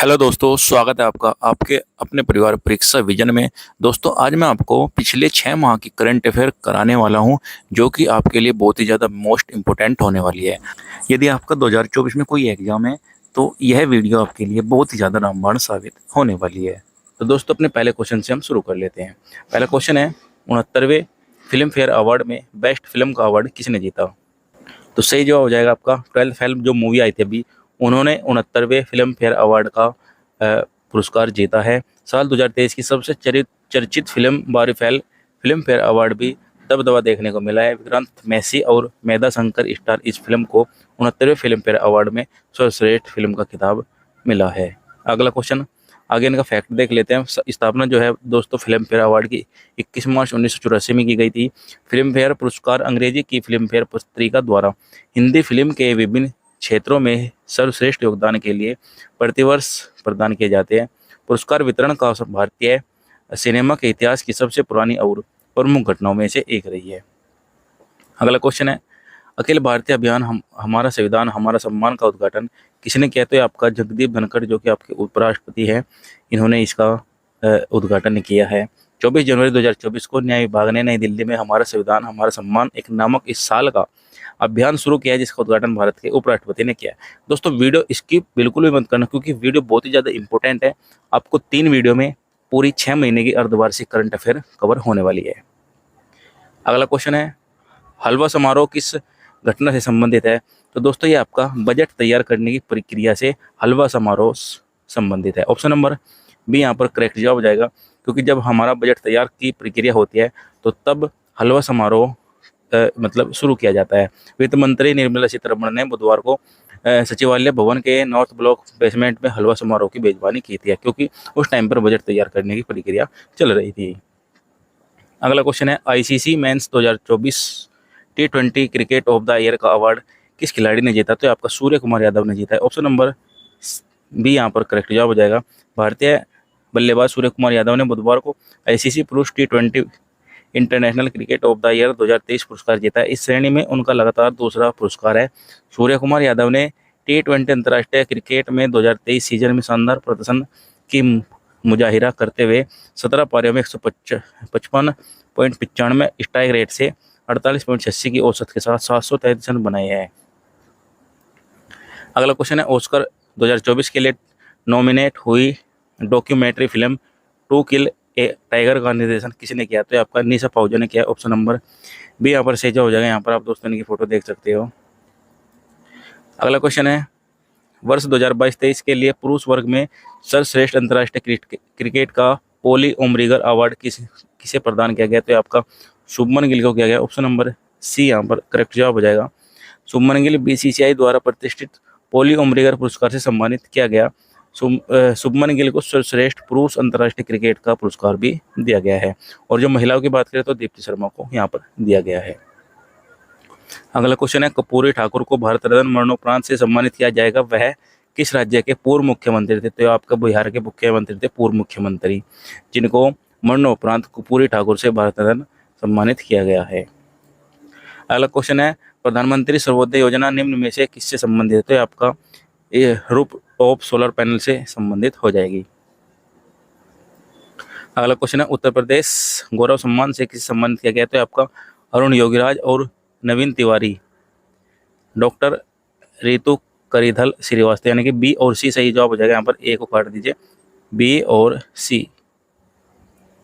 Hello दोस्तों, स्वागत है आपका आपके अपने परिवार परीक्षा विजन में। दोस्तों, आज मैं आपको पिछले 6 माह की करंट अफेयर कराने वाला हूं, जो कि आपके लिए बहुत ही ज़्यादा मोस्ट इम्पोर्टेंट होने वाली है। यदि आपका 2024 में कोई एग्जाम है तो यह वीडियो आपके लिए बहुत ही ज़्यादा रामबाण साबित होने वाली है। तो दोस्तों, अपने पहले क्वेश्चन से हम शुरू कर लेते हैं। पहला क्वेश्चन है, 69वें फिल्म फेयर अवार्ड में बेस्ट फिल्म का अवार्ड किसने जीता? तो सही जवाब हो जाएगा आपका 12 फिल्म, जो मूवी आई थी अभी, उन्होंने 69वें फिल्म फेयर अवार्ड का पुरस्कार जीता है। साल 2023 की सबसे चर्चित फिल्म 12 फिल्म फेयर अवार्ड भी दबदबा देखने को मिला है। विक्रांत मैसी और मेधा शंकर स्टार इस फिल्म को 69वें फिल्म फेयर अवार्ड में सर्वश्रेष्ठ फिल्म का खिताब मिला है। अगला क्वेश्चन, आगे इनका फैक्ट देख लेते हैं। स्थापना जो है दोस्तों फिल्म फेयर अवार्ड की 21 मार्च 1984 में की गई थी। फिल्म फेयर पुरस्कार अंग्रेजी की फिल्म फेयर पत्रिका द्वारा हिंदी फिल्म के विभिन्न क्षेत्रों में सर्वश्रेष्ठ योगदान के लिए प्रतिवर्ष प्रदान किए जाते हैं। पुरस्कार वितरण का भारतीय सिनेमा के इतिहास की सबसे पुरानी और प्रमुख घटनाओं में से एक रही है। अगला क्वेश्चन है, अखिल भारतीय अभियान हमारा संविधान हमारा सम्मान का उद्घाटन किसने किया? तो आपका जगदीप धनखड़, जो कि आपके उपराष्ट्रपति हैं, इन्होंने इसका उद्घाटन किया है। 24 जनवरी 2024 को न्याय विभाग ने नई दिल्ली में हमारा संविधान हमारा सम्मान एक नामक इस साल का अभियान शुरू किया है, जिसका उद्घाटन भारत के उपराष्ट्रपति ने किया है। दोस्तों, वीडियो स्किप बिल्कुल भी मत करना, क्योंकि वीडियो बहुत ही ज़्यादा इंपॉर्टेंट है। आपको 3 वीडियो में पूरी 6 महीने की अर्धवार्षिक करंट अफेयर कवर होने वाली है। अगला क्वेश्चन है, हलवा समारोह किस घटना से संबंधित है? तो दोस्तों, ये आपका बजट तैयार करने की प्रक्रिया से हलवा समारोह संबंधित है। ऑप्शन नंबर बी यहाँ पर करेक्ट जवाब हो जाएगा, क्योंकि जब हमारा बजट तैयार की प्रक्रिया होती है तो तब हलवा समारोह मतलब शुरू किया जाता है। वित्त मंत्री निर्मला सीतारमण ने बुधवार को सचिवालय भवन के नॉर्थ ब्लॉक बेसमेंट में हलवा समारोह की मेजबानी की थी, क्योंकि उस टाइम पर बजट तैयार करने की प्रक्रिया चल रही थी। अगला क्वेश्चन है, ICC men's 2024 T20 cricket of the year का अवार्ड किस खिलाड़ी ने जीता? तो आपका सूर्य कुमार यादव ने जीता है। ऑप्शन नंबर बी यहाँ पर करेक्ट जवाब हो जाएगा। भारतीय बल्लेबाज सूर्य कुमार यादव ने बुधवार को आईसीसी पुरुष T20 international cricket of the year 2023 पुरस्कार जीता है। इस श्रेणी में उनका लगातार दूसरा पुरस्कार है। सूर्य कुमार यादव ने T20 अंतर्राष्ट्रीय क्रिकेट में 2023 सीजन में शानदार प्रदर्शन की मुजाहिरा करते हुए 17 पारियों में 155.95 स्ट्राइक रेट से 48.86 की औसत के साथ 733 रन बनाए हैं। अगला क्वेश्चन है, ऑस्कर 2024 के लिए नॉमिनेट हुई documentary film to kill a tiger का निर्देशन किसने किया? तो आपका निशा पाहुजा ने किया। ऑप्शन नंबर बी यहाँ पर सही हो जाएगा। यहाँ पर आप दोस्तों इनकी फोटो देख सकते हो। अगला क्वेश्चन है, वर्ष 2022-23 के लिए पुरुष वर्ग में सर्वश्रेष्ठ अंतर्राष्ट्रीय क्रिकेट का पोली ओमरिगर अवार्ड किसे प्रदान किया गया? तो आपका शुभमन गिल को किया गया। ऑप्शन नंबर सी यहाँ पर करेक्ट जवाब हो जाएगा। शुभमन गिल बीसीसीआई द्वारा प्रतिष्ठित पोली ओमरिगर पुरस्कार से सम्मानित किया गया। शुभमन गिल को सर्वश्रेष्ठ पुरुष अंतर्राष्ट्रीय क्रिकेट का पुरस्कार भी दिया गया है। और जो महिलाओं की बात करें तो दीप्ति शर्मा को यहाँ पर दिया गया है। अगला क्वेश्चन है, कर्पूरी ठाकुर को भारत रत्न मरणोपरांत से सम्मानित किया जाएगा, वह किस राज्य के पूर्व मुख्यमंत्री थे? तो आपका बिहार के मुख्यमंत्री थे, पूर्व मुख्यमंत्री, जिनको मरणोपरांत कर्पूरी ठाकुर से भारत रत्न सम्मानित किया गया है। अगला क्वेश्चन है, प्रधानमंत्री सर्वोदय योजना निम्न में से किससे संबंधित है? तो आपका ये रूफ टॉप सोलर पैनल से संबंधित हो जाएगी। अगला क्वेश्चन है, उत्तर प्रदेश गौरव सम्मान से किससे संबंधित किया गया? तो आपका अरुण योगीराज और नवीन तिवारी, डॉक्टर रितु करिधल श्रीवास्तव, यानी कि बी और सी सही जवाब हो जाएगा। यहाँ पर ए को काट दीजिए, बी और सी।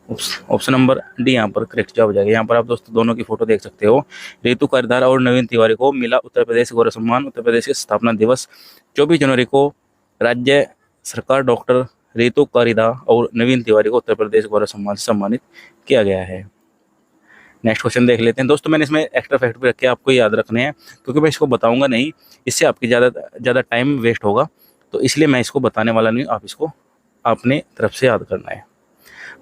ऑप्शन नंबर डी यहाँ पर करेक्ट जवाब हो जाएगा। यहाँ पर आप दोस्तों दोनों की फोटो देख सकते हो। रितु करिधल और नवीन तिवारी को मिला उत्तर प्रदेश गौरव सम्मान। उत्तर प्रदेश के स्थापना दिवस 24 जनवरी को राज्य सरकार डॉक्टर रितु करिधल और नवीन तिवारी को उत्तर प्रदेश गौरव सम्मान से सम्मानित किया गया है। नेक्स्ट क्वेश्चन देख लेते हैं। दोस्तों, मैंने इसमें एक्स्ट्रा फैक्ट भी रखे, आपको याद रखने हैं, क्योंकि मैं इसको बताऊंगा नहीं, इससे आपकी ज़्यादा टाइम वेस्ट होगा, तो इसलिए मैं इसको बताने वाला नहीं, आप इसको अपने तरफ से याद करना है।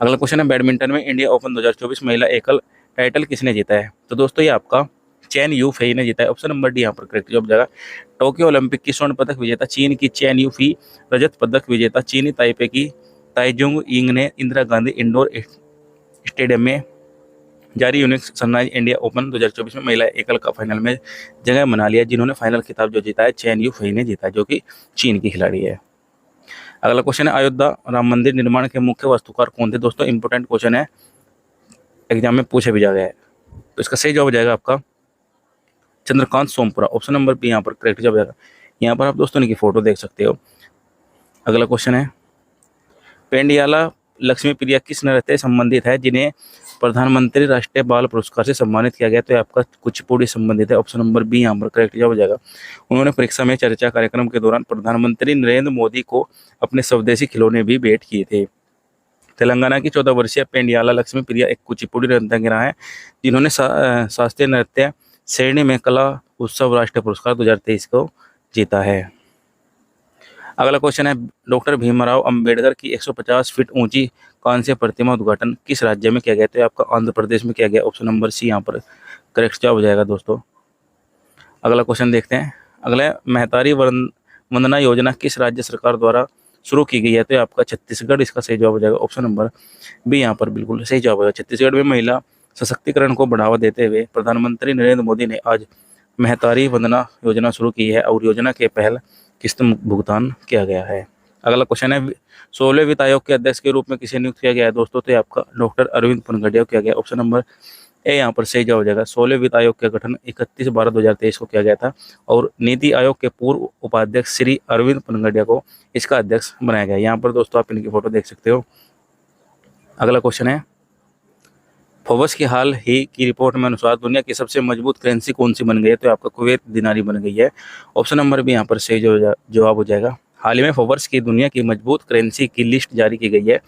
अगला क्वेश्चन है, बैडमिंटन में इंडिया ओपन 2024 महिला एकल टाइटल किसने जीता है? तो दोस्तों, ये आपका चैन यू फई ने जीता है। ऑप्शन नंबर डी यहाँ पर करेक्ट जवाब जाएगा। टोक्यो ओलंपिक की स्वर्ण पदक विजेता चीन की चैन यू फी, रजत पदक विजेता चीनी ताइपे की ताइजुंग यिंग ने इंदिरा गांधी इंडोर स्टेडियम में जारी यूनिक सनराइज इंडिया ओपन 2024 में महिला एकल का फाइनल में जगह बना लिया, जिन्होंने फाइनल खिताब जो जीता है चैन यू फई ने जीता है, जो कि चीन की खिलाड़ी है। अगला क्वेश्चन है, अयोध्या राम मंदिर निर्माण के मुख्य वास्तुकार कौन थे? दोस्तों इंपॉर्टेंट क्वेश्चन है, एग्जाम में पूछा भी जा गया है। तो इसका सही जवाब हो जाएगा आपका Chandrakant Sompura, option number b यहाँ पर करेक्ट जवाब हो जाएगा। यहाँ पर आप दोस्तों इनकी फोटो देख सकते हो। अगला क्वेश्चन है, पेंडियाला लक्ष्मी प्रिया किस नृत्य से संबंधित है जिन्हें प्रधानमंत्री राष्ट्रीय बाल पुरस्कार से सम्मानित किया गया? तो ये आपका कुचिपुड़ी संबंधित है, ऑप्शन नंबर बी यहाँ पर करेक्ट जवाब हो जाएगा। उन्होंने परीक्षा में चर्चा कार्यक्रम के दौरान प्रधानमंत्री नरेंद्र मोदी को अपने स्वदेशी खिलौने भी भेंट किए थे। तेलंगाना की 14 वर्षीय पेंडियाला लक्ष्मी प्रिया एक कुचिपुड़ी नर्तकिया है जिन्होंने शास्त्रीय नृत्य श्रेणी में कला उत्सव राष्ट्रीय पुरस्कार 2023 को जीता है। अगला क्वेश्चन है, डॉक्टर भीमराव अंबेडकर की 150 फीट ऊंची कांस्य प्रतिमा उद्घाटन किस राज्य में किया गया? तो आपका आंध्र प्रदेश में किया गया, ऑप्शन नंबर सी यहाँ पर करेक्ट जवाब हो जाएगा दोस्तों। अगला क्वेश्चन देखते हैं, अगला महतारी वंदना योजना किस राज्य सरकार द्वारा शुरू की गई है? तो आपका छत्तीसगढ़ इसका सही जवाब हो जाएगा, ऑप्शन नंबर बी यहाँ पर बिल्कुल सही जवाब होगा। छत्तीसगढ़ में महिला सशक्तिकरण को बढ़ावा देते हुए प्रधानमंत्री नरेंद्र मोदी ने आज महतारी वंदना योजना शुरू की है और योजना के पहल किस्त भुगतान किया गया है। अगला क्वेश्चन है, 16वें वित्त आयोग के अध्यक्ष के रूप में किसे नियुक्त किया गया है? दोस्तों तो आपका डॉक्टर अरविंद पनगडिया को किया गया, ऑप्शन नंबर ए यहाँ पर सही जवाब हो जाएगा। 16वें वित्त आयोग का गठन 31/12/2023 को किया गया था और नीति आयोग के पूर्व उपाध्यक्ष श्री अरविंद पनगडिया को इसका अध्यक्ष बनाया गया। यहाँ पर दोस्तों आप इनकी फोटो देख सकते हो। अगला क्वेश्चन है, फोर्ब्स की हाल ही की रिपोर्ट में अनुसार दुनिया की सबसे मजबूत करेंसी कौन सी बन गई है? तो आपका कुवैत दिनारी बन गई है, ऑप्शन नंबर भी यहाँ पर सही जवाब हो जाएगा। हाल ही में फोर्ब्स की दुनिया की मजबूत करेंसी की लिस्ट जारी की गई है।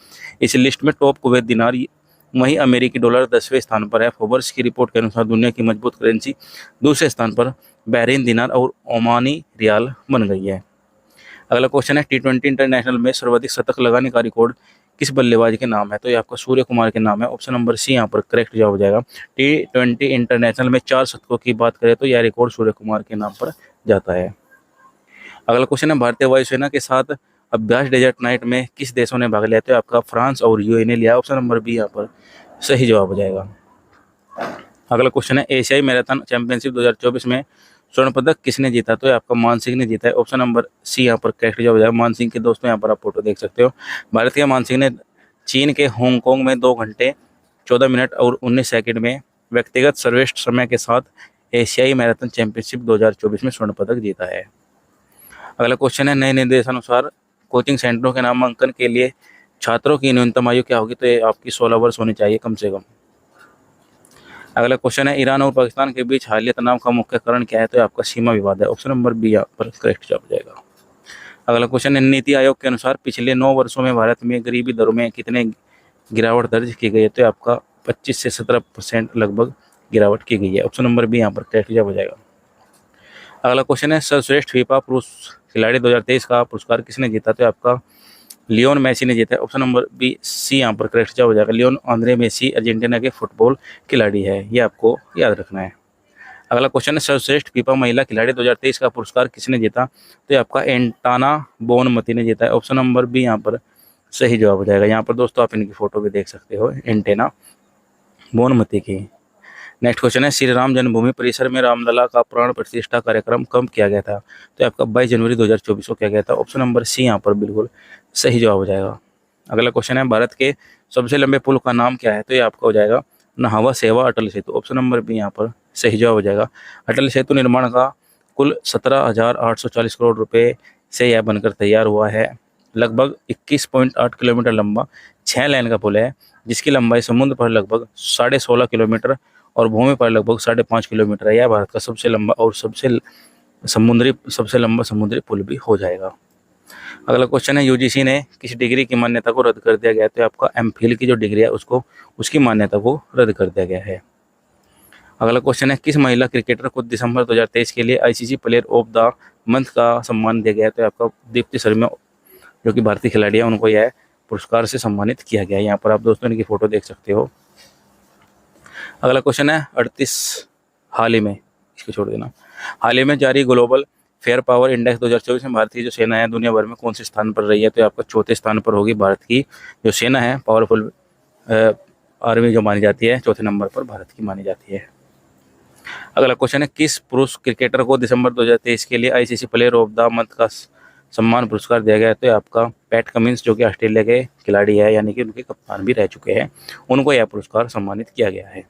इस लिस्ट में टॉप कुवैत दिनारी वहीं अमेरिकी डॉलर 10वें स्थान पर है। फोर्ब्स की रिपोर्ट के अनुसार दुनिया की मजबूत करेंसी दूसरे स्थान पर बहरीन दिनार और ओमानी रियाल बन गई है। अगला क्वेश्चन है, T20 इंटरनेशनल में सर्वाधिक शतक लगाने का रिकॉर्ड किस बल्लेबाज के नाम है? तो ये आपका सूर्य कुमार के नाम है, ऑप्शन नंबर सी यहाँ पर करेक्ट जवाब हो जाएगा। T20 इंटरनेशनल में 4 शतकों की बात करें तो यह रिकॉर्ड सूर्य कुमार के नाम पर जाता है। अगला क्वेश्चन है, भारतीय वायुसेना के साथ अभ्यास डेजर्ट नाइट में किस देशों ने भाग लिया? तो आपका फ्रांस और यूएई ने लिया, ऑप्शन नंबर बी यहाँ पर सही जवाब हो जाएगा। अगला क्वेश्चन है, एशियाई मैराथन चैंपियनशिप 2024 में स्वर्ण पदक किसने जीता? तो आपका मान सिंह ने जीता है, ऑप्शन नंबर सी यहाँ पर करेक्ट जवाब हो जाएगा। मान सिंह के दोस्तों यहाँ पर आप फोटो देख सकते हो। भारतीय मान सिंह ने चीन के हांगकांग में 2 घंटे 14 मिनट और 19 सेकंड में व्यक्तिगत सर्वश्रेष्ठ समय के साथ एशियाई मैराथन चैंपियनशिप 2024 में स्वर्ण पदक जीता है। अगला क्वेश्चन है, नए निर्देशानुसार कोचिंग सेंटरों के नामांकन के लिए छात्रों की न्यूनतम आयु क्या होगी? तो ये आपकी 16 वर्ष होनी चाहिए कम से कम। अगला क्वेश्चन है, ईरान और पाकिस्तान के बीच हालिया तनाव का मुख्य कारण क्या है? तो आपका सीमा विवाद है, ऑप्शन नंबर बी यहाँ पर करेक्ट जवाब हो जाएगा। अगला क्वेश्चन है, नीति आयोग के अनुसार पिछले 9 वर्षों में भारत में गरीबी दरों में कितने गिरावट दर्ज की गई है? तो आपका 25 से 17% लगभग गिरावट की गई है, ऑप्शन नंबर बी यहाँ पर करेक्ट जवाब हो जाएगा। अगला क्वेश्चन है, सर्वश्रेष्ठ फीफा पुरुष खिलाड़ी 2023 का पुरस्कार किसने जीता? तो आपका लियोन मेसी ने जीता है, ऑप्शन नंबर बी सी यहाँ पर करेक्ट जवाब हो जाएगा। लियोन आंद्रे मेसी अर्जेंटीना के फुटबॉल खिलाड़ी है, ये आपको याद रखना है। अगला क्वेश्चन है, सर्वश्रेष्ठ फीफा महिला खिलाड़ी 2023 का पुरस्कार किसने जीता? तो ये आपका एंटाना बोनमती ने जीता है, ऑप्शन नंबर बी यहाँ पर सही जवाब हो जाएगा। यहाँ पर दोस्तों आप इनकी फोटो भी देख सकते हो, एंटेना बोनमती की। नेक्स्ट क्वेश्चन है, श्री राम जन्मभूमि परिसर में रामलला का प्राण प्रतिष्ठा कार्यक्रम कब किया गया था? तो आपका 22 जनवरी 2024 को किया गया था, ऑप्शन नंबर सी यहाँ पर बिल्कुल सही जवाब हो जाएगा। अगला क्वेश्चन है, भारत के सबसे लंबे पुल का नाम क्या है? तो ये आपका हो जाएगा नहावा सेवा Atal Setu, option number b यहाँ पर सही जवाब हो जाएगा। अटल सेतु निर्माण का कुल 17,840 करोड़ रुपए से यह बनकर तैयार हुआ है। लगभग 21.8 किलोमीटर लंबा 6 लेन का पुल है जिसकी लंबाई समुद्र पर लगभग 16.5 किलोमीटर और भूमि पर लगभग 5.5 किलोमीटर है। यह भारत का सबसे लंबा और सबसे लंबा समुद्री पुल भी हो जाएगा। अगला क्वेश्चन है, यूजीसी ने किस डिग्री की मान्यता को रद्द कर दिया गया है? तो आपका एमफिल की जो डिग्री है उसकी मान्यता को रद्द कर दिया गया है। अगला क्वेश्चन है, किस महिला क्रिकेटर को दिसंबर 2023 के लिए ICC player of the month का सम्मान दिया गया है? तो आपका दीप्ति शर्मा जो कि भारतीय खिलाड़ी है उनको यह पुरस्कार से सम्मानित किया गया है। यहाँ पर आप दोस्तों इनकी फोटो देख सकते हो। अगला क्वेश्चन है, 38 हाल ही में इसको छोड़ देना, हाल ही में जारी ग्लोबल फेयर पावर इंडेक्स 2024 में भारतीय जो सेना है दुनिया भर में कौन से स्थान पर रही है? तो आपका 4थे स्थान पर होगी। भारत की जो सेना है पावरफुल आर्मी जो मानी जाती है 4थे नंबर पर भारत की मानी जाती है। अगला क्वेश्चन है, किस पुरुष क्रिकेटर को दिसंबर 2023 के लिए ICC player of the month का सम्मान पुरस्कार दिया गया है। तो ये आपका पैट कमिंस जो कि ऑस्ट्रेलिया के खिलाड़ी है, यानी कि उनके कप्तान भी रह चुके हैं, उनको यह पुरस्कार सम्मानित किया गया है।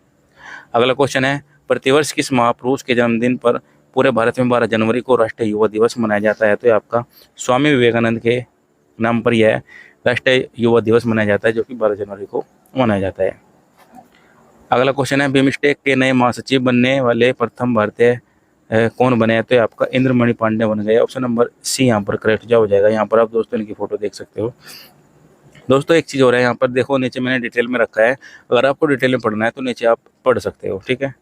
अगला क्वेश्चन है, प्रतिवर्ष किस महापुरुष के जन्मदिन पर पूरे भारत में 12 जनवरी को राष्ट्रीय युवा दिवस मनाया जाता है? तो ये आपका स्वामी विवेकानंद के नाम पर यह राष्ट्रीय युवा दिवस मनाया जाता है, जो कि 12 जनवरी को मनाया जाता है। अगला क्वेश्चन है, बिमस्टेक के नए महासचिव बनने वाले प्रथम भारतीय कौन बने हैं? तो ये आपका इंद्रमणि पांडे बन गए। ऑप्शन नंबर सी यहाँ पर करेक्ट जवाब हो जाएगा। यहाँ पर आप दोस्तों इनकी फोटो देख सकते हो। दोस्तों एक चीज़ हो रहा है, यहाँ पर देखो नीचे मैंने डिटेल में रखा है, अगर आपको डिटेल में पढ़ना है तो नीचे आप पढ़ सकते हो, ठीक है।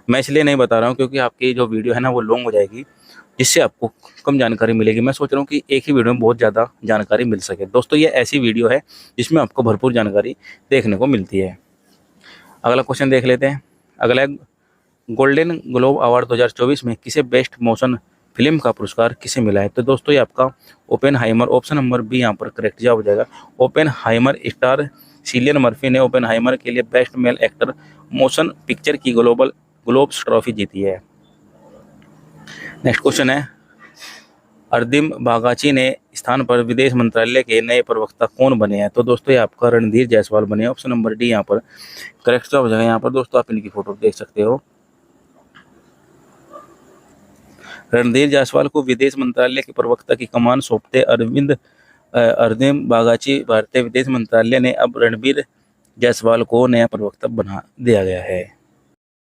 मैं इसलिए नहीं बता रहा हूँ क्योंकि आपकी जो वीडियो है ना वो लॉन्ग हो जाएगी, जिससे आपको कम जानकारी मिलेगी। मैं सोच रहा हूँ कि एक ही वीडियो में बहुत ज़्यादा जानकारी मिल सके। दोस्तों ये ऐसी वीडियो है जिसमें आपको भरपूर जानकारी देखने को मिलती है। अगला क्वेश्चन देख लेते हैं। अगला गोल्डन ग्लोब अवार्ड 2024 में किसे बेस्ट मोशन फिल्म का पुरस्कार किसे मिला है? तो दोस्तों ये आपका ओपेनहाइमर, ऑप्शन नंबर बी यहाँ पर करेक्ट जवाब हो जाएगा। ओपेनहाइमर स्टार सिलियन मर्फी ने ओपेनहाइमर के लिए best male actor motion picture की ग्लोब्स ट्रॉफी जीती है। नेक्स्ट क्वेश्चन है, अर्दिम बागाची ने स्थान पर विदेश मंत्रालय के नए प्रवक्ता कौन बने हैं? तो दोस्तों ये आपका रणधीर जायसवाल बने। ऑप्शन नंबर डी यहाँ पर करेक्ट जवाब हो जाएगा। यहाँ पर दोस्तों आप इनकी फोटो देख सकते हो। रणधीर जायसवाल को विदेश मंत्रालय के प्रवक्ता की कमान सौंपते अर्दिम बागाची भारतीय विदेश मंत्रालय ने अब रणबीर जायसवाल को नया प्रवक्ता बना दिया गया है।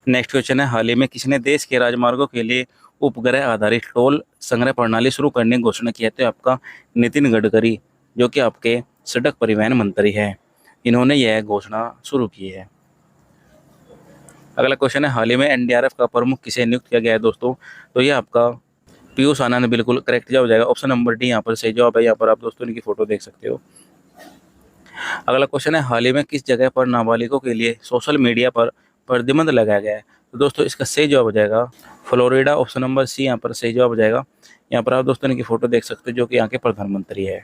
नेक्स्ट क्वेश्चन है, हाल ही में किसने देश के राजमार्गों के लिए उपग्रह आधारित टोल संग्रह प्रणाली शुरू करने की घोषणा की है? तो आपका नितिन गडकरी, जो कि आपके सड़क परिवहन मंत्री हैं, इन्होंने यह घोषणा शुरू की है। अगला क्वेश्चन है, हाल ही में एनडीआरएफ का प्रमुख किसे नियुक्त किया गया है? दोस्तों तो ये आपका पीयूष आनंद बिल्कुल करेक्ट जवाब हो जाएगा। ऑप्शन नंबर डी यहाँ पर सही जवाब है। यहाँ पर आप दोस्तों इनकी फोटो देख सकते हो। अगला क्वेश्चन है, हाल ही में किस जगह पर नाबालिगों के लिए सोशल मीडिया पर प्रतिबंध लगाया गया है? तो दोस्तों इसका सही जवाब हो जाएगा फ्लोरिडा। ऑप्शन नंबर सी यहाँ पर सही जवाब हो जाएगा। यहाँ पर आप दोस्तों इनकी फोटो देख सकते हो, जो कि यहाँ के प्रधानमंत्री है।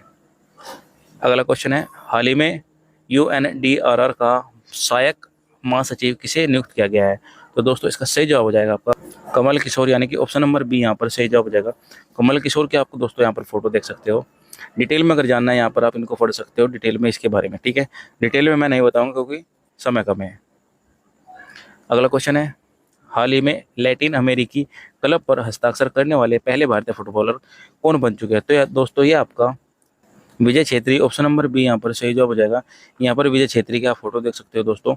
अगला क्वेश्चन है, हाल ही में यूएनडीआरआर का सहायक महासचिव किसे नियुक्त किया गया है? तो दोस्तों इसका सही जवाब हो जाएगा आपका कमल किशोर, यानी कि ऑप्शन नंबर बी यहाँ पर सही जवाब हो जाएगा। कमल किशोर की आपको दोस्तों यहाँ पर फोटो देख सकते हो। डिटेल में अगर जानना है यहाँ पर आप इनको पढ़ सकते हो डिटेल में इसके बारे में, ठीक है। डिटेल में मैं नहीं बताऊँगा क्योंकि समय कम है। अगला क्वेश्चन है, हाल ही में लैटिन अमेरिकी क्लब पर हस्ताक्षर करने वाले पहले भारतीय फुटबॉलर कौन बन चुके हैं? तो दोस्तों ये आपका विजय छेत्री। ऑप्शन नंबर बी यहाँ पर सही जवाब हो जाएगा। यहाँ पर विजय छेत्री की आप फोटो देख सकते हो। दोस्तों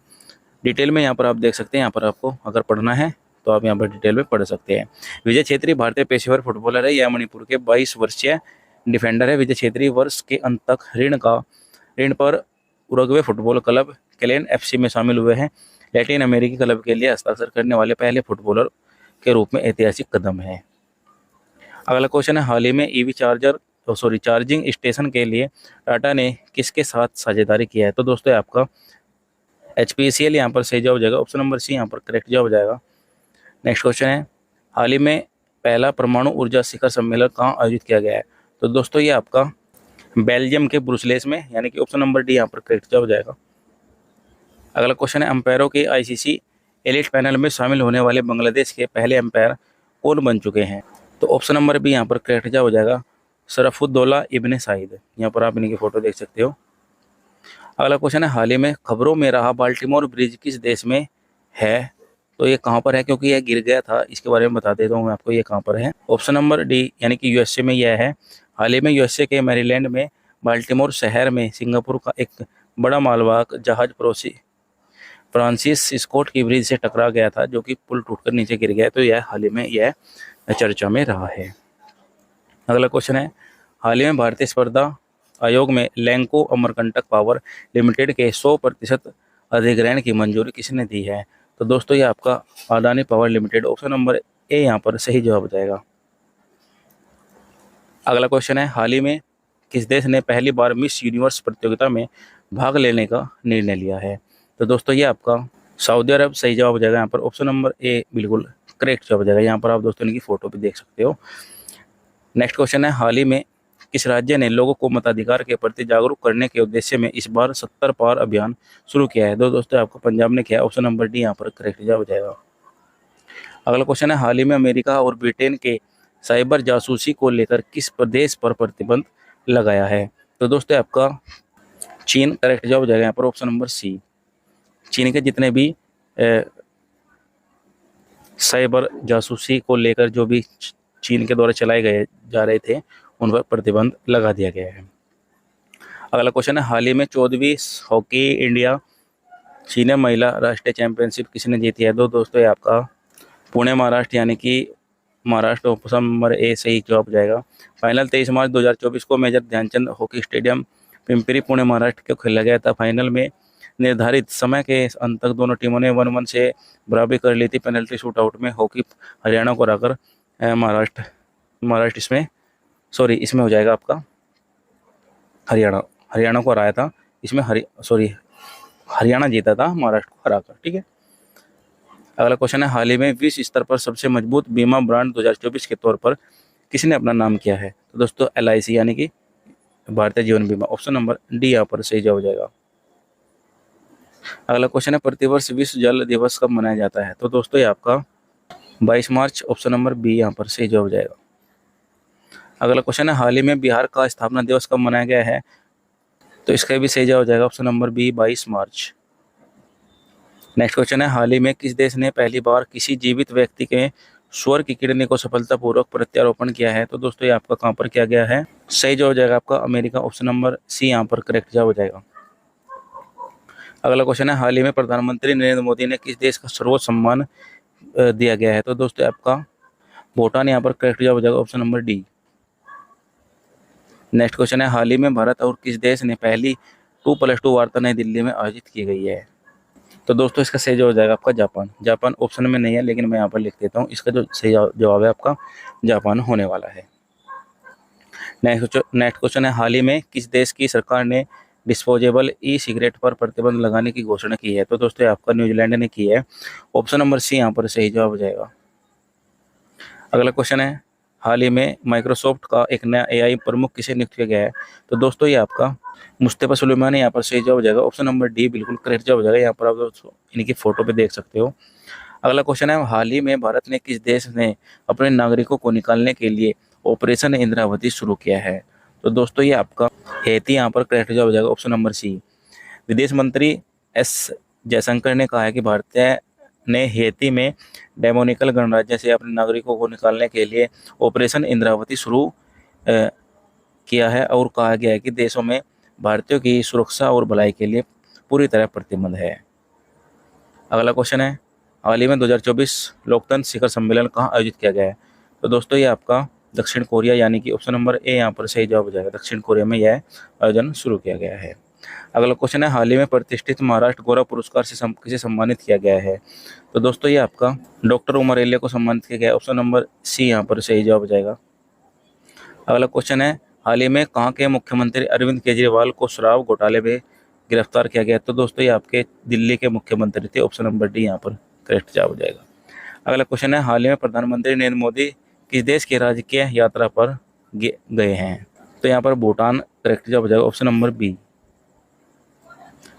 डिटेल में यहाँ पर आप देख सकते हैं। यहाँ पर आपको अगर पढ़ना है तो आप यहाँ पर डिटेल में पढ़ सकते हैं। विजय छेत्री भारतीय पेशेवर फुटबॉलर है। यह मणिपुर के 22 वर्षीय डिफेंडर है। विजय छेत्री वर्ष के अंत तक ऋण पर उरुग्वे फुटबॉल क्लब केलेन एफसी में शामिल हुए हैं। लैटिन अमेरिकी क्लब के लिए हस्ताक्षर करने वाले पहले फुटबॉलर के रूप में ऐतिहासिक कदम है। अगला क्वेश्चन है, हाल ही में ईवी चार्जिंग स्टेशन के लिए टाटा ने किसके साथ साझेदारी किया है? तो दोस्तों आपका HPCL यहाँ पर सही जवाब हो जाएगा। ऑप्शन नंबर सी यहाँ पर करेक्ट जवाब हो जाएगा। नेक्स्ट क्वेश्चन है, हाल ही में पहला परमाणु ऊर्जा शिखर सम्मेलन कहाँ आयोजित किया गया है? तो दोस्तों ये आपका बेल्जियम के ब्रुसेल्स में, यानी कि ऑप्शन नंबर डी यहाँ पर करेक्ट जवाब हो जाएगा। अगला क्वेश्चन है, अंपायरों के ICC एलिट पैनल में शामिल होने वाले बांग्लादेश के पहले अंपायर कौन बन चुके हैं? तो ऑप्शन नंबर बी यहाँ पर करेक्ट जवाब हो जाएगा शरफुद्दौला इब्ने साइद। यहाँ पर आप इनकी फोटो देख सकते हो। अगला क्वेश्चन है, हाल ही में खबरों में रहा बाल्टीमोर ब्रिज किस देश में है? तो ये कहाँ पर है, क्योंकि यह गिर गया था, इसके बारे में बता देता हूँ मैं आपको ये कहाँ पर है। ऑप्शन नंबर डी यानी कि USA में यह है। हाल ही में USA के मैरीलैंड में बाल्टीमोर शहर में सिंगापुर का एक बड़ा मालवाहक जहाज फ्रांसिस स्कॉट की ब्रिज से टकरा गया था, जो कि पुल टूटकर नीचे गिर गया। तो यह हाल ही में यह चर्चा में रहा है। अगला क्वेश्चन है, हाल ही में भारतीय स्पर्धा आयोग में लैंको अमरकंटक पावर लिमिटेड के 100% अधिग्रहण की मंजूरी किसने दी है? तो दोस्तों ये आपका Adani power limited. Option number ए यहाँ पर सही जवाब हो जाएगा। अगला क्वेश्चन है, हाल ही में किस देश ने पहली बार मिस यूनिवर्स प्रतियोगिता में भाग लेने का निर्णय लिया है? तो दोस्तों ये आपका सऊदी अरब सही जवाब हो जाएगा। यहाँ पर ऑप्शन नंबर ए बिल्कुल करेक्ट जवाब हो जाएगा। यहाँ पर आप दोस्तों इनकी फोटो भी देख सकते हो। नेक्स्ट क्वेश्चन है, हाल ही में किस राज्य ने लोगों को मताधिकार के प्रति जागरूक करने के उद्देश्य में इस बार 70 पार अभियान शुरू किया है? दोस्तों आपको पंजाब ने किया। ऑप्शन नंबर डी यहाँ पर करेक्ट जवाब हो जाएगा। अगला क्वेश्चन है, हाल ही में अमेरिका और ब्रिटेन के साइबर जासूसी को लेकर किस प्रदेश पर प्रतिबंध लगाया है? तो दोस्तों आपका चीन करेक्ट जवाब हो जाएगा यहाँ पर ऑप्शन नंबर सी। चीन के जितने भी साइबर जासूसी को लेकर जो भी चीन के द्वारा चलाए गए जा रहे थे उन पर प्रतिबंध लगा दिया गया है। अगला क्वेश्चन है, हाल ही में 14वीं हॉकी इंडिया सीनियर महिला राष्ट्रीय चैंपियनशिप किसने जीती है? तो दोस्तों ये आपका पुणे महाराष्ट्र यानी कि महाराष्ट्र ऑप्शन नंबर ए सही जवाब हो जाएगा। फाइनल 23 मार्च 2024 को major Dhyanchand hockey stadium Pimpri Pune Maharashtra को खेला गया था। फाइनल में निर्धारित समय के अंत तक दोनों टीमों ने 1-1 से बराबरी कर ली थी। पेनल्टी शूट आउट में हॉकी हरियाणा को हराकर महाराष्ट्र इसमें हो जाएगा आपका हरियाणा को हराया था। इसमें हरियाणा जीता था महाराष्ट्र को हराकर। ठीक है। अगला क्वेश्चन है, हाल ही में विश्व स्तर पर सबसे मजबूत बीमा ब्रांड 2024 के तौर पर किसने अपना नाम किया है? तो दोस्तों LIC यानी कि भारतीय जीवन बीमा, ऑप्शन नंबर डी यहाँ पर सही जवाब हो जाएगा। अगला क्वेश्चन है, प्रतिवर्ष विश्व जल दिवस कब मनाया जाता है? तो दोस्तों ये आपका 22 मार्च, ऑप्शन नंबर बी यहाँ पर सही जवाब हो जाएगा। अगला क्वेश्चन है, हाल ही में बिहार का स्थापना दिवस कब मनाया गया है? तो इसका भी सही जवाब हो जाएगा ऑप्शन नंबर बी 22 मार्च। नेक्स्ट क्वेश्चन है, हाल ही में किस देश ने पहली बार किसी जीवित व्यक्ति के स्वर की किडनी को सफलतापूर्वक प्रत्यारोपण किया है? तो दोस्तों ये आपका कहाँ पर किया गया है? सही जवाब हो जाएगा आपका अमेरिका, ऑप्शन नंबर सी यहाँ पर करेक्ट जवाब हो जाएगा। अगला क्वेश्चन है, हाल ही में प्रधानमंत्री नरेंद्र मोदी ने किस देश का सर्वोच्च सम्मान दिया गया है? तो दोस्तों आपका भूटान यहाँ पर करेक्ट जवाब हो जाएगा, option number D. Next question है, हाल ही में भारत और किस देश ने पहली 2+2 वार्ता नई दिल्ली में आयोजित की गई है? तो दोस्तों इसका सही जवाब हो जाएगा आपका जापान ऑप्शन में नहीं है, लेकिन मैं यहाँ पर लिख देता हूँ। इसका जो सही जवाब है आपका जापान होने वाला है। नेक्स्ट क्वेश्चन है, हाल ही में किस देश की सरकार ने डिस्पोजेबल सिगरेट पर प्रतिबंध लगाने की घोषणा की है? तो दोस्तों आपका न्यूजीलैंड ने की है, ऑप्शन नंबर सी यहाँ पर सही जवाब हो जाएगा। अगला क्वेश्चन है, हाल ही में माइक्रोसॉफ्ट का एक नया AI प्रमुख किसे नियुक्त किया गया है? तो दोस्तों ये आपका मुस्तफा सुलेमानी यहाँ पर सही जवाब हो जाएगा, ऑप्शन नंबर डी बिल्कुल करेक्ट जवाब हो जाएगा। यहाँ पर आप दोस्तों इनकी फोटो पे देख सकते हो। अगला क्वेश्चन है, हाल ही में भारत ने किस देश ने अपने नागरिकों को निकालने के लिए ऑपरेशन इंद्रावती शुरू किया है? तो दोस्तों ये आपका हैती यहाँ पर करेक्ट जवाब हो जाएगा, ऑप्शन नंबर सी। विदेश मंत्री S जयशंकर ने कहा है कि भारतीय ने हैती में डेमोनिकल गणराज्य से अपने नागरिकों को निकालने के लिए ऑपरेशन इंद्रावती शुरू किया है और कहा गया है कि देशों में भारतीयों की सुरक्षा और भलाई के लिए पूरी तरह प्रतिबद्ध है। अगला क्वेश्चन है, हाल ही में 2024 लोकतंत्र शिखर सम्मेलन कहाँ आयोजित किया गया है? तो दोस्तों ये आपका दक्षिण कोरिया यानी कि ऑप्शन नंबर ए यहाँ पर सही जवाब हो जाएगा। दक्षिण कोरिया में यह आयोजन शुरू किया गया है। अगला क्वेश्चन है, हाल ही में प्रतिष्ठित महाराष्ट्र गौरव पुरस्कार से किसे सम्मानित किया गया है? तो दोस्तों ये आपका डॉक्टर उमर एलिया को सम्मानित किया गया, ऑप्शन नंबर सी यहाँ पर सही जवाब हो जाएगा। अगला क्वेश्चन है, हाल ही में कहाँ के मुख्यमंत्री अरविंद केजरीवाल को शराब घोटाले में गिरफ्तार किया गया? तो दोस्तों ये आपके दिल्ली के मुख्यमंत्री थे, ऑप्शन नंबर डी यहाँ पर करेक्ट जवाब हो जाएगा। अगला क्वेश्चन है, हाल ही में प्रधानमंत्री नरेंद्र मोदी किस देश की राजकीय यात्रा पर गए हैं? तो यहाँ पर भूटान करेक्ट जवाब हो जाएगा, ऑप्शन नंबर बी।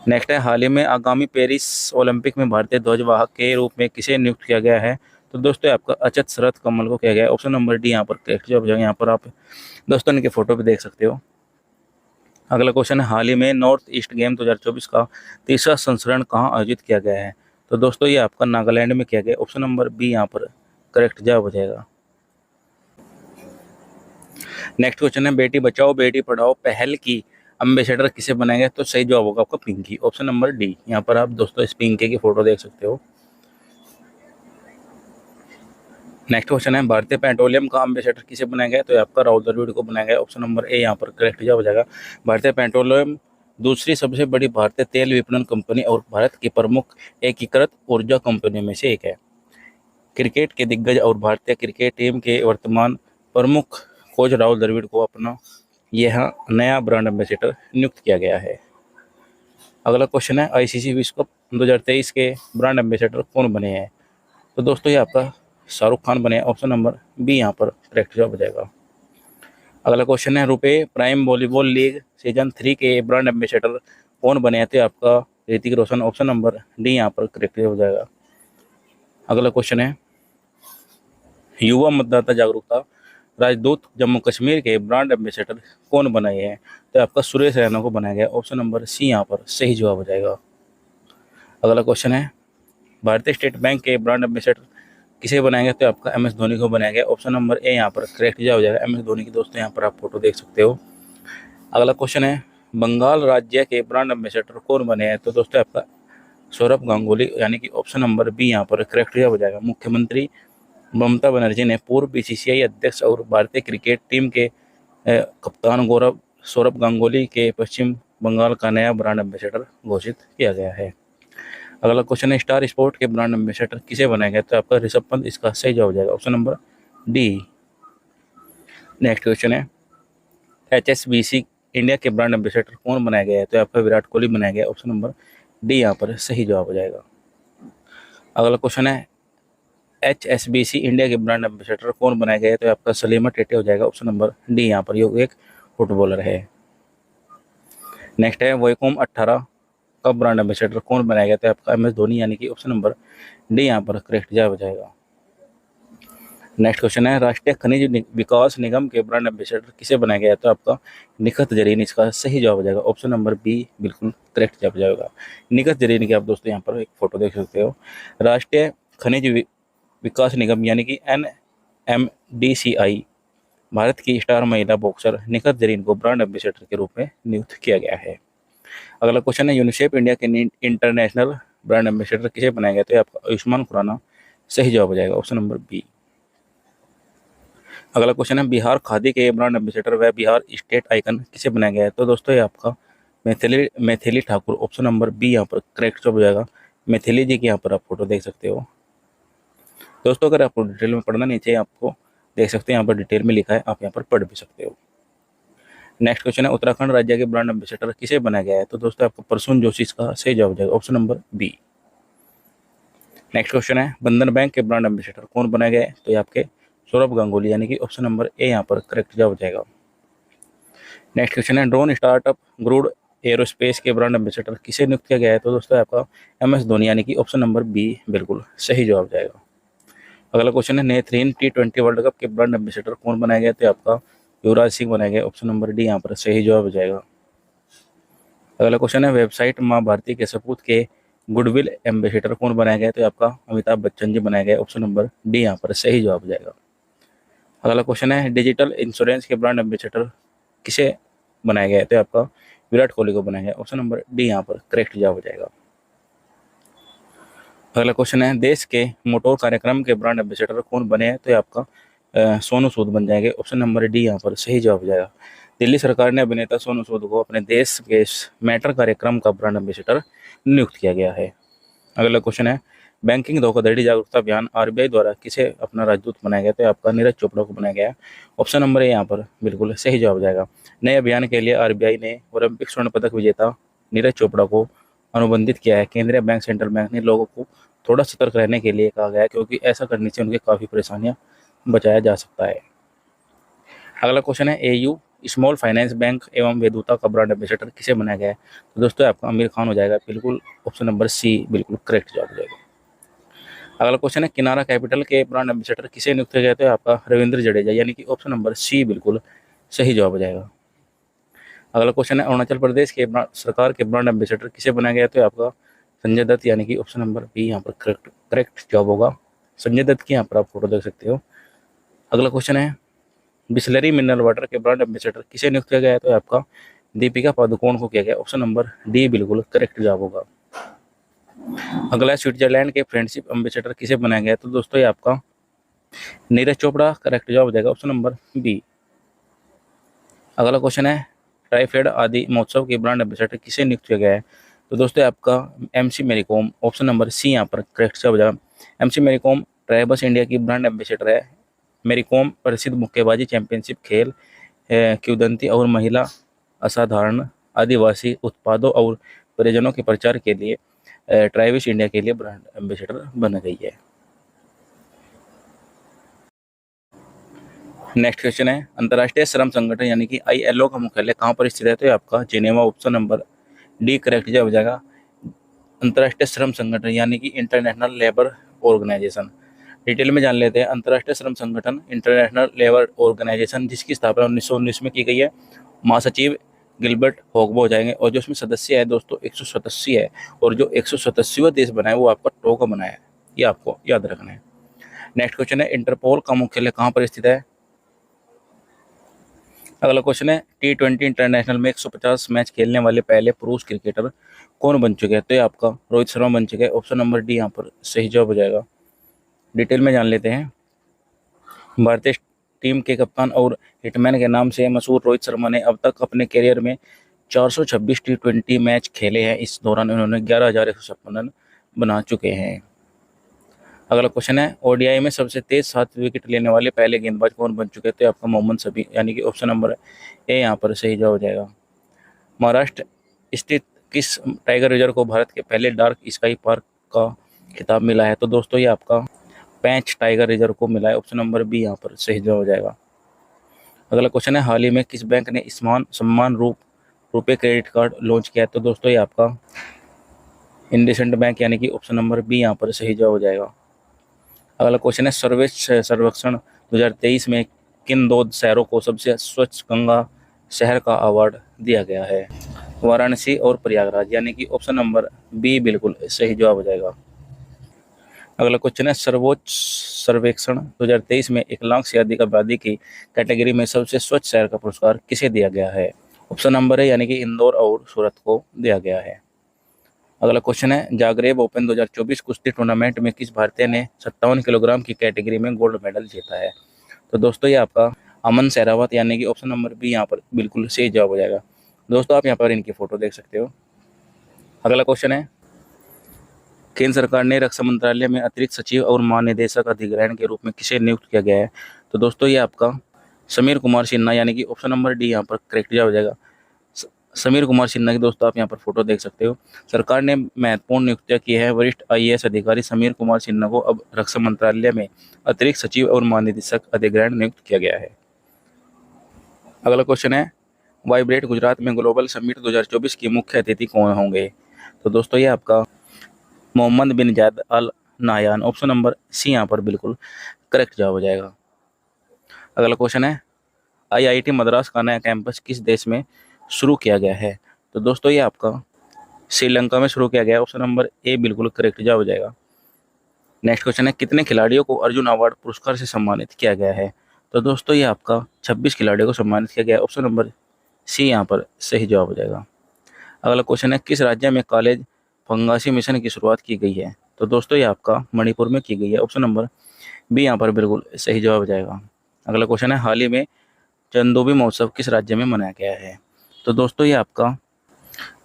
नेक्स्ट है, हाल ही में आगामी पेरिस ओलंपिक में भारतीय ध्वजवाहक के रूप में किसे नियुक्त किया गया है? तो दोस्तों आपका अचत शरद कमल को किया गया है, ऑप्शन नंबर डी यहाँ पर करेक्ट जवाब हो जाएगा। यहाँ पर आप दोस्तों इनके फोटो पे देख सकते हो। अगला क्वेश्चन है, हाल ही में नॉर्थ ईस्ट गेम 2024 का तीसरा संस्करण कहाँ आयोजित किया गया है? तो दोस्तों ये आपका नागालैंड में किया गया, ऑप्शन नंबर बी यहाँ पर करेक्ट जवाब हो जाएगा। नेक्स्ट क्वेश्चन है, बेटी बचाओ बेटी पढ़ाओ पहल की एम्बेसडर किसे बनाएंगे? तो सही जवाब होगा आपका पिंकी, ऑप्शन नंबर डी। यहाँ पर आप दोस्तों इस पिंकी की फोटो देख सकते हो। नेक्स्ट क्वेश्चन है, भारतीय पेट्रोलियम का एम्बेसडर किसे बनाया गया? तो आपका राहुल द्रविड़ को बनाया गया, ऑप्शन नंबर ए यहाँ पर करेक्ट जवाब हो जाएगा। भारतीय पेट्रोलियम दूसरी सबसे बड़ी भारतीय तेल विपणन कंपनी और भारत की प्रमुख एकीकृत ऊर्जा कंपनी में से एक है। क्रिकेट के दिग्गज और भारतीय क्रिकेट टीम के वर्तमान प्रमुख कोच राहुल द्रविड़ को अपना यह नया ब्रांड एम्बेसडर नियुक्त किया गया है। अगला क्वेश्चन है, ICC विश्व कप 2023 के ब्रांड एम्बेसडर कौन बने हैं? तो दोस्तों ये आपका शाहरुख खान बने, ऑप्शन नंबर बी यहाँ पर करेक्ट जवाब हो जाएगा। अगला क्वेश्चन है, रुपए प्राइम वॉलीबॉल लीग सीजन 3 के ब्रांड एम्बेसडर कौन बने हैं? तो आपका Hrithik Roshan, option number D यहाँ पर करेक्ट हो जाएगा। अगला क्वेश्चन है, युवा मतदाता जागरूकता राजदूत जम्मू कश्मीर के ब्रांड एम्बेसडर कौन बनाए हैं? तो आपका सुरेश रैना को बनाया गया। ऑप्शन नंबर सी यहाँ पर सही जवाब हो जाएगा। अगला क्वेश्चन है, भारतीय स्टेट बैंक के ब्रांड एम्बेसडर किसे बनाएंगे? तो आपका एम एस धोनी को बनाया गया। ऑप्शन नंबर ए यहाँ पर करेक्ट जवाब हो जाएगा। एम एस धोनी की दोस्तों यहाँ पर आप फोटो देख सकते हो। अगला क्वेश्चन है, बंगाल राज्य के ब्रांड एम्बेसडर कौन बने हैं? तो दोस्तों आपका सौरभ गांगुली, यानी कि ऑप्शन नंबर बी यहाँ पर करेक्ट जवाब हो जाएगा। मुख्यमंत्री ममता बनर्जी ने पूर्व बीसीसीआई अध्यक्ष और भारतीय क्रिकेट टीम के कप्तान गौरव सौरभ गांगुली के पश्चिम बंगाल का नया ब्रांड एम्बेसडर घोषित किया गया है। अगला क्वेश्चन है, स्टार स्पोर्ट के ब्रांड एम्बेसडर किसे बनाया गया? तो आपका ऋषभ पंत इसका सही जवाब हो जाएगा। Option number D. Next question है, HSBC इंडिया के ब्रांड एम्बेसडर कौन बनाया गया है? तो आपका विराट कोहली बनाया गया। ऑप्शन नंबर डी यहाँ पर सही जवाब हो जाएगा। अगला क्वेश्चन है, HSBC इंडिया के ब्रांड एम्बेसडर कौन बनाया गया है? तो आपका सलीमा टेटे हो जाएगा। ऑप्शन नंबर डी यहाँ पर, ये एक फुटबॉलर है। नेक्स्ट है, वोइकोम 18 का ब्रांड एम्बेसडर कौन बनाया गया? तो आपका MS धोनी, यानी कि ऑप्शन नंबर डी यहाँ पर करेक्ट जवाब हो जाएगा। नेक्स्ट क्वेश्चन है, राष्ट्रीय खनिज विकास निगम के ब्रांड एम्बेसडर किसे बनाया गया? तो आपका निखत जरीन इसका सही जवाब हो जाएगा। ऑप्शन नंबर बी बिल्कुल करेक्ट जवाब हो जाएगा। निखत जरीन की आप दोस्तों यहाँ पर एक फोटो देख सकते हो। राष्ट्रीय खनिज विकास निगम यानी कि NMDCI भारत की स्टार महिला बॉक्सर निखत जरीन को ब्रांड एम्बेसडर के रूप में नियुक्त किया गया है। अगला क्वेश्चन है, यूनिसेफ इंडिया के इंटरनेशनल ब्रांड एम्बेसडर किसे बनाया गया? तो आपका आयुष्मान खुराना सही जवाब हो जाएगा। Option number b. अगला क्वेश्चन है, बिहार खादी के ब्रांड एम्बेसडर व बिहार स्टेट आइकन किसे बनाया गया है? तो दोस्तों ये आपका Maithili Thakur, option number b यहाँ पर करेक्ट जवाब हो जाएगा। मैथिली जी की यहाँ पर आप फोटो देख सकते हो। दोस्तों अगर आपको डिटेल में पढ़ना नहीं चाहिए, आपको देख सकते हैं यहाँ पर डिटेल में लिखा है, आप यहाँ पर पढ़ भी सकते हो। नेक्स्ट क्वेश्चन है, उत्तराखंड राज्य के ब्रांड एम्बेसडर किसे बनाया गया है? तो दोस्तों आपको प्रसून जोशी इसका सही जवाब हो जाएगा। Option number b. Next question है, बंधन बैंक के ब्रांड एम्बेसडर कौन बनाया गया है? तो ये आपके सौरभ गांगुली, यानी कि ऑप्शन नंबर ए यहाँ पर करेक्ट जवाब हो जाएगा। नेक्स्ट क्वेश्चन है, ड्रोन स्टार्टअप ग्रूड एरोस्पेस के ब्रांड एम्बेसडर किसे नियुक्त किया गया है? तो दोस्तों आपका MS धोनी, यानी कि ऑप्शन नंबर बी बिल्कुल सही जवाब हो जाएगा। अगला क्वेश्चन है, नेथरीन T20 वर्ल्ड कप के ब्रांड एम्बेसडर कौन बनाया गया? तो आपका युवराज सिंह बनाया गया। ऑप्शन नंबर डी यहाँ पर सही जवाब हो जाएगा। अगला क्वेश्चन है, वेबसाइट माँ भारती के सपूत के गुडविल एम्बेसडर कौन बनाया गया? तो आपका अमिताभ बच्चन जी बनाया गया। ऑप्शन नंबर डी यहाँ पर सही जवाब हो जाएगा। अगला क्वेश्चन है, डिजिटल इंश्योरेंस के ब्रांड एम्बेसडर किसे बनाया गया है? तो आपका विराट कोहली को बनाया गया। ऑप्शन नंबर डी यहाँ पर करेक्ट जवाब हो जाएगा। अगला क्वेश्चन है, देश के मोटोर कार्यक्रम के ब्रांड एम्बेसडर कौन बने हैं? तो आपका सोनू सूद बन जाएंगे। ऑप्शन नंबर डी यहाँ पर सही जवाब हो जाएगा। दिल्ली सरकार ने अभिनेता सोनू सूद को अपने देश के मैटर कार्यक्रम का ब्रांड एम्बेसडर नियुक्त किया गया है। अगला क्वेश्चन है, बैंकिंग धोखाधड़ी जागरूकता अभियान RBI द्वारा किसे अपना राजदूत बनाया गया? तो आपका नीरज चोपड़ा को बनाया गया। ऑप्शन नंबर ए यहाँ पर बिल्कुल सही जवाब हो जाएगा। नए अभियान के लिए RBI ने ओलंपिक स्वर्ण पदक विजेता नीरज चोपड़ा को अनुबंधित किया है। केंद्रीय बैंक सेंट्रल बैंक ने लोगों को थोड़ा सतर्क रहने के लिए कहा गया है, क्योंकि ऐसा करने से उनके काफ़ी परेशानियां बचाया जा सकता है। अगला क्वेश्चन है, AU स्मॉल फाइनेंस बैंक एवं वेदूता का ब्रांड एम्बेसडर किसे बनाया गया है? तो दोस्तों आपका आमिर खान हो जाएगा। बिल्कुल ऑप्शन नंबर सी बिल्कुल करेक्ट जवाब हो जाएगा। अगला क्वेश्चन है, किनारा कैपिटल के ब्रांड एम्बेसडर किसे नियुक्त किया गया? तो आपका रविंद्र जडेजा, यानी कि ऑप्शन नंबर सी बिल्कुल सही जवाब हो जाएगा। अगला क्वेश्चन है, अरुणाचल प्रदेश के सरकार के ब्रांड एम्बेसडर किसे बनाया गया? तो आपका संजय दत्त, यानी कि ऑप्शन नंबर बी यहाँ पर करेक्ट जवाब होगा। संजय दत्त की यहाँ पर आप फोटो देख सकते हो। अगला क्वेश्चन है, बिस्लरी मिनरल वाटर के ब्रांड एम्बेसडर किसे नियुक्त किया गया है? तो आपका दीपिका पादुकोण को किया गया। ऑप्शन नंबर डी बिल्कुल करेक्ट जवाब होगा। अगला, स्विट्जरलैंड के फ्रेंडशिप एम्बेसडर किसे बनाया गया है? तो दोस्तों ये आपका नीरज चोपड़ा करेक्ट जवाब हो जाएगा। Option number b. अगला क्वेश्चन है, ट्राइफेड आदि महोत्सव के ब्रांड एम्बेसडर किसे नियुक्त किया गया है? तो दोस्तों आपका MC Mary Kom, option number c यहाँ पर करेक्ट जवाब हो जाएगा। MC Mary Kom tribals India की ब्रांड एम्बेसडर है। मैरी कॉम प्रसिद्ध मुक्केबाजी चैंपियनशिप, खेल, किंवदंती और महिला असाधारण आदिवासी उत्पादों और परियोजनाओं के प्रचार के लिए ट्राइबल्स इंडिया के लिए ब्रांड एम्बेसडर बन गई है। नेक्स्ट क्वेश्चन है, अंतर्राष्ट्रीय श्रम संगठन यानी कि ILO का मुख्यालय कहाँ पर स्थित है? तो आपका Geneva, option number D correct जवाब हो जाएगा। अंतर्राष्ट्रीय श्रम संगठन यानी कि इंटरनेशनल लेबर ऑर्गेनाइजेशन डिटेल में जान लेते हैं। अंतर्राष्ट्रीय श्रम संगठन इंटरनेशनल लेबर ऑर्गेनाइजेशन, जिसकी स्थापना 1919 में की गई है। महासचिव गिलबर्ट होगबो हो जाएंगे, और जो इसमें सदस्य है दोस्तों 187 है, और जो 187वां देश बना है वो आपका टोगो बना है, ये आपको याद रखना है। नेक्स्ट क्वेश्चन है, इंटरपोल का मुख्यालय कहाँ पर स्थित है? अगला क्वेश्चन है, T20 इंटरनेशनल में 150 मैच खेलने वाले पहले पुरुष क्रिकेटर कौन बन चुके हैं? तो ये आपका रोहित शर्मा बन चुके हैं। ऑप्शन नंबर डी यहाँ पर सही जवाब हो जाएगा। डिटेल में जान लेते हैं। भारतीय टीम के कप्तान और हिटमैन के नाम से मशहूर रोहित शर्मा ने अब तक अपने करियर में 426 T20 मैच खेले हैं। इस दौरान उन्होंने 11,156 रन बना चुके हैं। अगला क्वेश्चन है, ओडीआई में सबसे तेज 7 विकेट लेने वाले पहले गेंदबाज कौन बन चुके हैं? तो आपका मोहम्मद शमी, यानी कि ऑप्शन नंबर ए यहाँ पर सही जवाब हो जाएगा। महाराष्ट्र स्थित किस टाइगर रिजर्व को भारत के पहले डार्क स्काई पार्क का खिताब मिला है? तो दोस्तों ये आपका पैंच टाइगर रिजर्व को मिला है। ऑप्शन नंबर बी यहाँ पर सही जवाब हो जाएगा। अगला क्वेश्चन है, हाल ही में किस बैंक ने सम्मान रुपए क्रेडिट कार्ड लॉन्च किया है? तो दोस्तों ये आपका इंडसइंड बैंक, यानी कि ऑप्शन नंबर बी यहाँ पर सही जवाब हो जाएगा। अगला क्वेश्चन है, सर्वेक्षण 2023 में किन दो शहरों को सबसे स्वच्छ गंगा शहर का अवार्ड दिया गया है? वाराणसी और प्रयागराज, यानी कि ऑप्शन नंबर बी बिल्कुल सही जवाब हो जाएगा। अगला क्वेश्चन है, सर्वोच्च सर्वेक्षण 2023 में 1 लाख से अधिक आबादी की कैटेगरी में सबसे स्वच्छ शहर का पुरस्कार किसे दिया गया है? ऑप्शन नंबर है, यानी कि इंदौर और सूरत को दिया गया है। अगला क्वेश्चन है, जागरेब ओपन 2024 कुश्ती टूर्नामेंट में किस भारतीय ने 57 किलोग्राम की कैटेगरी में गोल्ड मेडल जीता है? तो दोस्तों ये आपका अमन सहरावत, यानी कि ऑप्शन नंबर बी यहाँ पर बिल्कुल सही जवाब हो जाएगा। दोस्तों आप यहाँ पर इनकी फोटो देख सकते हो। अगला क्वेश्चन है, केंद्र सरकार ने रक्षा मंत्रालय में अतिरिक्त सचिव और महानिदेशक अधिग्रहण के रूप में किसे नियुक्त किया गया है? तो दोस्तों ये आपका समीर कुमार सिन्हा, यानी कि ऑप्शन नंबर डी यहाँ पर करेक्ट जवाब हो जाएगा। समीर कुमार सिन्हा की दोस्तों आप यहाँ पर फोटो देख सकते हो। सरकार ने महत्वपूर्ण नियुक्तियां की है। वरिष्ठ आईएएस अधिकारी समीर कुमार सिन्हा को अब रक्षा मंत्रालय में अतिरिक्त सचिव और महानिदेशक अधिग्रहण नियुक्त किया गया है। अगला क्वेश्चन है, वाइब्रेट गुजरात में ग्लोबल समिट 2024 की मुख्य अतिथि कौन होंगे? तो दोस्तों ये आपका Mohammed bin Zayed al Nahyan, option number c यहाँ पर बिल्कुल करेक्ट जवाब हो जाएगा। अगला क्वेश्चन है, आईआईटी मद्रास का नया कैंपस किस देश में शुरू किया गया है? तो दोस्तों ये आपका श्रीलंका में शुरू किया गया है। ऑप्शन नंबर ए बिल्कुल करेक्ट जवाब हो जाएगा। नेक्स्ट क्वेश्चन है, कितने खिलाड़ियों को अर्जुन अवार्ड पुरस्कार से सम्मानित किया गया है? तो दोस्तों ये आपका 26 खिलाड़ियों को सम्मानित किया गया है। ऑप्शन नंबर सी यहाँ पर सही जवाब हो जाएगा। अगला क्वेश्चन है, किस राज्य में कॉलेज फंगासी मिशन की शुरुआत की गई है? तो दोस्तों ये आपका मणिपुर में की गई है। ऑप्शन नंबर बी यहाँ पर बिल्कुल सही जवाब हो जाएगा। अगला क्वेश्चन है, हाल ही में चंदोबी महोत्सव किस राज्य में मनाया गया है? तो दोस्तों ये आपका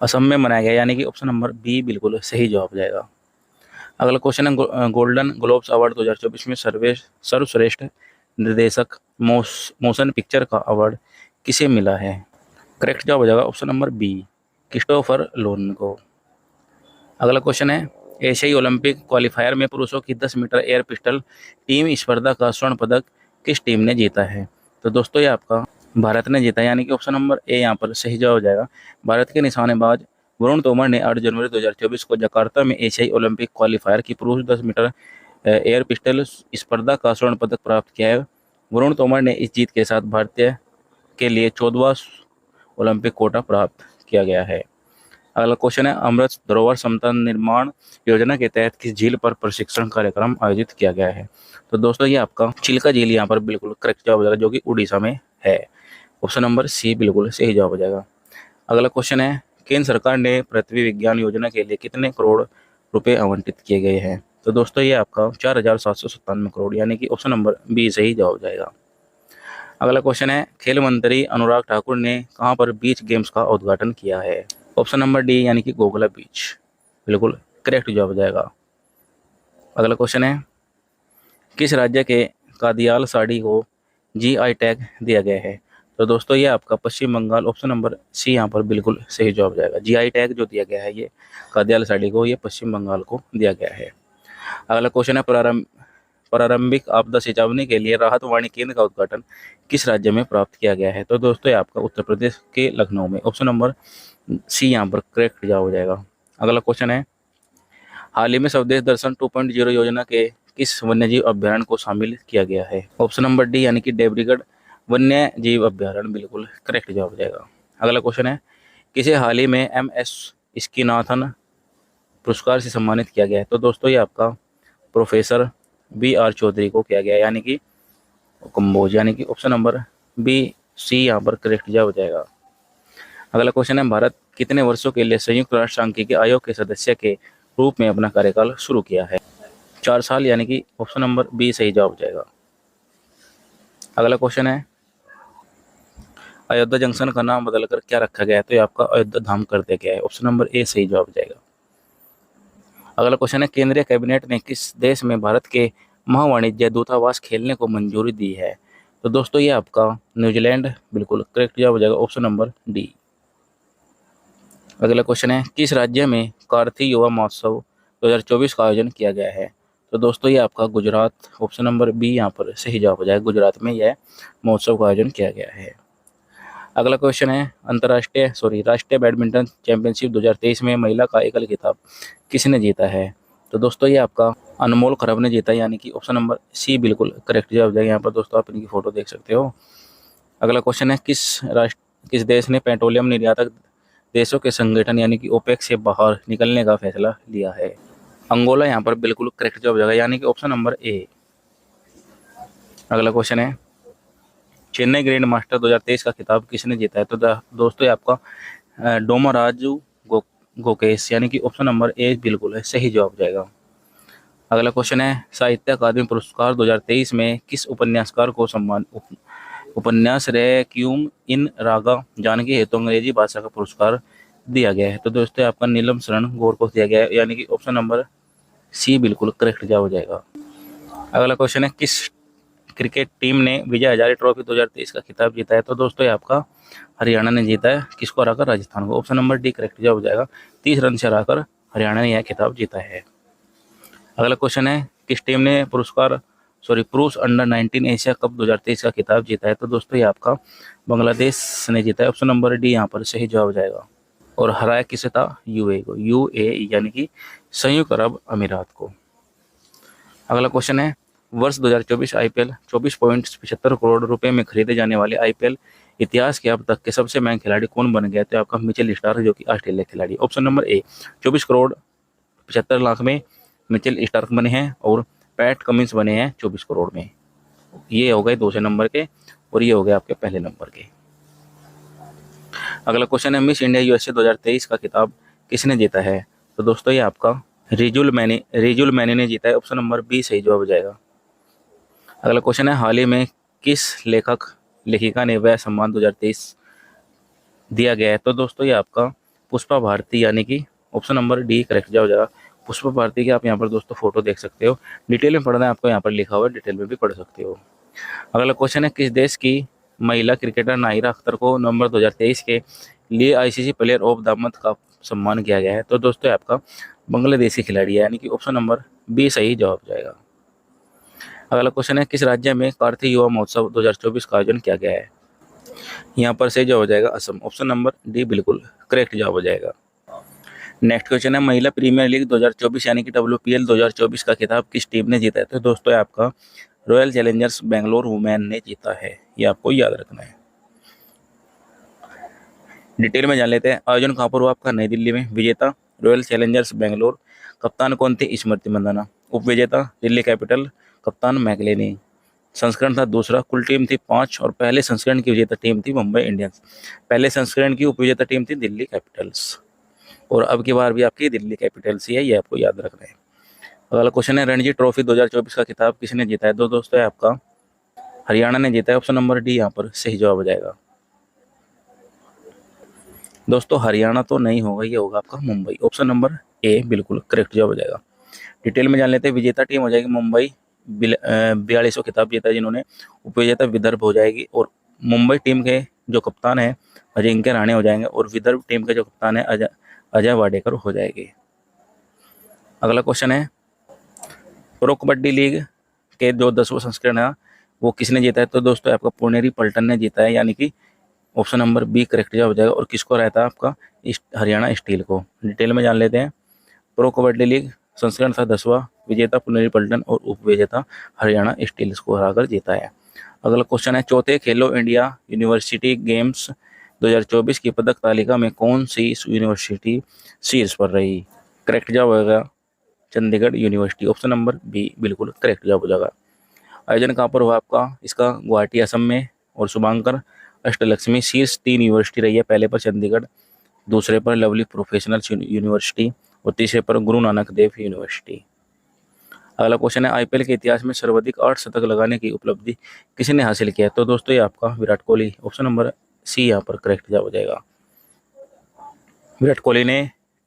असम में मनाया गया, यानी कि ऑप्शन नंबर बी बिल्कुल सही जवाब हो जाएगा। अगला क्वेश्चन है, गोल्डन ग्लोब्स अवार्ड 2024 में सर्वश्रेष्ठ निर्देशक मोशन पिक्चर का अवार्ड किसे मिला है? करेक्ट जवाब हो जाएगा ऑप्शन नंबर बी, क्रिस्टोफर लोन को। अगला क्वेश्चन है, एशियाई ओलंपिक क्वालिफायर में पुरुषों की 10 मीटर एयर पिस्टल टीम स्पर्धा का स्वर्ण पदक किस टीम ने जीता है? तो दोस्तों ये आपका भारत ने जीता, यानी कि ऑप्शन नंबर ए यहाँ पर सही जवाब हो जाएगा। भारत के निशानेबाज वरुण तोमर ने 8 जनवरी 2024 को जकार्ता में एशियाई ओलंपिक क्वालिफायर की पुरुष 10 मीटर एयर पिस्टल स्पर्धा का स्वर्ण पदक प्राप्त किया है। वरुण तोमर ने इस जीत के साथ भारतीय के लिए 14वां ओलंपिक कोटा प्राप्त किया गया है। अगला क्वेश्चन है, अमृत सरोवर समतल निर्माण योजना के तहत किस झील पर प्रशिक्षण कार्यक्रम आयोजित किया गया है? तो दोस्तों ये आपका चिल्का झील यहाँ पर बिल्कुल करेक्ट जवाब हो जाएगा, जो कि उड़ीसा में है। ऑप्शन नंबर सी बिल्कुल सही जवाब हो जाएगा। अगला क्वेश्चन है, केंद्र सरकार ने पृथ्वी विज्ञान योजना के लिए कितने करोड़ रुपए आवंटित किए गए हैं? तो दोस्तों ये आपका 4,797 करोड़, यानी कि ऑप्शन नंबर बी सही जवाब हो जाएगा। अगला क्वेश्चन है, खेल मंत्री अनुराग ठाकुर ने कहाँ पर बीच गेम्स का उद्घाटन किया है? ऑप्शन नंबर डी, यानी कि गोगला बीच बिल्कुल करेक्ट जवाब हो जाएगा। अगला क्वेश्चन है, किस राज्य के कादियाल साड़ी को जीआई टैग दिया गया है? तो दोस्तों ये आपका पश्चिम बंगाल, ऑप्शन नंबर सी यहाँ पर बिल्कुल सही जवाब हो जाएगा। जीआई टैग जो दिया गया है ये कादियाल साड़ी को, ये पश्चिम बंगाल को दिया गया है। अगला क्वेश्चन है, प्रारंभिक आपदा से बचाने के लिए राहत वाणी केंद्र का उद्घाटन किस राज्य में प्राप्त किया गया है? तो दोस्तों ये आपका उत्तर प्रदेश के लखनऊ में, ऑप्शन नंबर सी यहाँ पर करेक्ट जवाब हो जाएगा। अगला क्वेश्चन है, हाल ही में स्वदेश दर्शन 2.0 योजना के किस वन्यजीव अभ्यारण्य को शामिल किया गया है? ऑप्शन नंबर डी यानी कि देवरीगढ़ वन्य जीव अभ्यारण्य बिल्कुल करेक्ट जवाब हो जाएगा। अगला क्वेश्चन है, किसे हाल ही में MS स्कीनाथन पुरस्कार से सम्मानित किया गया है? तो दोस्तों ये आपका प्रोफेसर BR चौधरी को किया गया है, यानी कि कंबोज, यानी कि ऑप्शन नंबर BC यहाँ पर करेक्ट जवाब हो जाएगा। अगला क्वेश्चन है, भारत कितने वर्षों के लिए संयुक्त राष्ट्र सांख्यिकी आयोग के सदस्य के रूप में अपना कार्यकाल शुरू किया है? 4 साल, यानी कि ऑप्शन नंबर बी सही जवाब हो जाएगा। अगला क्वेश्चन है, अयोध्या जंक्शन का नाम बदलकर क्या रखा गया है? तो ये आपका अयोध्या धाम कर दिया गया है, ऑप्शन नंबर ए सही जवाब हो जाएगा। अगला क्वेश्चन है, केंद्रीय कैबिनेट ने किस देश में भारत के महावाणिज्य दूतावास खेलने को मंजूरी दी है? तो दोस्तों ये आपका न्यूजीलैंड बिल्कुल करेक्ट जवाब हो जाएगा, ऑप्शन नंबर डी। अगला क्वेश्चन है, किस राज्य में कार्थी युवा महोत्सव 2024 का आयोजन किया गया है? तो दोस्तों ये आपका गुजरात, ऑप्शन नंबर बी यहाँ पर सही जवाब हो जाएगा। गुजरात में यह महोत्सव का आयोजन किया गया है। अगला क्वेश्चन है, राष्ट्रीय बैडमिंटन चैंपियनशिप 2023 में महिला का एकल खिताब किसने जीता है? तो दोस्तों ये आपका अनमोल खरब ने जीता, यानी कि ऑप्शन नंबर सी बिल्कुल करेक्ट जवाब हो जाएगा। यहाँ पर दोस्तों आप इनकी फोटो देख सकते हो। अगला क्वेश्चन है, किस देश ने पेट्रोलियम निर्यातक देशों के संगठन यानी कि OPEC से बाहर निकलने का फैसला लिया है? अंगोला यहाँ पर बिल्कुल करेक्ट जवाब हो जाएगा, यानी कि ऑप्शन नंबर ए। अगला क्वेश्चन है, चेन्नई ग्रैंड मास्टर 2023 का खिताब किसने जीता है? तो दोस्तों ये आपका डोमाराजू गोकेश, यानी कि ऑप्शन नंबर ए बिल्कुल है सही जवाब हो जाएगा। अगला क्वेश्चन है, साहित्य अकादमी पुरस्कार 2023 में किस उपन्यासकार को उपन्यास रेक्विएम इन रागा जानकी हेतु अंग्रेजी भाषा का पुरस्कार दिया गया है? तो दोस्तों आपका नीलम शरण गौर को दिया गया है, यानी कि ऑप्शन नंबर सी बिल्कुल करेक्ट जवाब हो जाएगा। अगला क्वेश्चन है, किस क्रिकेट टीम ने विजय हजारे ट्रॉफी 2023 का खिताब जीता है? तो दोस्तों ये आपका हरियाणा ने जीता है, किसको हराकर? राजस्थान को, ऑप्शन नंबर डी करेक्ट जवाब हो जाएगा। 30 रन से हराकर हरियाणा ने यह खिताब जीता है। अगला क्वेश्चन है, किस टीम ने पुरुष अंडर 19 एशिया कप 2023 का खिताब जीता है? तो दोस्तों ये आपका बांग्लादेश ने जीता है, ऑप्शन नंबर डी यहाँ पर सही जवाब हो जाएगा। और हराया किसे था? UAE को, UAE यानी कि संयुक्त अरब अमीरात को। अगला क्वेश्चन है, वर्ष 2024 IPL 24.75 करोड़ रुपए में खरीदे जाने वाले IPL इतिहास के अब तक के सबसे महंगे खिलाड़ी कौन बन गया? तो आपका मिचेल स्टार्क, जो कि ऑस्ट्रेलिया खिलाड़ी, ऑप्शन नंबर ए। 24 करोड़ 75 लाख में मिचेल स्टार्क बने हैं और पैट कमिंस बने हैं 24 करोड़ में। ये हो गए दूसरे नंबर के और ये हो गए आपके पहले नंबर के। अगला क्वेश्चन है, मिस इंडिया USA 2023 का खिताब किसने जीता है? तो दोस्तों ये आपका रिजुल मैनी ने जीता है, ऑप्शन नंबर बी सही जवाब हो जाएगा। अगला क्वेश्चन है, हाल ही में किस लेखिका ने वह सम्मान 2023 दिया गया है? तो दोस्तों ये आपका पुष्पा भारती, यानी कि ऑप्शन नंबर डी करेक्ट जवाब हो जाएगा। पुष्पा भारती की आप यहाँ पर दोस्तों फोटो देख सकते हो। डिटेल में पढ़ना है आपको, यहाँ पर लिखा हुआ है, डिटेल में भी पढ़ सकते हो। अगला क्वेश्चन है, किस देश की महिला क्रिकेटर नाहिरा अख्तर को नवंबर 2023 के लिए ICC player of the month का सम्मान किया गया है? तो दोस्तों आपका बांग्लादेशी खिलाड़ी है, यानी कि ऑप्शन नंबर बी सही जवाब हो जाएगा। अगला क्वेश्चन है, किस राज्य में कार्तिक युवा महोत्सव 2024 का आयोजन किया गया है? यहाँ पर सही जवाब हो जाएगा असम, ऑप्शन नंबर डी बिल्कुल करेक्ट जवाब हो जाएगा। नेक्स्ट क्वेश्चन है, महिला प्रीमियर लीग 2024 यानी कि WPL 2024 का खिताब किस टीम ने जीता है? तो दोस्तों आपका रॉयल चैलेंजर्स बेंगलोर वुमेन ने जीता है, ये आपको याद रखना है। डिटेल में जान लेते हैं। आयोजन कहाँ पर हुआ? आपका नई दिल्ली में। विजेता रॉयल चैलेंजर्स बेंगलोर, कप्तान कौन थे? स्मृति मंदाना। उपविजेता दिल्ली कैपिटल, कप्तान मैकलेनी। संस्करण था दूसरा, कुल टीम थी 5 और पहले संस्करण की विजेता टीम थी मुंबई इंडियंस। पहले संस्करण की उपविजेता टीम थी दिल्ली कैपिटल्स और अब की बार भी आपकी दिल्ली कैपिटल्स ही है, ये आपको याद रखना है। अगला क्वेश्चन है, रणजी ट्रॉफी 2024 का खिताब किसने जीता है? दोस्तों आपका हरियाणा ने जीता है, ऑप्शन नंबर डी यहाँ पर सही जवाब हो जाएगा। दोस्तों हरियाणा तो नहीं होगा, ये होगा आपका मुंबई, ऑप्शन नंबर ए बिल्कुल करेक्ट जवाब हो जाएगा। डिटेल में जान लेते हैं। विजेता टीम हो जाएगी मुंबई, 4200 खिताब जीता है जिन्होंने। उपविजेता विदर्भ हो जाएगी और मुंबई टीम के जो कप्तान है अजिंक्य राणे हो जाएंगे और विदर्भ टीम के जो कप्तान है अजय वाडेकर हो जाएगी। अगला क्वेश्चन है, प्रो कबड्डी लीग के जो 10वां संस्करण है वो किसने जीता है? तो दोस्तों आपका पुनेरी पल्टन ने जीता है, यानी कि ऑप्शन नंबर बी करेक्ट जवाब हो जाएगा। और किसको रहता है? आपका हरियाणा स्टील को। डिटेल में जान लेते हैं। प्रो कबड्डी लीग संस्करण था 10वां, विजेता पुनेरी पल्टन और उपविजेता हरियाणा स्टील्स को हराकर जीता है। अगला क्वेश्चन है, चौथे खेलो इंडिया यूनिवर्सिटी गेम्स 2024 की पदक तालिका में कौन सी यूनिवर्सिटी शीर्ष पर रही? करेक्ट जवाब होगा Chandigarh university. Option number b बिल्कुल करेक्ट जवाब हो जाएगा। आयोजन कहाँ पर हुआ आपका इसका? गुवाहाटी असम में। और शुभांकर अष्टलक्ष्मी शीर्ष 3 यूनिवर्सिटी रही है। पहले पर चंडीगढ़, दूसरे पर लवली प्रोफेशनल यूनिवर्सिटी और तीसरे पर गुरु नानक देव यूनिवर्सिटी। अगला क्वेश्चन है, आईपीएल के इतिहास में सर्वाधिक 8 शतक लगाने की उपलब्धि किसने हासिल किया है? तो दोस्तों ये आपका Virat Kohli. Option number c यहाँ पर करेक्ट जवाब हो जाएगा। विराट कोहली ने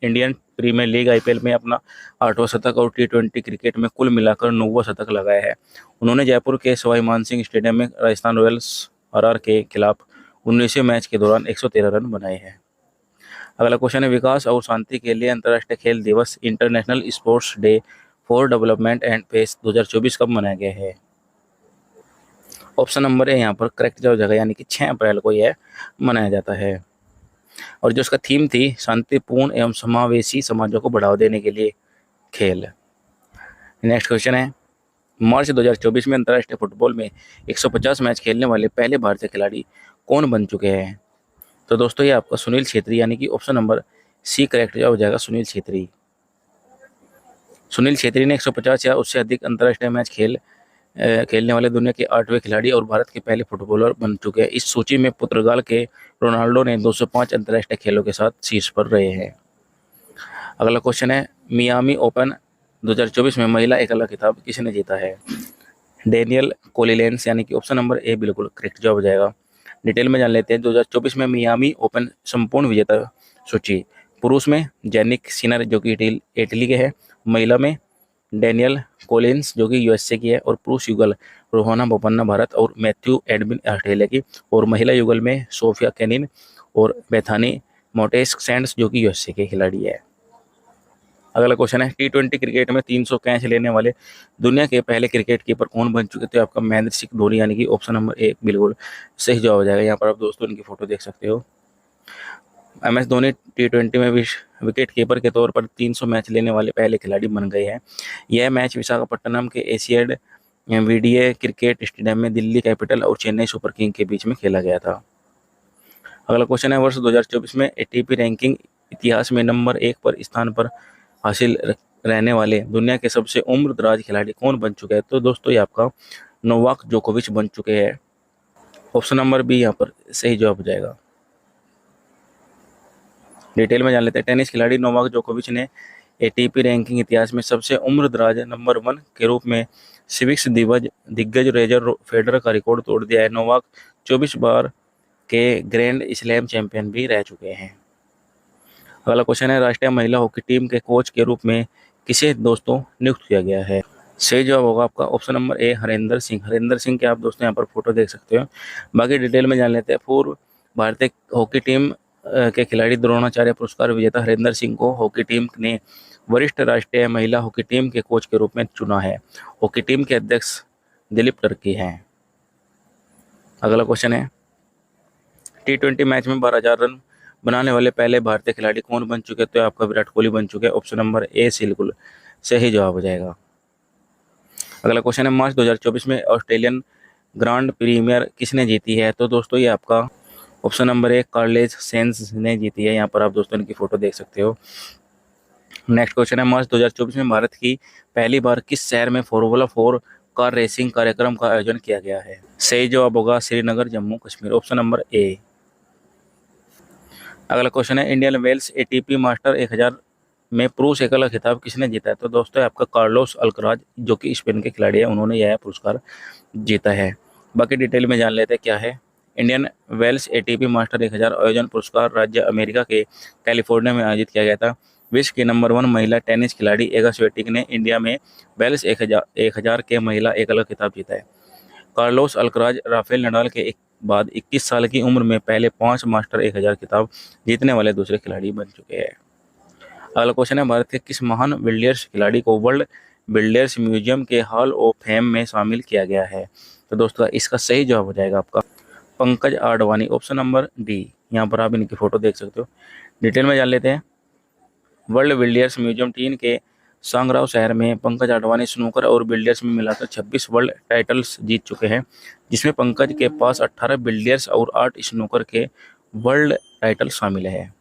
इंडियन प्रीमियर लीग आईपीएल में अपना 8वां शतक और टी20 क्रिकेट में कुल मिलाकर 9वां शतक लगाया है। उन्होंने जयपुर के सवाई मानसिंह स्टेडियम में राजस्थान रॉयल्स आरआर के खिलाफ 19वें मैच के दौरान 113 रन बनाए हैं। अगला क्वेश्चन है, विकास और शांति के लिए अंतर्राष्ट्रीय खेल दिवस international sports day for development and peace 2024 कब मनाया गया है? ऑप्शन नंबर है यहाँ पर करेक्ट जवाब हो जाएगा, यानी कि 6 अप्रैल को यह मनाया जाता है। और जो उसका थीम थी, शांतिपूर्ण एवं समावेशी समाजों को बढ़ावा देने के लिए खेल। नेक्स्ट क्वेश्चन है, मार्च 2024 में अंतर्राष्ट्रीय फुटबॉल में 150 मैच खेलने वाले पहले भारतीय खिलाड़ी कौन बन चुके हैं? तो दोस्तों ये आपका सुनील छेत्री, यानी कि ऑप्शन नंबर सी करेक्ट जवाब हो जाएगा, सुनील छेत्री। सुनील छेत्री ने 150 या उससे अधिक अंतर्राष्ट्रीय मैच खेलने वाले दुनिया के 8वें खिलाड़ी और भारत के पहले फुटबॉलर बन चुके हैं। इस सूची में पुर्तगाल के रोनाल्डो ने 205 अंतर्राष्ट्रीय खेलों के साथ शीर्ष पर रहे हैं। अगला क्वेश्चन है, मियामी ओपन 2024 में महिला एकल खिताब किसने जीता है? डेनियल कोलिलेंस, यानी कि ऑप्शन नंबर ए बिल्कुल करेक्ट जवाब हो जाएगा। डिटेल में जान लेते हैं। 2024 में मियामी ओपन संपूर्ण विजेता सूची, पुरुष में जैनिक सिनर जो कि इटली के हैं, महिला में डेनियल कोलिंस जो कि यूएसए की है, और पुरुष युगल रोहना बोपन्ना भारत और मैथ्यू एडमिन ऑस्ट्रेलिया की, और महिला युगल में सोफिया केनिन और बेथानी मोटेस्क सैंड्स जो कि यूएसए के खिलाड़ी है। अगला क्वेश्चन है, टी20 क्रिकेट में 300 कैच लेने वाले दुनिया के पहले क्रिकेट कीपर कौन बन चुके? तो आपका महेंद्र सिंह धोनी, यानी कि ऑप्शन नंबर ए बिल्कुल सही जवाब हो जाएगा। यहाँ पर आप दोस्तों इनकी फोटो देख सकते हो। एमएस धोनी टी20 में विकेट कीपर के तौर पर 300 मैच लेने वाले पहले खिलाड़ी बन गए हैं। यह मैच विशाखापट्टनम के एशियाड वीडीए क्रिकेट स्टेडियम में दिल्ली कैपिटल और चेन्नई सुपर किंग के बीच में खेला गया था। अगला क्वेश्चन है, वर्ष 2024 में एटीपी रैंकिंग इतिहास में नंबर 1 पर स्थान पर हासिल रहने वाले दुनिया के सबसे उम्रदराज खिलाड़ी कौन बन चुके हैं? तो दोस्तों ये आपका नोवाक जोकोविच बन चुके हैं। ऑप्शन नंबर बी यहाँ पर सही जवाब हो जाएगा। डिटेल में जान लेते हैं। टेनिस खिलाड़ी नोवाक जोकोविच ने एटीपी रैंकिंग इतिहास में सबसे उम्रदराज नंबर 1 के रूप में स्विस दिग्गज रोजर फेडरर का रिकॉर्ड तोड़ दिया है। नोवाक 24 बार के ग्रैंड स्लैम चैंपियन भी रह चुके हैं। अगला क्वेश्चन है, राष्ट्रीय महिला हॉकी टीम के कोच के रूप में किसे दोस्तों नियुक्त किया गया है? सही जवाब होगा आपका ऑप्शन नंबर ए हरेंद्र सिंह। हरेंद्र सिंह के आप दोस्तों यहाँ पर फोटो देख सकते हो। बाकी डिटेल में जान लेते हैं। पूर्व भारतीय हॉकी टीम के खिलाड़ी द्रोणाचार्य पुरस्कार विजेता हरेंद्र सिंह को हॉकी टीम ने वरिष्ठ राष्ट्रीय महिला हॉकी टीम के कोच के रूप में चुना है। हॉकी टीम के अध्यक्ष दिलीप टर्की हैं। अगला क्वेश्चन है, टी20 मैच में 12,000 रन बनाने वाले पहले भारतीय खिलाड़ी कौन बन चुके? तो आपका विराट कोहली बन चुके हैं। ऑप्शन नंबर ए बिल्कुल सही जवाब हो जाएगा। अगला क्वेश्चन है, मार्च 2024 में ऑस्ट्रेलियन ग्रांड प्रीमियर किसने जीती है? तो दोस्तों ये आपका ऑप्शन नंबर ए कार्लेज सेंस ने जीती है। यहाँ पर आप दोस्तों इनकी फोटो देख सकते हो। नेक्स्ट क्वेश्चन है, मार्च 2024 में भारत की पहली बार किस शहर में फॉर्मूला 4 कार रेसिंग कार्यक्रम का आयोजन किया गया है? सही जवाब होगा श्रीनगर जम्मू कश्मीर। ऑप्शन नंबर ए। अगला क्वेश्चन है, इंडियन वेल्स एटीपी मास्टर 1000 में पुरुष एकल खिताब किसने जीता है? तो दोस्तों आपका कार्लोस अल्कराज जो कि स्पेन के खिलाड़ी है, उन्होंने यह पुरस्कार जीता है। बाकी डिटेल में जान लेते हैं क्या है। इंडियन वेल्स एटीपी मास्टर 1000 आयोजन पुरस्कार राज्य अमेरिका के कैलिफोर्निया में आयोजित किया गया था। विश्व की नंबर 1 महिला टेनिस खिलाड़ी एगा स्वियाटेक ने इंडिया में वेल्स 1000 के महिला एकल खिताब जीता है। कार्लोस अल्कराज राफेल नडाल के बाद 21 साल की उम्र में पहले 5 मास्टर 1000 खिताब जीतने वाले दूसरे खिलाड़ी बन चुके हैं। अगला क्वेश्चन है, भारत के किस महान बिल्लियर्स खिलाड़ी को वर्ल्ड बिल्डियर्स म्यूजियम के हॉल ऑफ फेम में शामिल किया गया है? तो दोस्तों इसका सही जवाब हो जाएगा आपका Pankaj Advani. Option number D. यहाँ पर आप इनकी फोटो देख सकते हो। डिटेल में जान लेते हैं। वर्ल्ड बिल्डियर्स म्यूजियम टीम के सांगराव शहर में पंकज आडवाणी स्नूकर और बिलियर्ड्स में मिलाकर 26 वर्ल्ड टाइटल्स जीत चुके हैं, जिसमें पंकज के पास 18 बिलियर्ड्स और 8 स्नूकर के वर्ल्ड टाइटल शामिल है।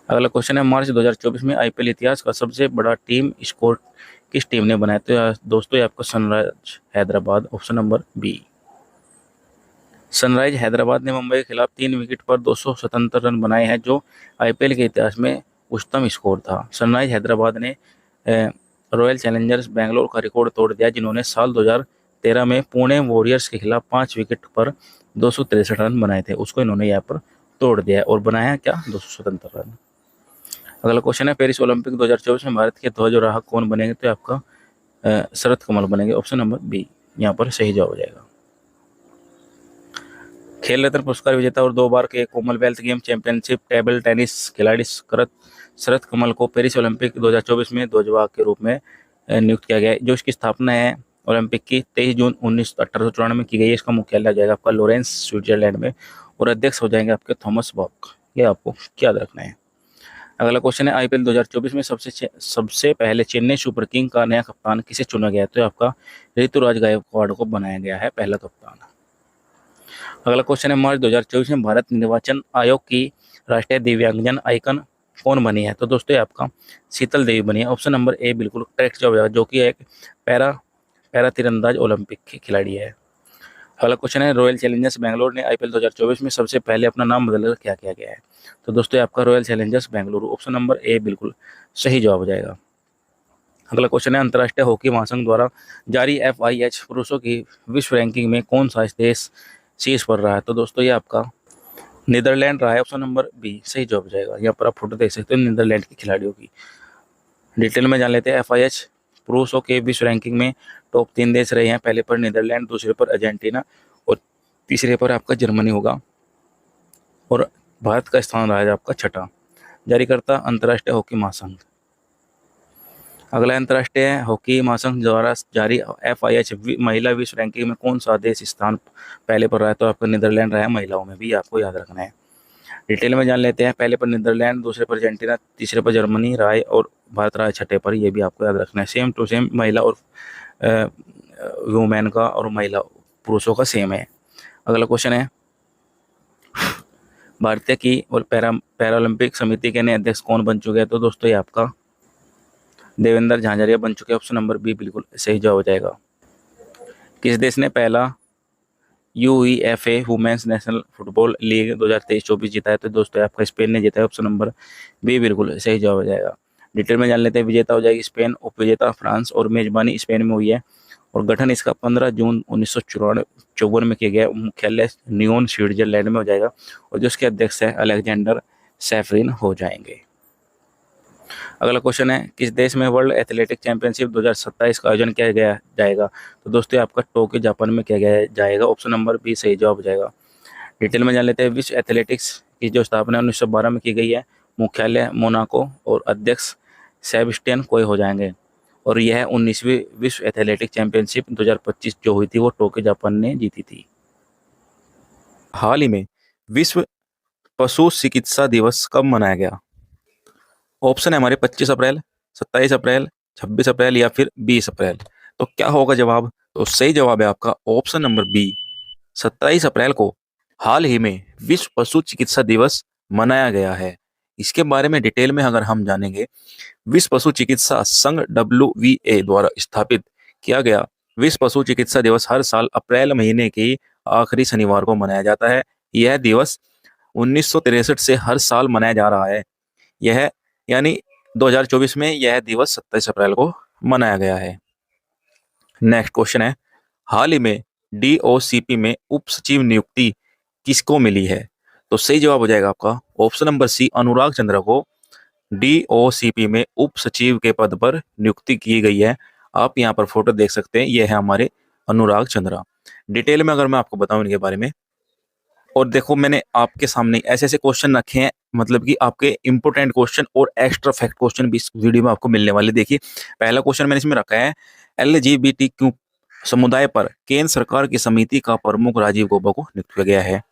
अगला क्वेश्चन है, मार्च 2024 में आईपीएल इतिहास का सबसे बड़ा टीम स्कोर किस टीम ने बनाया? तो दोस्तों ये आपका Sunrise Hyderabad, option number B. Sunrise Hyderabad ने मुंबई के खिलाफ 3 विकेट पर 277 रन बनाए हैं, जो आईपीएल के इतिहास में उच्चतम स्कोर था। सनराइज हैदराबाद ने रॉयल चैलेंजर्स बेंगलोर का रिकॉर्ड तोड़ दिया, जिन्होंने साल 2013 में पुणे वॉरियर्स के खिलाफ 5 विकेट पर 263 रन बनाए थे, उसको इन्होंने यहाँ पर तोड़ दिया और बनाया क्या, 277 रन। अगला क्वेश्चन है, पेरिस ओलंपिक 2024 में भारत के ध्वजवाहक कौन बनेंगे? तो आपका शरद कमल बनेंगे, ऑप्शन नंबर बी यहाँ पर सही जवाब हो जाएगा। खेल रत्न पुरस्कार विजेता और 2 बार के Commonwealth game championship table tennis खिलाड़ी शरद कमल को पेरिस ओलंपिक 2024 में ध्वजवाहक के रूप में नियुक्त किया गया है। जो इसकी स्थापना है ओलंपिक की 23 जून 1894 में की गई है। इसका मुख्यालय हो जाएगा आपका लॉरेंस, स्विट्जरलैंड में, और अध्यक्ष हो जाएंगे आपके थॉमस बॉक। ये आपको याद रखना है। अगला क्वेश्चन है, आईपीएल 2024 में सबसे पहले चेन्नई सुपर किंग का नया कप्तान किसे चुना गया? तो आपका ऋतुराज गायकवाड़ को बनाया गया है पहला कप्तान। अगला क्वेश्चन है, मार्च 2024 में भारत निर्वाचन आयोग की राष्ट्रीय दिव्यांगजन आइकन कौन बनी है? तो दोस्तों ये आपका शीतल देवी बनी है, ऑप्शन नंबर ए बिल्कुल करेक्ट जवाब है, जो कि एक पैरा तीरंदाज ओलंपिक की खिलाड़ी है। अगला क्वेश्चन है, रॉयल चैलेंजर्स बेंगलोर ने आईपीएल 2024 में सबसे पहले अपना नाम बदलकर क्या किया गया है? तो दोस्तों ये आपका royal Challengers Bengaluru, option number ए बिल्कुल सही जवाब हो जाएगा। अगला क्वेश्चन है, अंतर्राष्ट्रीय हॉकी महासंघ द्वारा जारी FIH पुरुषों की विश्व रैंकिंग में कौन सा देश शीर्ष पर रहा है? तो दोस्तों ये आपका नीदरलैंड रहा है, ऑप्शन नंबर बी सही जवाब हो जाएगा। यहाँ पर आप फोटो देख सकते हो नीदरलैंड की खिलाड़ियों की। डिटेल में जान लेते हैं। FIH पुरुषों के विश्व रैंकिंग में टॉप 3 देश रहे हैं। पहले पर नीदरलैंड, दूसरे पर अर्जेंटीना और तीसरे पर आपका जर्मनी होगा, और भारत का स्थान रहा है आपका छठा। जारीकर्ता अंतर्राष्ट्रीय हॉकी महासंघ। अगला, अंतर्राष्ट्रीय हॉकी महासंघ द्वारा जारी FIH महिला विश्व रैंकिंग में कौन सा देश स्थान पहले पर रहा है? तो आपका नीदरलैंड रहा है, महिलाओं में भी, आपको याद रखना है। डिटेल में जान लेते हैं। पहले पर नीदरलैंड, दूसरे पर अर्जेंटीना, तीसरे पर जर्मनी रहा है और भारत रहा है छठे पर। ये भी आपको याद रखना है। सेम टू सेम महिला और वुमेन का और महिला पुरुषों का सेम है। अगला क्वेश्चन है, भारतीय की और पैरालंपिक समिति के नए अध्यक्ष कौन बन चुके हैं? तो दोस्तों ये आपका देवेंद्र झांझरिया बन चुके हैं, ऑप्शन नंबर बी बिल्कुल सही जवाब हो जाएगा। किस देश ने पहला UEFA women's national football league 2023-24 जीता है? तो दोस्तों आपका स्पेन ने जीता है, ऑप्शन नंबर बी बिल्कुल सही जवाब हो जाएगा। डिटेल में जान लेते हैं। विजेता हो जाएगी स्पेन, उपविजेता फ्रांस और मेजबानी स्पेन में हुई है, और गठन इसका 15 जून 1954 में किया गया। मुख्यालय न्यून, स्विट्जरलैंड में हो जाएगा, और जो उसके अध्यक्ष है अलेक्जेंडर सैफरिन हो जाएंगे। अगला क्वेश्चन है, किस देश में वर्ल्ड एथलेटिक चैंपियनशिप 2027 का आयोजन किया गया जाएगा? तो दोस्तों आपका टोक्यो जापान में किया गया जाएगा, ऑप्शन नंबर बी सही जवाब हो जाएगा। डिटेल में जान लेते हैं। विश्व एथलेटिक्स की जो स्थापना 1912 में की गई है, मुख्यालय मोनाको और अध्यक्ष सेबस्टियन कोई हो जाएंगे, और यह 19वीं विश्व एथलेटिक चैंपियनशिप 2025 जो हुई थी वो टोक्यो जापान ने जीती थी। हाल ही में विश्व पशु चिकित्सा दिवस कब मनाया गया? ऑप्शन है हमारे 25 अप्रैल, 27 अप्रैल, 26 अप्रैल या फिर 20 अप्रैल। तो क्या होगा जवाब? तो सही जवाब है आपका ऑप्शन नंबर बी, 27 अप्रैल को हाल ही में विश्व पशु चिकित्सा दिवस मनाया गया है। इसके बारे में डिटेल में अगर हम जानेंगे, विश्व पशु चिकित्सा संघ WVA द्वारा स्थापित किया गया विश्व पशु चिकित्सा दिवस हर साल अप्रैल महीने की आखिरी शनिवार को मनाया जाता है। यह दिवस 1963 से हर साल मनाया जा रहा है। यह यानी 2024 में यह दिवस 27 अप्रैल को मनाया गया है। नेक्स्ट क्वेश्चन है, हाल ही में DOCP में उप सचिव नियुक्ति किसको मिली है? तो सही जवाब हो जाएगा आपका ऑप्शन नंबर सी, अनुराग चंद्रा को DOCP में उप सचिव के पद पर नियुक्ति की गई है। आप यहाँ पर फोटो देख सकते हैं, यह है हमारे अनुराग चंद्रा। डिटेल में अगर मैं आपको बताऊं इनके बारे में, और देखो मैंने आपके सामने ऐसे ऐसे क्वेश्चन रखे हैं, मतलब कि आपके इंपोर्टेंट क्वेश्चन और एक्स्ट्रा फैक्ट क्वेश्चन भी इस वीडियो में आपको मिलने वाले। देखिए पहला क्वेश्चन मैंने इसमें रखा है, LGBTQ समुदाय पर केंद्र सरकार की समिति का प्रमुख राजीव गौबा को नियुक्त किया गया है।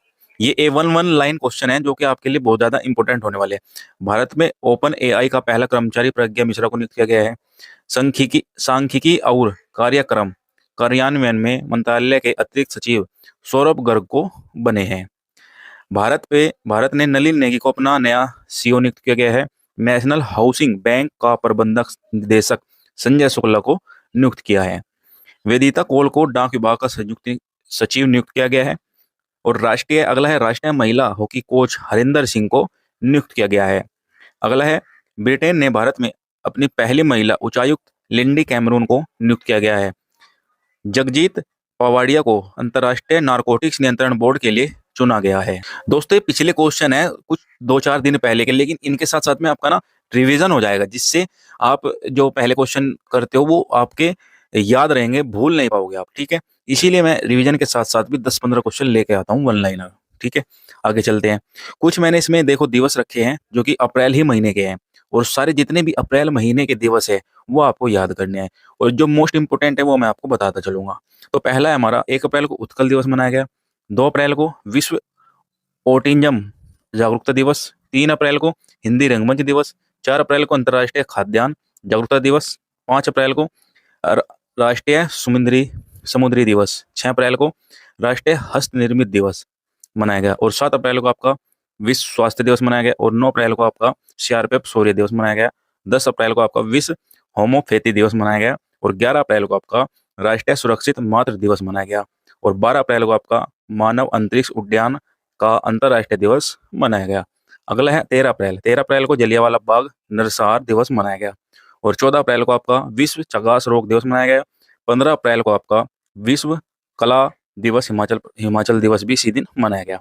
ये A11 लाइन क्वेश्चन है जो कि आपके लिए बहुत ज्यादा इंपॉर्टेंट होने वाले हैं। भारत में ओपन एआई का पहला कर्मचारी प्रज्ञा मिश्रा को नियुक्त किया गया है। सांख्यिकी और कार्यक्रम कार्यान्वयन में मंत्रालय के अतिरिक्त सचिव सौरभ गर्ग को बने हैं। भारत ने नलिन नेगी को अपना नया सीईओ नियुक्त किया गया है। नेशनल हाउसिंग बैंक का प्रबंधक निदेशक संजय शुक्ला को नियुक्त किया है। वेदिता कोल को डाक विभाग का संयुक्त सचिव नियुक्त किया गया है। और अगला है राष्ट्रीय महिला हॉकी कोच हरिंदर सिंह को नियुक्त किया गया है। अगला है ब्रिटेन ने भारत में अपनी पहली महिला उच्चायुक्त लिंडी कैमरून को नियुक्त किया गया है। जगजीत पवाडिया को अंतर्राष्ट्रीय नारकोटिक्स नियंत्रण बोर्ड के लिए चुना गया है। दोस्तों ये पिछले क्वेश्चन है कुछ 2-4 दिन पहले के, लेकिन इनके साथ साथ में आपका ना रिवीजन हो जाएगा, जिससे आप जो पहले क्वेश्चन करते हो वो आपके याद रहेंगे, भूल नहीं पाओगे आप। ठीक है, इसीलिए मैं रिवीजन के साथ साथ भी 10-15 क्वेश्चन लेके आता हूँ वन लाइनर। ठीक है, आगे चलते हैं। कुछ मैंने इसमें देखो दिवस रखे हैं जो कि अप्रैल ही महीने के हैं, और सारे जितने भी अप्रैल महीने के दिवस है वो आपको याद करने हैं, और जो मोस्ट इंपोर्टेंट है वो मैं आपको बताता चलूंगा। तो पहला है हमारा 1 अप्रैल को उत्कल दिवस मनाया गया। 2 अप्रैल को विश्व ओटिज्म जागरूकता दिवस। 3 अप्रैल को हिंदी रंगमंच दिवस। 4 अप्रैल को अंतर्राष्ट्रीय खाद्यान्न जागरूकता दिवस। 5 अप्रैल को र- राष्ट्रीय समुद्री दिवस। 6 अप्रैल को राष्ट्रीय हस्त निर्मित दिवस मनाया गया। और 7 अप्रैल को आपका विश्व स्वास्थ्य दिवस मनाया गया। और 9 अप्रैल को आपका सीआरपीएफ शौर्य दिवस मनाया गया। 10 अप्रैल को आपका विश्व होम्योपैथी दिवस मनाया गया। और 11 अप्रैल को आपका राष्ट्रीय सुरक्षित मातृ दिवस मनाया गया। और 12 अप्रैल को आपका मानव अंतरिक्ष उद्यान का अंतर्राष्ट्रीय दिवस मनाया गया। अगला है 13 अप्रैल। 13 अप्रैल को जलियांवाला बाग नरसंहार दिवस मनाया गया। और 14 अप्रैल को आपका विश्व चगास रोग दिवस मनाया गया। 15 अप्रैल को आपका विश्व कला दिवस हिमाचल दिवस भी इसी दिन मनाया गया।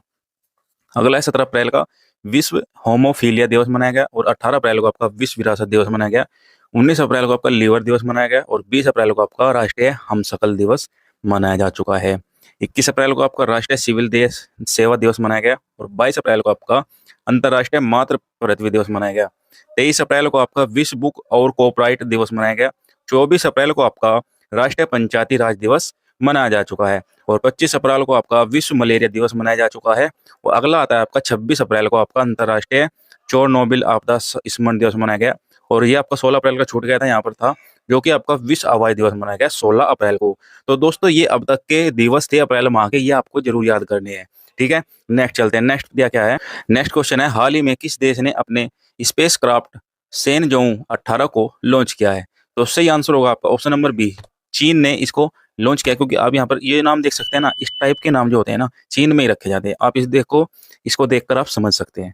अगला है 17 अप्रैल का विश्व होमोफीलिया दिवस मनाया गया। और 18 अप्रैल को आपका विश्व विरासत दिवस मनाया गया। 19 अप्रैल को आपका लीवर दिवस मनाया गया। और 20 अप्रैल को आपका राष्ट्रीय हमशक्ल दिवस मनाया जा चुका है। 21 अप्रैल को आपका राष्ट्रीय सिविल देश सेवा दिवस मनाया गया। और 22 अप्रैल को आपका अंतर्राष्ट्रीय मातृ पृथ्वी दिवस मनाया गया। 23 अप्रैल को आपका विश्व बुक और कॉपराइट दिवस मनाया गया। 24 अप्रैल को आपका राष्ट्रीय पंचायती राज दिवस मनाया जा चुका है। और 25 अप्रैल को आपका विश्व मलेरिया दिवस मनाया जा चुका है। और अगला आता है आपका 26 अप्रैल को आपका अंतर्राष्ट्रीय चोरनोबिल आपदा स्मरण दिवस मनाया गया। और ये आपका 16 अप्रैल का छूट गया था, यहाँ पर था, जो कि आपका विश्व हवाई दिवस मनाया गया 16 अप्रैल को। तो दोस्तों ये अब तक के दिवस थे अप्रैल माह के, ये आपको जरूर याद करने हैं। ठीक है, नेक्स्ट चलते हैं। नेक्स्ट दिया क्या है, नेक्स्ट क्वेश्चन है हाल ही में किस देश ने अपने स्पेस क्राफ्ट सेनजोऊ 18 को लॉन्च किया है। तो सही आंसर होगा आपका ऑप्शन नंबर बी, चीन ने इसको लॉन्च किया। क्योंकि आप यहाँ पर ये नाम देख सकते हैं ना, इस टाइप के नाम जो होते हैं ना चीन में ही रखे जाते हैं। आप इसको देखकर आप समझ सकते हैं।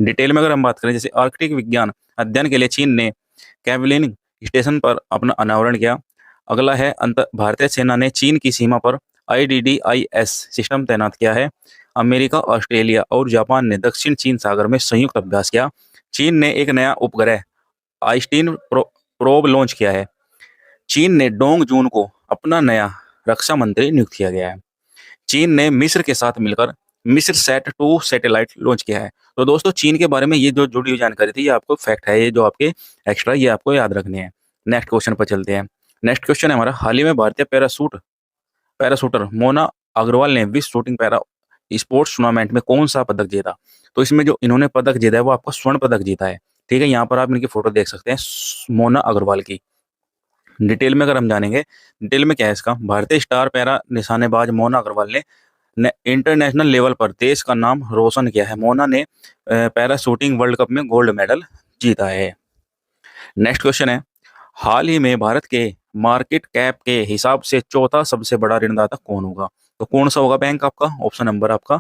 डिटेल में अगर हम बात करें, जैसे आर्कटिक विज्ञान अध्ययन के लिए चीन ने कैवलिन स्टेशन पर अपना अनावरण किया। अगला है भारतीय सेना ने चीन की सीमा पर IDDIS सिस्टम तैनात किया है। अमेरिका, ऑस्ट्रेलिया और जापान ने दक्षिण चीन सागर में संयुक्त अभ्यास किया। चीन ने एक नया उपग्रह आइस्टीन प्रोब लॉन्च किया है। चीन ने डोंग जून को अपना नया रक्षा मंत्री नियुक्त किया गया है। चीन ने मिस्र के साथ मिलकर मिस्र सैट 2 सैटेलाइट लॉन्च किया है। तो दोस्तों चीन के बारे में ये जो जुड़ी हुई जानकारी थी, ये आपको फैक्ट है, ये जो आपके एक्स्ट्रा, ये आपको याद रखने हैं। नेक्स्ट क्वेश्चन पर चलते हैं। नेक्स्ट क्वेश्चन है हमारा हाल ही में भारतीय पैराशूटर मोना अग्रवाल ने विश्व शूटिंग पैरा स्पोर्ट्स टूर्नामेंट में कौन सा पदक जीता। तो इसमें जो इन्होंने पदक जीता है वो आपका स्वर्ण पदक जीता है। ठीक है, यहाँ पर आप इनकी फोटो देख सकते हैं मोना अग्रवाल की। डिटेल में अगर हम जानेंगे, डिटेल में क्या है इसका, भारतीय स्टार पैरा निशानेबाज मोना अग्रवाल ने इंटरनेशनल लेवल पर देश का नाम रोशन किया है। मोना ने पैरा शूटिंग वर्ल्ड कप में गोल्ड मेडल जीता है। नेक्स्ट क्वेश्चन है हाल ही में भारत के मार्केट कैप के हिसाब से चौथा सबसे बड़ा ऋणदाता कौन होगा। तो कौन सा होगा बैंक आपका, ऑप्शन नंबर आपका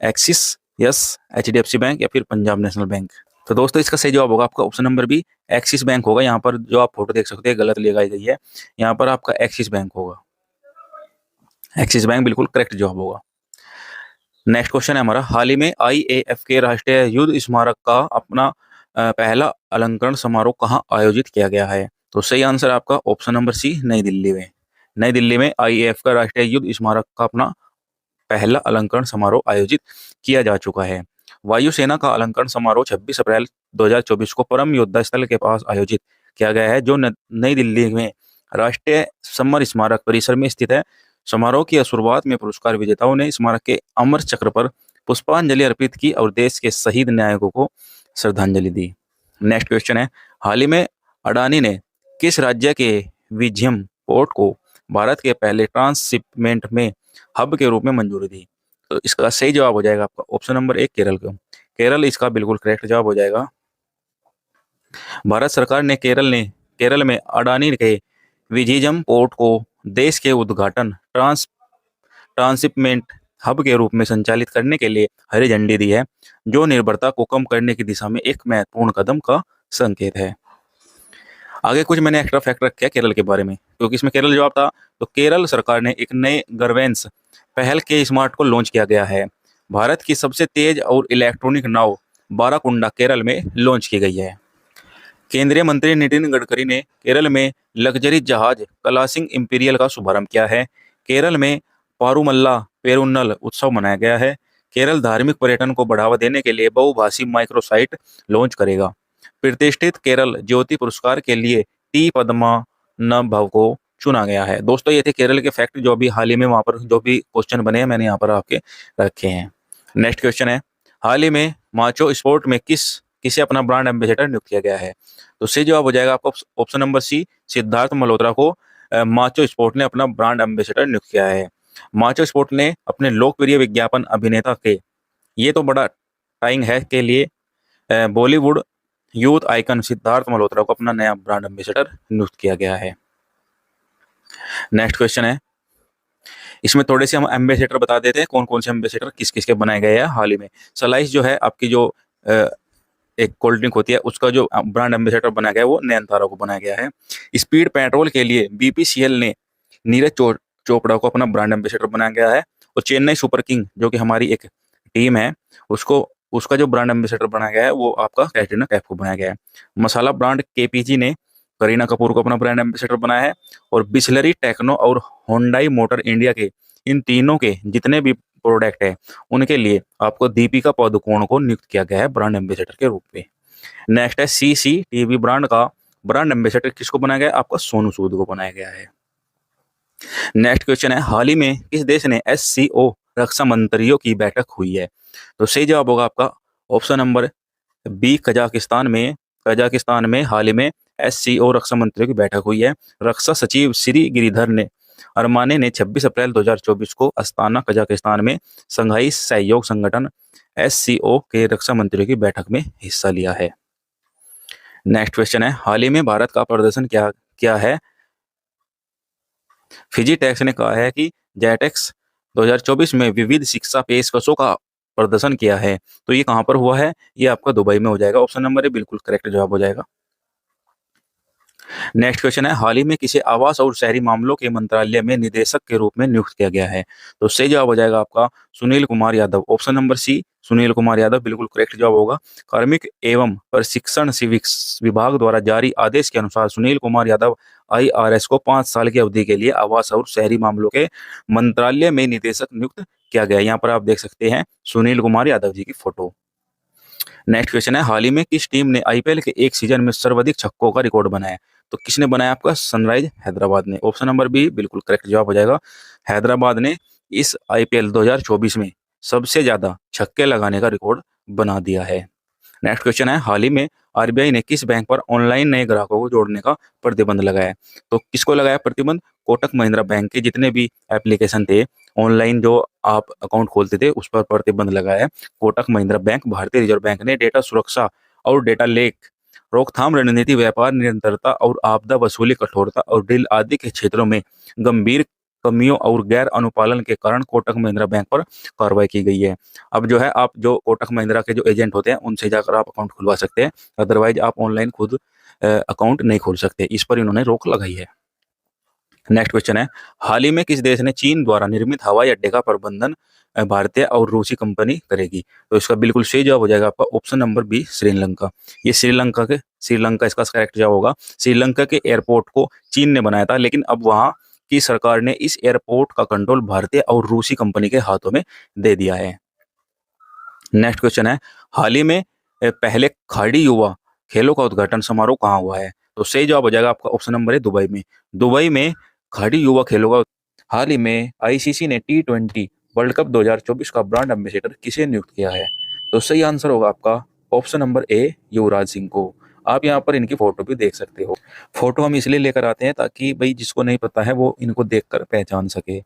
एक्सिस, यस HDFC बैंक या फिर पंजाब नेशनल बैंक। तो दोस्तों इसका सही जवाब होगा आपका option number B, Axis bank होगा। यहाँ पर जो आप फोटो देख सकते हैं गलत लगाई गई है, यहाँ पर आपका एक्सिस बैंक होगा। एक्सिस बैंक बिल्कुल करेक्ट जवाब होगा। नेक्स्ट क्वेश्चन है हमारा हाल ही में IAF के राष्ट्रीय युद्ध स्मारक का अपना पहला अलंकरण समारोह कहाँ आयोजित किया गया है। तो सही आंसर आपका ऑप्शन नंबर सी, नई दिल्ली में। नई दिल्ली में IAF का राष्ट्रीय युद्ध स्मारक का अपना पहला अलंकरण समारोह आयोजित किया जा चुका है। वायुसेना का अलंकरण समारोह 26 अप्रैल 2024 को परम योद्धा स्थल के पास आयोजित किया गया है, जो नई दिल्ली में राष्ट्रीय समर स्मारक परिसर में स्थित है। समारोह की शुरुआत में पुरस्कार विजेताओं ने स्मारक के अमर चक्र पर पुष्पांजलि अर्पित की और देश के शहीद नायकों को श्रद्धांजलि दी। नेक्स्ट क्वेश्चन है, हाल ही में अडानी ने किस राज्य के विझियम पोर्ट को भारत के पहले ट्रांसशिपमेंट में हब के रूप में मंजूरी दी? तो इसका सही जवाब हो जाएगा आपका ऑप्शन नंबर 1 केरल को। केरल इसका बिल्कुल करेक्ट जवाब हो जाएगा। भारत सरकार ने केरल में अडानी के विझियम पोर्ट को देश के उद्घाटन ट्रांसशिपमेंट हब के रूप में संचालित करने के लिए हरी झंडी दी है, जो निर्भरता को कम करने की दिशा में एक महत्वपूर्ण कदम का संकेत है। आगे कुछ मैंने एक्स्ट्रा फैक्ट रखे केरल के बारे में, क्योंकि इसमें केरल जवाब था। तो केरल सरकार ने एक नए गवर्नेंस पहल के स्मार्ट को लॉन्च किया गया है। भारत की सबसे तेज और इलेक्ट्रॉनिक नाव बाराकुंडा केरल में लॉन्च की गई है। केंद्रीय मंत्री नितिन गडकरी ने केरल में लग्जरी जहाज कलासिंग इंपीरियल का शुभारंभ किया है। केरल में पारुमल्ला पेरुन्नल उत्सव मनाया गया है। केरल धार्मिक पर्यटन को बढ़ावा देने के लिए बहुभाषी माइक्रोसाइट लॉन्च करेगा। प्रतिष्ठित केरल ज्योति पुरस्कार के लिए टी पद्मनाभव को चुना गया है। दोस्तों ये थे केरल के फैक्ट जो भी हाल ही में वहां पर जो भी क्वेश्चन बने हैं मैंने यहाँ पर आपके रखे हैं। नेक्स्ट क्वेश्चन है, हाल ही में माचो स्पोर्ट में किसे अपना ब्रांड एम्बेसडर नियुक्त किया गया है? तो सही जवाब हो जाएगा आपका option number C, Siddharth Malhotra को माचो स्पोर्ट ने अपना ब्रांड एम्बेसडर नियुक्त किया है। माचो स्पोर्ट ने अपने लोकप्रिय विज्ञापन अभिनेता के, ये तो बड़ा टाइम है, के लिए बॉलीवुड यूथ आइकन सिद्धार्थ मल्होत्रा को अपना नया ब्रांड एम्बेसडर नियुक्त किया गया है। नेक्स्ट क्वेश्चन है, इसमें थोड़े से हम एम्बेसडर बता देते हैं, कौन कौन से एम्बेसडर किस किस के बनाए गए हैं हाल ही में। सलाइस जो है आपकी जो एक कोल्ड ड्रिंक होती है, उसका जो ब्रांड एम्बेसडर बनाया गया है वो नयनतारा को बनाया गया है। स्पीड पेट्रोल के लिए बीपीसीएल ने नीरज चोपड़ा को अपना ब्रांड एम्बेसडर बनाया गया है। और चेन्नई सुपर किंग जो कि हमारी एक टीम है, उसका जो ब्रांड एम्बेसडर बनाया गया है वो आपका कैटरीना कैफ को बनाया गया है। मसाला ब्रांड केपीजी ने करीना कपूर को अपना ब्रांड एम्बेसडर बनाया है। और बिस्लरी, टेक्नो और होंडाई मोटर इंडिया के इन तीनों के जितने भी प्रोडक्ट है उनके लिए आपको दीपिका पादुकोण को नियुक्त किया गया है ब्रांड एम्बेसडर के रूप में। नेक्स्ट है, सीसीटीवी ब्रांड का ब्रांड एम्बेसडर किसको बनाया गया है? आपका सोनू सूद को बनाया गया है। नेक्स्ट क्वेश्चन है, हाल ही में किस देश ने एससीओ रक्षा मंत्रियों की बैठक हुई है? तो सही जवाब होगा आपका ऑप्शन नंबर बी, कजाकिस्तान में हाल ही में एससीओ रक्षा मंत्रियों की बैठक हुई है। रक्षा सचिव श्री गिरिधर ने अरमाने ने 26 अप्रैल 2024 को अस्ताना कजाकिस्तान में संघाई सहयोग संगठन एससीओ के रक्षा मंत्रियों की बैठक में हिस्सा लिया है। नेक्स्ट क्वेश्चन है, हाल ही में भारत का प्रदर्शन क्या है? फिजीटेक्स ने कहा है कि जेटेक्स 2024 में विविध शिक्षा पेशकशों का प्रदर्शन किया है। तो ये कहाँ पर हुआ है? ये आपका दुबई में हो जाएगा। ऑप्शन नंबर ए बिल्कुल करेक्ट जवाब हो जाएगा। नेक्स्ट क्वेश्चन है, हाल ही में किसे आवास और शहरी मामलों के मंत्रालय में निदेशक के रूप में नियुक्त किया गया है? तो सही जवाब हो जाएगा आपका Sunil Kumar Yadav. Option number C, Sunil Kumar Yadav बिल्कुल करेक्ट जवाब होगा। कार्मिक एवं प्रशिक्षण सिविक्स विभाग द्वारा जारी आदेश के अनुसार सुनील कुमार यादव आईआरएस को 5 साल की अवधि के लिए आवास और शहरी मामलों के मंत्रालय में निदेशक नियुक्त किया गया। यहाँ पर आप देख सकते हैं सुनील कुमार यादव जी की फोटो। नेक्स्ट क्वेश्चन है, हाल ही में किस टीम ने आईपीएल के एक सीजन में सर्वाधिक छक्कों का रिकॉर्ड बनाया? तो किसने बनाया? आपका सनराइज हैदराबाद ने। ऑप्शन नंबर बी बिल्कुल करेक्ट जवाब हो जाएगा। हैदराबाद ने इस आईपीएल 2024 में सबसे ज्यादा छक्के लगाने का रिकॉर्ड बना दिया है। नेक्स्ट क्वेश्चन है, हाल ही में आरबीआई ने किस बैंक पर ऑनलाइन नए ग्राहकों को जोड़ने का प्रतिबंध लगाया? तो किसको लगाया प्रतिबंध? कोटक महिंद्रा बैंक के जितने भी एप्लीकेशन थे ऑनलाइन जो आप अकाउंट खोलते थे उस पर प्रतिबंध लगाया है कोटक महिंद्रा बैंक। भारतीय रिजर्व बैंक ने डेटा सुरक्षा और डेटा लेक रोकथाम रणनीति, व्यापार निरंतरता और आपदा वसूली कठोरता और डील आदि के क्षेत्रों में गंभीर कमियों और गैर अनुपालन के कारण कोटक महिंद्रा बैंक पर कार्रवाई की गई है। अब जो है आप जो कोटक महिंद्रा के जो एजेंट होते हैं उनसे जाकर आप अकाउंट खुलवा सकते हैं, अदरवाइज आप ऑनलाइन खुद अकाउंट नहीं खोल सकते। इस पर इन्होंने रोक लगाई है। नेक्स्ट क्वेश्चन है, हाल ही में किस देश ने चीन द्वारा निर्मित हवाई अड्डे का प्रबंधन भारतीय और रूसी कंपनी करेगी? तो इसका बिल्कुल सही जवाब हो जाएगा आपका ऑप्शन नंबर बी, श्रीलंका। ये श्रीलंका इसका करेक्ट जवाब होगा। श्रीलंका के एयरपोर्ट को चीन ने बनाया था, लेकिन अब वहां की सरकार ने इस एयरपोर्ट का कंट्रोल भारतीय और रूसी कंपनी के हाथों में दे दिया है। नेक्स्ट क्वेश्चन है, हाल ही में पहले खाड़ी युवा खेलों का उद्घाटन समारोह कहाँ हुआ है? तो सही जवाब हो जाएगा आपका ऑप्शन नंबर है दुबई में। दुबई में खाड़ी युवा खेलों का हाल ही में आईसीसी ने T20 वर्ल्ड कप 2024 का ब्रांड एम्बेसडर किसे नियुक्त किया है? तो सही आंसर होगा आपका ऑप्शन नंबर ए, युवराज सिंह को। आप यहाँ पर इनकी फोटो भी देख सकते हो। फोटो हम इसलिए लेकर आते हैं ताकि भाई जिसको नहीं पता है वो इनको देखकर पहचान सके।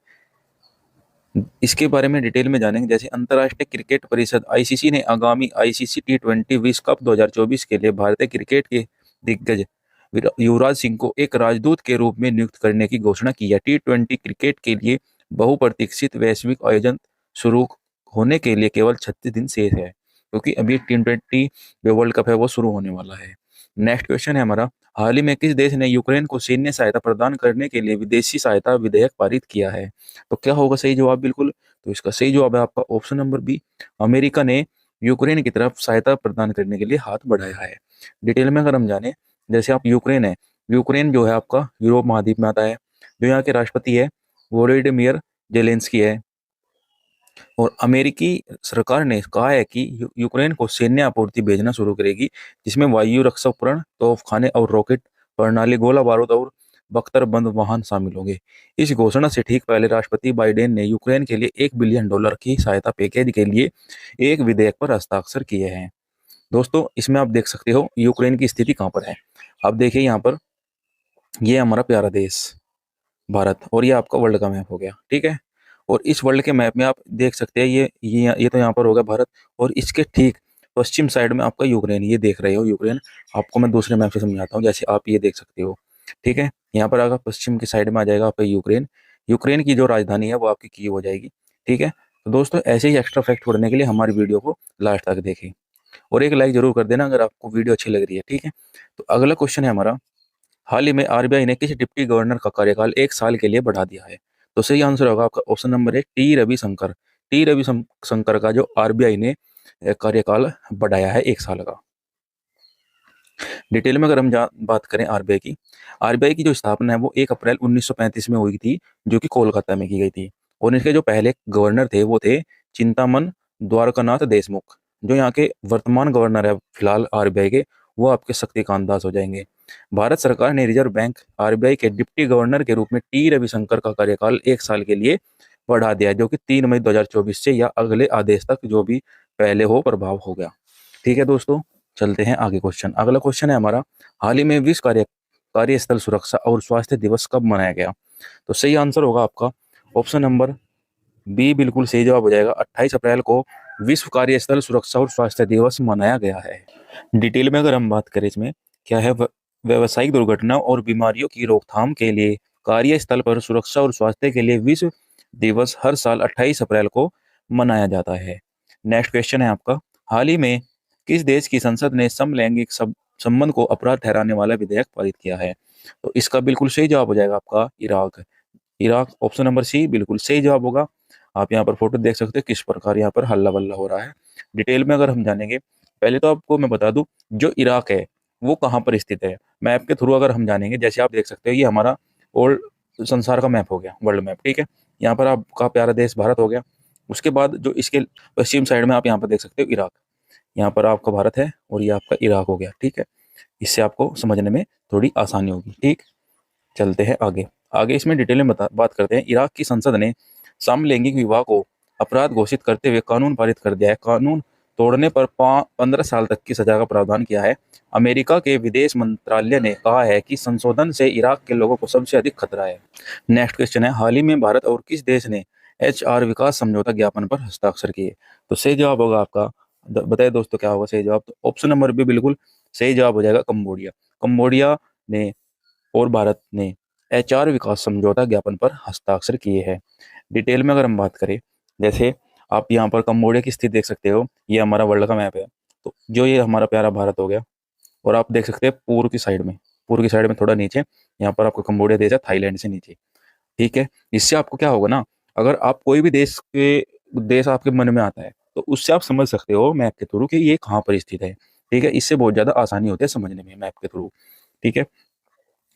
इसके बारे में डिटेल में जानेंगे। जैसे अंतर्राष्ट्रीय क्रिकेट परिषद आईसीसी ने आगामी आईसीसी T20 विश्व कप 2024 के लिए भारतीय क्रिकेट के दिग्गज युवराज सिंह को एक राजदूत के रूप में नियुक्त करने की घोषणा की है। T20 क्रिकेट के लिए बहुप्रतीक्षित वैश्विक आयोजन शुरू होने के लिए केवल 36 दिन शेष है, क्योंकि अभी T20 जो वर्ल्ड कप है वो शुरू होने वाला है। नेक्स्ट क्वेश्चन है हमारा, हाल ही में किस देश ने यूक्रेन को सैन्य सहायता प्रदान करने के लिए विदेशी सहायता विधेयक पारित किया है? तो क्या होगा सही जवाब? बिल्कुल, तो इसका सही जवाब है आपका ऑप्शन नंबर बी, अमेरिका ने यूक्रेन की तरफ सहायता प्रदान करने के लिए हाथ बढ़ाया है। डिटेल में अगर हम जाने, जैसे आप यूक्रेन है, यूक्रेन जो है आपका यूरोप महाद्वीप में आता है। जो यहाँ के राष्ट्रपति है वोलोडिमिर जेलेंस्की है। और अमेरिकी सरकार ने कहा है कि यूक्रेन को सैन्य आपूर्ति भेजना शुरू करेगी, जिसमें वायु रक्षा उपकरण, तोपखाने और रॉकेट प्रणाली, गोला बारूद और बख्तरबंद वाहन शामिल होंगे। इस घोषणा से ठीक पहले राष्ट्रपति बाइडेन ने यूक्रेन के लिए $1 बिलियन की सहायता पैकेज के लिए एक विधेयक पर हस्ताक्षर किए हैं। दोस्तों, इसमें आप देख सकते हो यूक्रेन की स्थिति कहाँ पर है। आप देखिए यहाँ पर, ये हमारा प्यारा देश भारत, और ये आपका वर्ल्ड का मैप हो गया, ठीक है। और इस वर्ल्ड के मैप में आप देख सकते हैं ये तो यहाँ पर होगा भारत, और इसके ठीक पश्चिम साइड में आपका यूक्रेन, ये देख रहे हो यूक्रेन। आपको मैं दूसरे मैप से समझाता हूँ, जैसे आप ये देख सकते हो, ठीक है। यहाँ पर अगर पश्चिम की साइड में आ जाएगा आपका यूक्रेन। यूक्रेन की जो राजधानी है वो आपकी कीव हो जाएगी, ठीक है। तो दोस्तों, ऐसे ही एक्स्ट्रा फैक्ट पढ़ने के लिए हमारी वीडियो को लास्ट तक देखें, और एक लाइक जरूर कर देना अगर आपको वीडियो अच्छी लग रही है, ठीक है। तो अगला क्वेश्चन है हमारा, हाल ही में आरबीआई ने किस डिप्टी गवर्नर का कार्यकाल 1 साल के लिए बढ़ा दिया है? तो सही आंसर होगा आपका option number 1, T Ravishankar. T Ravishankar का जो आरबीआई ने कार्यकाल बढ़ाया है 1 साल का। डिटेल में अगर हम बात करें आरबीआई की जो स्थापना है वो 1 अप्रैल 1935 में हुई थी, जो कि कोलकाता में की गई थी। और इसके जो पहले गवर्नर थे वो थे चिंतामन द्वारकानाथ देशमुख। जो यहाँ के वर्तमान गवर्नर है फिलहाल आरबीआई के, वो आपके शक्तिकांत दास हो जाएंगे। भारत सरकार ने रिजर्व बैंक आरबीआई के डिप्टी गवर्नर के रूप में टी रविशंकर का कार्यकाल 1 साल के लिए बढ़ा दिया है, जो कि 3 मई 2024 से या अगले आदेश तक जो भी पहले हो प्रभाव हो गया। ठीक है दोस्तों, चलते हैं आगे क्वेश्चन। अगला क्वेश्चन है हमारा, हाल ही में विश्व कार्यस्थल सुरक्षा और स्वास्थ्य दिवस कब मनाया गया? तो सही आंसर होगा आपका ऑप्शन नंबर बी, बिल्कुल सही जवाब हो जाएगा। 28 अप्रैल को विश्व कार्यस्थल सुरक्षा और स्वास्थ्य दिवस मनाया गया है। डिटेल में अगर हम बात करें इसमें क्या है, व्यावसायिक दुर्घटना और बीमारियों की रोकथाम के लिए कार्यस्थल पर सुरक्षा और स्वास्थ्य के लिए विश्व दिवस हर साल 28 अप्रैल को मनाया जाता है। नेक्स्ट क्वेश्चन है आपका, हाल ही में किस देश की संसद ने समलैंगिक संबंध को अपराध ठहराने वाला विधेयक पारित किया है? तो इसका बिल्कुल सही जवाब हो जाएगा आपका Iraq. Iraq, option number C, बिल्कुल सही जवाब होगा। आप यहाँ पर फोटो देख सकते हो किस प्रकार यहाँ पर हल्ला बल्ला हो रहा है। डिटेल में अगर हम जानेंगे, पहले तो आपको मैं बता दूं जो इराक है वो कहाँ पर स्थित है। मैप के थ्रू अगर हम जानेंगे, जैसे आप देख सकते हो ये हमारा ओल्ड संसार का मैप हो गया, वर्ल्ड मैप, ठीक है। यहाँ पर आपका प्यारा देश भारत हो गया। उसके बाद जो इसके पश्चिम साइड में आप यहाँ पर देख सकते हो इराक, यहाँ पर आपका भारत है और ये आपका इराक हो गया, ठीक है। इससे आपको समझने में थोड़ी आसानी होगी, ठीक। चलते हैं आगे। आगे इसमें डिटेल में बात करते हैं। इराक की संसद ने समलैंगिक विवाह को अपराध घोषित करते हुए कानून पारित कर दिया है। कानून तोड़ने पर 15 साल तक की सजा का प्रावधान किया है। अमेरिका के विदेश मंत्रालय ने कहा है कि संशोधन से इराक के लोगों को सबसे अधिक खतरा है। नेक्स्ट क्वेश्चन है, हाल ही में भारत और किस देश ने HR विकास समझौता ज्ञापन पर हस्ताक्षर किए? तो सही जवाब होगा आपका, बताइए दोस्तों क्या होगा सही जवाब? तो ऑप्शन नंबर बी बिल्कुल सही जवाब हो जाएगा, कंबोडिया। कंबोडिया ने और भारत ने HR विकास समझौता ज्ञापन पर हस्ताक्षर किए हैं। डिटेल में अगर हम बात करें, जैसे आप यहाँ पर कंबोडिया की स्थिति देख सकते हो, ये हमारा वर्ल्ड का मैप है। तो जो ये हमारा प्यारा भारत हो गया, और आप देख सकते हैं पूर्व की साइड में थोड़ा नीचे यहाँ पर आपको कंबोडिया देश है, थाईलैंड से नीचे, ठीक है। इससे आपको क्या होगा ना, अगर आप कोई भी देश आपके मन में आता है तो उससे आप समझ सकते हो मैप के थ्रू कि ये कहाँ पर स्थित है, ठीक है। इससे बहुत ज़्यादा आसानी होती है समझने में मैप के थ्रू, ठीक है।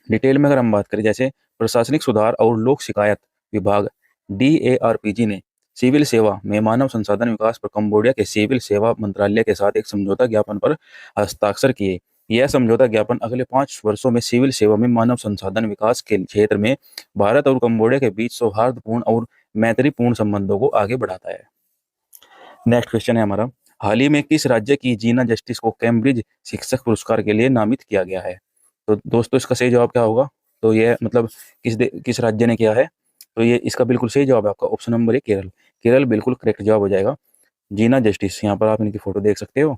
डिटेल में अगर हम बात करें, जैसे प्रशासनिक सुधार और लोक शिकायत विभाग DARPG ने सिविल सेवा में मानव संसाधन विकास पर कंबोडिया के सिविल सेवा मंत्रालय के साथ एक समझौता ज्ञापन पर हस्ताक्षर किए। यह समझौता ज्ञापन अगले 5 वर्षों में सिविल सेवा में मानव संसाधन विकास के क्षेत्र में भारत और कंबोडिया के बीच सौहार्दपूर्ण और मैत्रीपूर्ण संबंधों को आगे बढ़ाता है। नेक्स्ट क्वेश्चन है हमारा, हाल ही में किस राज्य की जीना जस्टिस को कैम्ब्रिज शिक्षक पुरस्कार के लिए नामित किया गया है? तो दोस्तों इसका सही जवाब क्या होगा? तो ये मतलब किस राज्य ने किया है? तो ये इसका बिल्कुल सही जवाब है आपका ऑप्शन नंबर ए केरल। केरल बिल्कुल करेक्ट जवाब हो जाएगा। जीना जस्टिस, यहाँ पर आप इनकी फोटो देख सकते हो।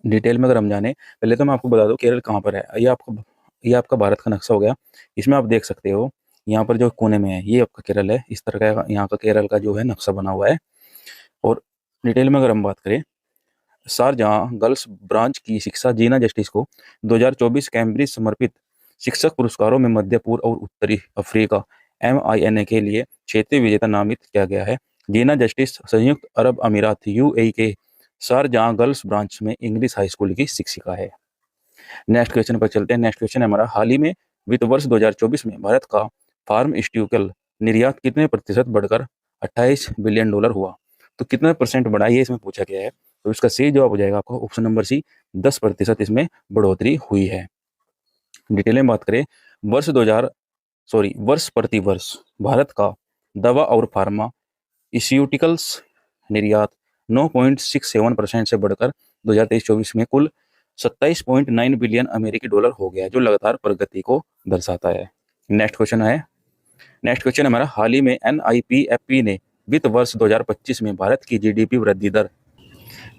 डिटेल में अगर हम जाने, पहले तो मैं आपको बता दूं केरल कहाँ पर है। ये आपका भारत का नक्शा हो गया। इसमें आप देख सकते हो यहाँ पर जो कोने में है ये आपका केरल है। इस तरह का यहाँ का केरल का जो है नक्शा बना हुआ है। और डिटेल में अगर हम बात करें, शारजहां गर्ल्स ब्रांच की शिक्षा जीना जस्टिस को 2024 कैम्ब्रिज समर्पित शिक्षक पुरस्कारों में मध्य पूर्व और उत्तरी अफ्रीका MINA के लिए क्षेत्रीय विजेता नामित किया गया है। जीना जस्टिस संयुक्त अरब अमीरात UAE के शारजहां गर्ल्स ब्रांच में इंग्लिश हाई स्कूल की शिक्षिका है। नेक्स्ट क्वेश्चन पर चलते हैं। नेक्स्ट क्वेश्चन है हमारा, हाल ही में वित्त वर्ष 2024 में भारत का फार्मास्यूटिकल निर्यात कितने प्रतिशत बढ़कर 28 बिलियन डॉलर हुआ? तो कितने परसेंट बढ़ा ये इसमें पूछा गया है। तो इसका सही जवाब हो जाएगा आपका ऑप्शन नंबर सी, 10% इसमें बढ़ोतरी हुई है। डिटेल में बात करें, वर्ष प्रति वर्ष भारत का दवा और फार्मा इस्यूटिकल्स निर्यात 9.67% से बढ़कर 2023-24 में कुल 27.9 बिलियन अमेरिकी डॉलर हो गया, जो लगातार प्रगति को दर्शाता है। नेक्स्ट क्वेश्चन हमारा, हाल ही में NIPFP ने वित्त वर्ष 2025 में भारत की GDP वृद्धि दर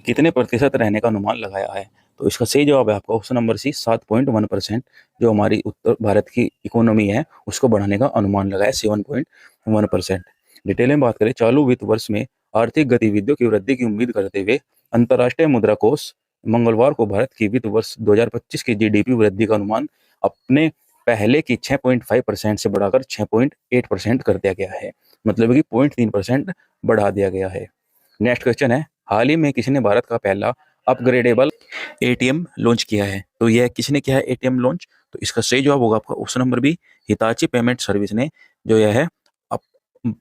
कितने प्रतिशत रहने का अनुमान लगाया है? तो इसका सही जवाब है आपका ऑप्शन नंबर सी, 7.1%। जो हमारी उत्तर भारत की इकोनॉमी है उसको बढ़ाने का अनुमान लगाया 7.1%। डिटेल में बात करें, चालू वित्त वर्ष में आर्थिक गतिविधियों की वृद्धि की उम्मीद करते हुए अंतर्राष्ट्रीय मुद्रा कोष मंगलवार को भारत की वित्त वर्ष 2025 की GDP वृद्धि का अनुमान अपने पहले की 6.5% से बढ़ाकर 6.8% कर दिया गया है। मतलब कि 0.3% बढ़ा दिया गया है। नेक्स्ट क्वेश्चन है, हाल ही में किसने भारत का पहला अपग्रेडेबल ATM लॉन्च किया है? तो यह किसने किया है ATM लॉन्च? तो इसका सही जवाब होगा आपका option number B, Hitachi payment service ने जो यह है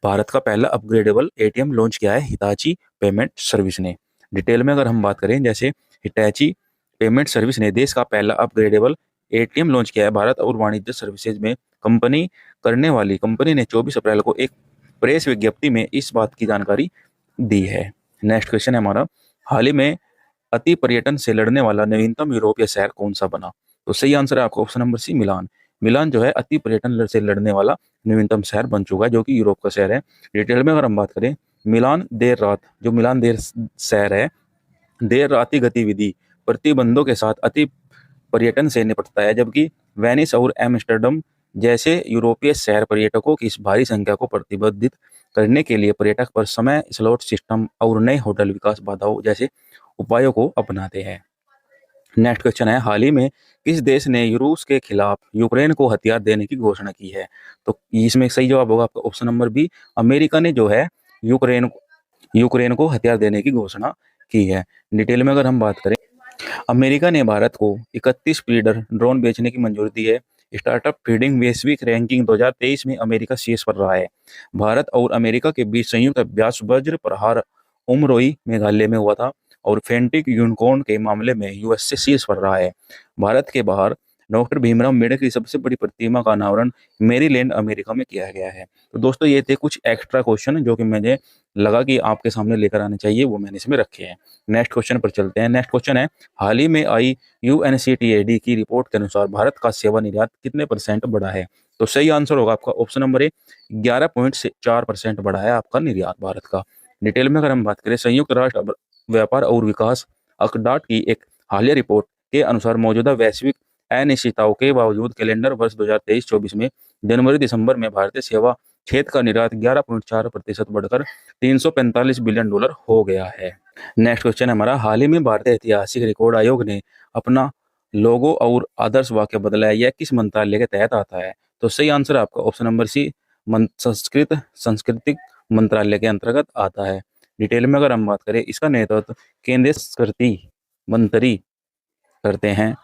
भारत का पहला अपग्रेडेबल ATM लॉन्च किया है हिताची पेमेंट सर्विस ने। डिटेल में अगर हम बात करें, जैसे हिताची पेमेंट सर्विस ने देश का पहला अपग्रेडेबल ATM लॉन्च किया है। भारत और वाणिज्य सर्विसेज में कंपनी ने 24 अप्रैल को एक प्रेस विज्ञप्ति में इस बात की जानकारी दी है। नेक्स्ट क्वेश्चन है हमारा, हाल ही में अति पर्यटन से लड़ने वाला नवीनतम यूरोपीय शहर कौन सा बना? तो सही आंसर है आपका ऑप्शन नंबर सी, मिलान। मिलान जो है अति पर्यटन से लड़ने वाला नवीनतम शहर बन चुका है, जो कि यूरोप का शहर है। डिटेल में अगर हम बात करें, मिलान देर शहर है, देर राती गतिविधि प्रतिबंधों के साथ अति पर्यटन से निपटता है, जबकि वेनिस और एम्स्टर्डम जैसे यूरोपीय शहर पर्यटकों की इस भारी संख्या को प्रतिबंधित करने के लिए पर्यटक पर समय स्लॉट सिस्टम और नए होटल विकास बाधाओं जैसे उपायों को अपनाते हैं। नेक्स्ट क्वेश्चन है, हाल ही में किस देश ने रूस के खिलाफ यूक्रेन को हथियार देने की घोषणा की है? तो इसमें सही जवाब होगा आपका ऑप्शन नंबर बी, अमेरिका ने जो है यूक्रेन को हथियार देने की घोषणा की है। डिटेल में अगर हम बात करें, अमेरिका ने भारत को 31 फीडर ड्रोन बेचने की मंजूरी दी है। स्टार्टअप फीडिंग वैश्विक रैंकिंग 2023 में अमेरिका शीर्ष पर रहा है। भारत और अमेरिका के बीच संयुक्त अभ्यास वज्र प्रहार उमरोई मेघालय में हुआ था और फेंटिक यूनिकॉर्न के मामले में यूएस से शीर्ष पर रहा है। भारत के बाहर डॉक्टर भीमराव अम्बेडकर की सबसे बड़ी प्रतिमा का अनावरण मेरीलैंड अमेरिका में किया गया है। तो दोस्तों ये थे कुछ एक्स्ट्रा क्वेश्चन जो कि मुझे लगा कि आपके सामने लेकर आने चाहिए, वो मैंने इसमें रखे हैं। नेक्स्ट क्वेश्चन पर चलते हैं। नेक्स्ट क्वेश्चन है, हाल ही में आई UNCTAD की रिपोर्ट के अनुसार भारत का सेवा निर्यात कितने % बढ़ा है? तो सही आंसर होगा आपका ऑप्शन नंबर ए, 11.4% बढ़ा है आपका निर्यात भारत का। डिटेल में अगर हम बात करें, संयुक्त राष्ट्र व्यापार और विकास अकडाट की एक हालिया रिपोर्ट के अनुसार मौजूदा वैश्विक अनिश्चितताओं के बावजूद कैलेंडर वर्ष 2023-24 में जनवरी दिसंबर में भारतीय सेवा क्षेत्र का निर्यात 11.4% बढ़कर 345 बिलियन डॉलर हो गया है। नेक्स्ट क्वेश्चन हमारा, हाल ही में भारतीय ऐतिहासिक रिकॉर्ड आयोग ने अपना लोगो और आदर्श वाक्य बदला है, यह किस मंत्रालय के तहत आता है? तो सही आंसर आपका ऑप्शन नंबर सी, सांस्कृतिक मंत्रालय के अंतर्गत आता है। डिटेल में अगर हम बात करें, इसका नेतृत्व केंद्रीय संस्कृति मंत्री करते हैं।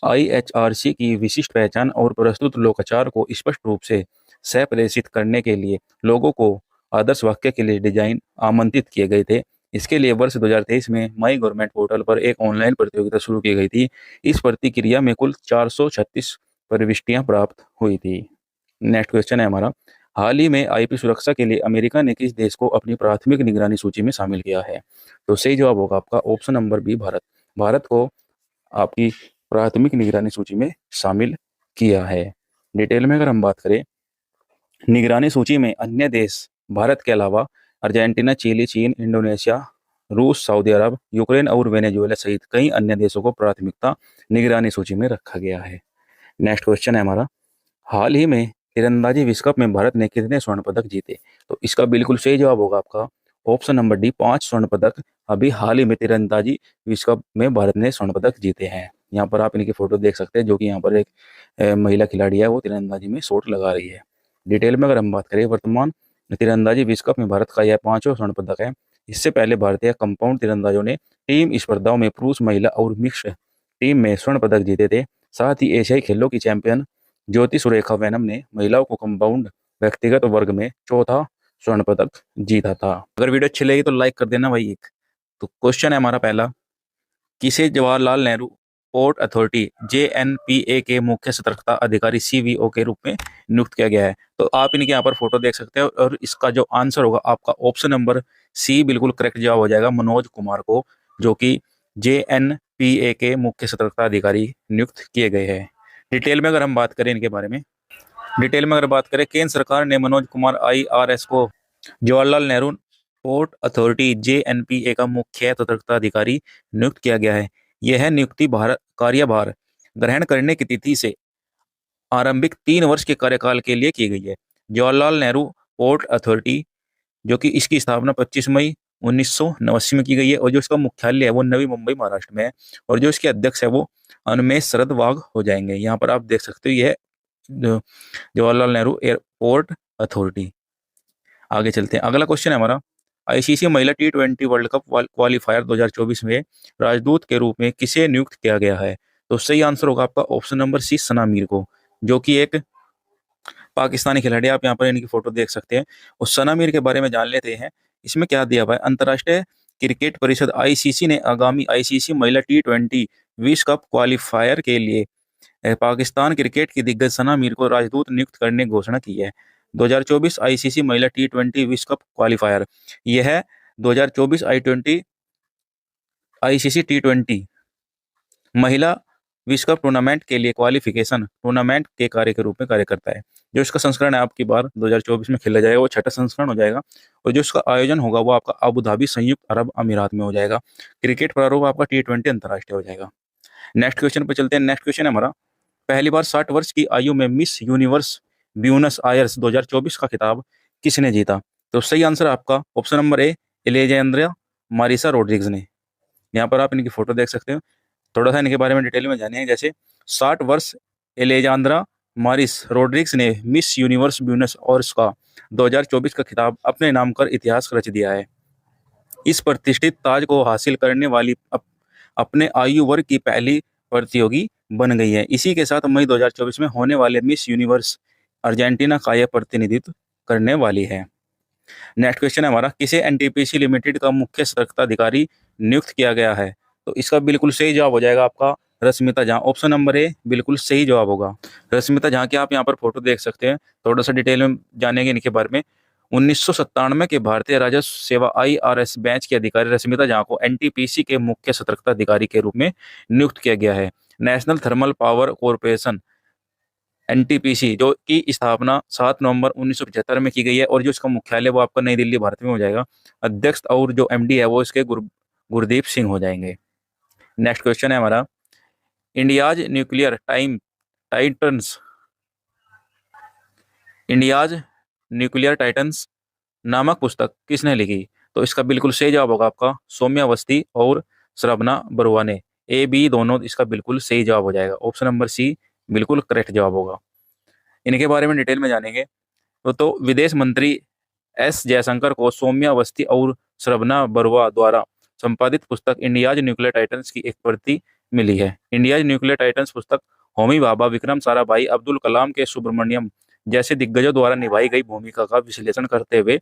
IHRC की विशिष्ट पहचान और प्रस्तुत लोकाचार को स्पष्ट रूप से संप्रेषित करने के लिए लोगों को आदर्श वाक्य के लिए डिजाइन आमंत्रित किए गए थे। इसके लिए वर्ष 2023 में माई गवर्नमेंट पोर्टल पर एक ऑनलाइन प्रतियोगिता शुरू की गई थी। इस प्रतिक्रिया में कुल 436 प्रविष्टियां प्राप्त हुई थी। नेक्स्ट क्वेश्चन है हमारा, हाल ही में आईपी सुरक्षा के लिए अमेरिका ने किस देश को अपनी प्राथमिक निगरानी सूची में शामिल किया है? तो सही जवाब होगा आपका option number B, Bharat. Bharat को आपकी प्राथमिक निगरानी सूची में शामिल किया है। डिटेल में अगर हम बात करें, निगरानी सूची में अन्य देश भारत के अलावा अर्जेंटीना, चिली, चीन, इंडोनेशिया, रूस, सऊदी अरब, यूक्रेन और वेनेजुएला सहित कई अन्य देशों को प्राथमिकता निगरानी सूची में रखा गया है। नेक्स्ट क्वेश्चन है हमारा, हाल ही में तीरंदाजी विश्व कप में भारत ने कितने स्वर्ण पदक जीते? तो इसका बिल्कुल सही जवाब होगा आपका ऑप्शन नंबर डी, 5 स्वर्ण पदक अभी हाल ही में तीरंदाजी विश्व कप में भारत ने स्वर्ण पदक जीते हैं। यहाँ पर आप इनकी फोटो देख सकते हैं, जो कि यहाँ पर एक महिला खिलाड़ी है, वो तीरंदाजी में शॉट लगा रही है। डिटेल में अगर हम बात करें, वर्तमान तीरंदाजी विश्व कप में भारत का यह 5वां स्वर्ण पदक है। इससे पहले भारतीय कंपाउंड तीरंदाजों ने टीम स्पर्धाओं में पुरुष, महिला और मिक्स्ड टीम में स्वर्ण पदक जीते थे। साथ ही एशियाई खेलों की चैंपियन ज्योति सुरेखा वेनम ने महिलाओं को कंपाउंड व्यक्तिगत वर्ग में चौथा स्वर्ण पदक जीता था। अगर वीडियो अच्छी लगी तो लाइक कर देना भाई एक। तो क्वेश्चन है हमारा पहला, किसे Jawaharlal Nehru port authority JNPA के मुख्य सतर्कता अधिकारी CVO के रूप में नियुक्त किया गया है? तो आप इनके यहाँ पर फोटो देख सकते हैं, और इसका जो आंसर होगा आपका ऑप्शन नंबर सी बिल्कुल करेक्ट जवाब हो जाएगा, मनोज कुमार को, जो कि JNPA के मुख्य सतर्कता अधिकारी नियुक्त किए गए हैं। डिटेल में अगर हम बात करें इनके बारे में, डिटेल में अगर बात करें, केंद्र सरकार ने मनोज कुमार IRS को Jawaharlal Nehru port authority JNPA का मुख्य सतर्कता अधिकारी नियुक्त किया गया है। यह नियुक्ति कार्यभार ग्रहण करने की तिथि से आरंभिक 3 वर्ष के कार्यकाल के लिए की गई है। जवाहरलाल नेहरू पोर्ट अथॉरिटी, जो कि इसकी स्थापना 25 मई 1989 में की गई है, और जो इसका मुख्यालय है वो नवी मुंबई, महाराष्ट्र में है, और जो इसके अध्यक्ष है वो अनुमेश शरद वाघ हो जाएंगे। यहाँ पर आप देख सकते हो, यह जवाहरलाल नेहरू एयरपोर्ट अथॉरिटी। आगे चलते हैं, अगला क्वेश्चन है हमारा, ICC महिला T20 वर्ल्ड कप क्वालिफायर 2024 में राजदूत के रूप में किसे नियुक्त किया गया है? तो सही आंसर होगा आपका ऑप्शन नंबर सी, सना मीर को, जो कि एक पाकिस्तानी खिलाड़ी। आप यहाँ पर इनकी फोटो देख सकते हैं। और सना मीर के बारे में जान लेते हैं, इसमें क्या दिया हुआ है। अंतर्राष्ट्रीय क्रिकेट परिषद ICC ने आगामी ICC महिला T20 विश्व कप क्वालिफायर के लिए पाकिस्तान क्रिकेट की दिग्गज सना मीर को राजदूत नियुक्त करने की घोषणा की है। 2024 ICC महिला T20 विश्व कप क्वालिफायर, यह 2024 ICC T20 महिला विश्व कप टूर्नामेंट के लिए क्वालिफिकेशन टूर्नामेंट के कार्य के रूप में कार्य करता है। जो इसका संस्करण है आपकी बार 2024 में खेला जाएगा, वो 6ठा संस्करण हो जाएगा, और जो इसका आयोजन होगा वो आपका अबू धाबी, संयुक्त अरब अमीरात में हो जाएगा। क्रिकेट प्रारूप आपका T20 अंतर्राष्ट्रीय हो जाएगा। नेक्स्ट क्वेश्चन पर चलते हैं। नेक्स्ट क्वेश्चन है हमारा, पहली बार 60 वर्ष की आयु में मिस यूनिवर्स ब्यूनस आयर्स 2024 का खिताब किसने जीता? तो सही आंसर आपका option number A, Alejandra Marisa Rodrigues ने। यहाँ पर आप इनकी फोटो देख सकते हो। थोड़ा सा इनके बारे में डिटेल में जानिए। जैसे 60 वर्ष एलेजांद्रा मारिस रोड्रिग्स ने मिस यूनिवर्स ब्यूनस आयर्स का 2024 का खिताब अपने नाम कर इतिहास रच दिया है। इस प्रतिष्ठित ताज को हासिल करने वाली अपने आयु वर्ग की पहली प्रतियोगी बन गई है। इसी के साथ मई 2024 में होने वाले मिस यूनिवर्स अर्जेंटीना का यह प्रतिनिधित्व करने वाली है। नेक्स्ट क्वेश्चन है हमारा, किसे NTPC लिमिटेड का मुख्य सतर्कता अधिकारी नियुक्त किया गया है? तो इसका बिल्कुल सही जवाब हो जाएगा आपका रश्मिता झा। ऑप्शन नंबर ए बिल्कुल सही जवाब होगा। रश्मिता झा की आप यहाँ पर फोटो देख सकते हैं। थोड़ा सा डिटेल में जानेंगे इनके बारे में। 1997 के भारतीय राजस्व सेवा IRS बैच की अधिकारी रश्मिता झा को NTPC के मुख्य सतर्कता अधिकारी के रूप में नियुक्त किया गया है। National thermal power corporation NTPC, जो की स्थापना 7 नवंबर 1975 में की गई है, और जो इसका मुख्यालय वो आपका नई दिल्ली, भारत में हो जाएगा। अध्यक्ष और जो MD है वो इसके गुरदीप सिंह हो जाएंगे। नेक्स्ट क्वेश्चन है हमारा, India's nuclear titans India's nuclear titans नामक पुस्तक किसने लिखी? तो इसका बिल्कुल सही जवाब होगा आपका सौम्या अवस्थी और श्रवणा बरुआ ने। A B दोनों इसका बिल्कुल सही जवाब हो जाएगा। ऑप्शन नंबर सी बिल्कुल करेक्ट जवाब होगा। इनके बारे में डिटेल में जानेंगे। तो विदेश मंत्री S जयशंकर को सौम्या अवस्थी और श्रवणा बरुआ द्वारा संपादित पुस्तक इंडियाज न्यूक्लियर टाइटन्स की एक प्रति मिली है। इंडियाज न्यूक्लियर टाइटन्स पुस्तक होमी भाभा, विक्रम साराभाई, अब्दुल कलाम के सुब्रमण्यम जैसे दिग्गजों द्वारा निभाई गई भूमिका का विश्लेषण करते हुए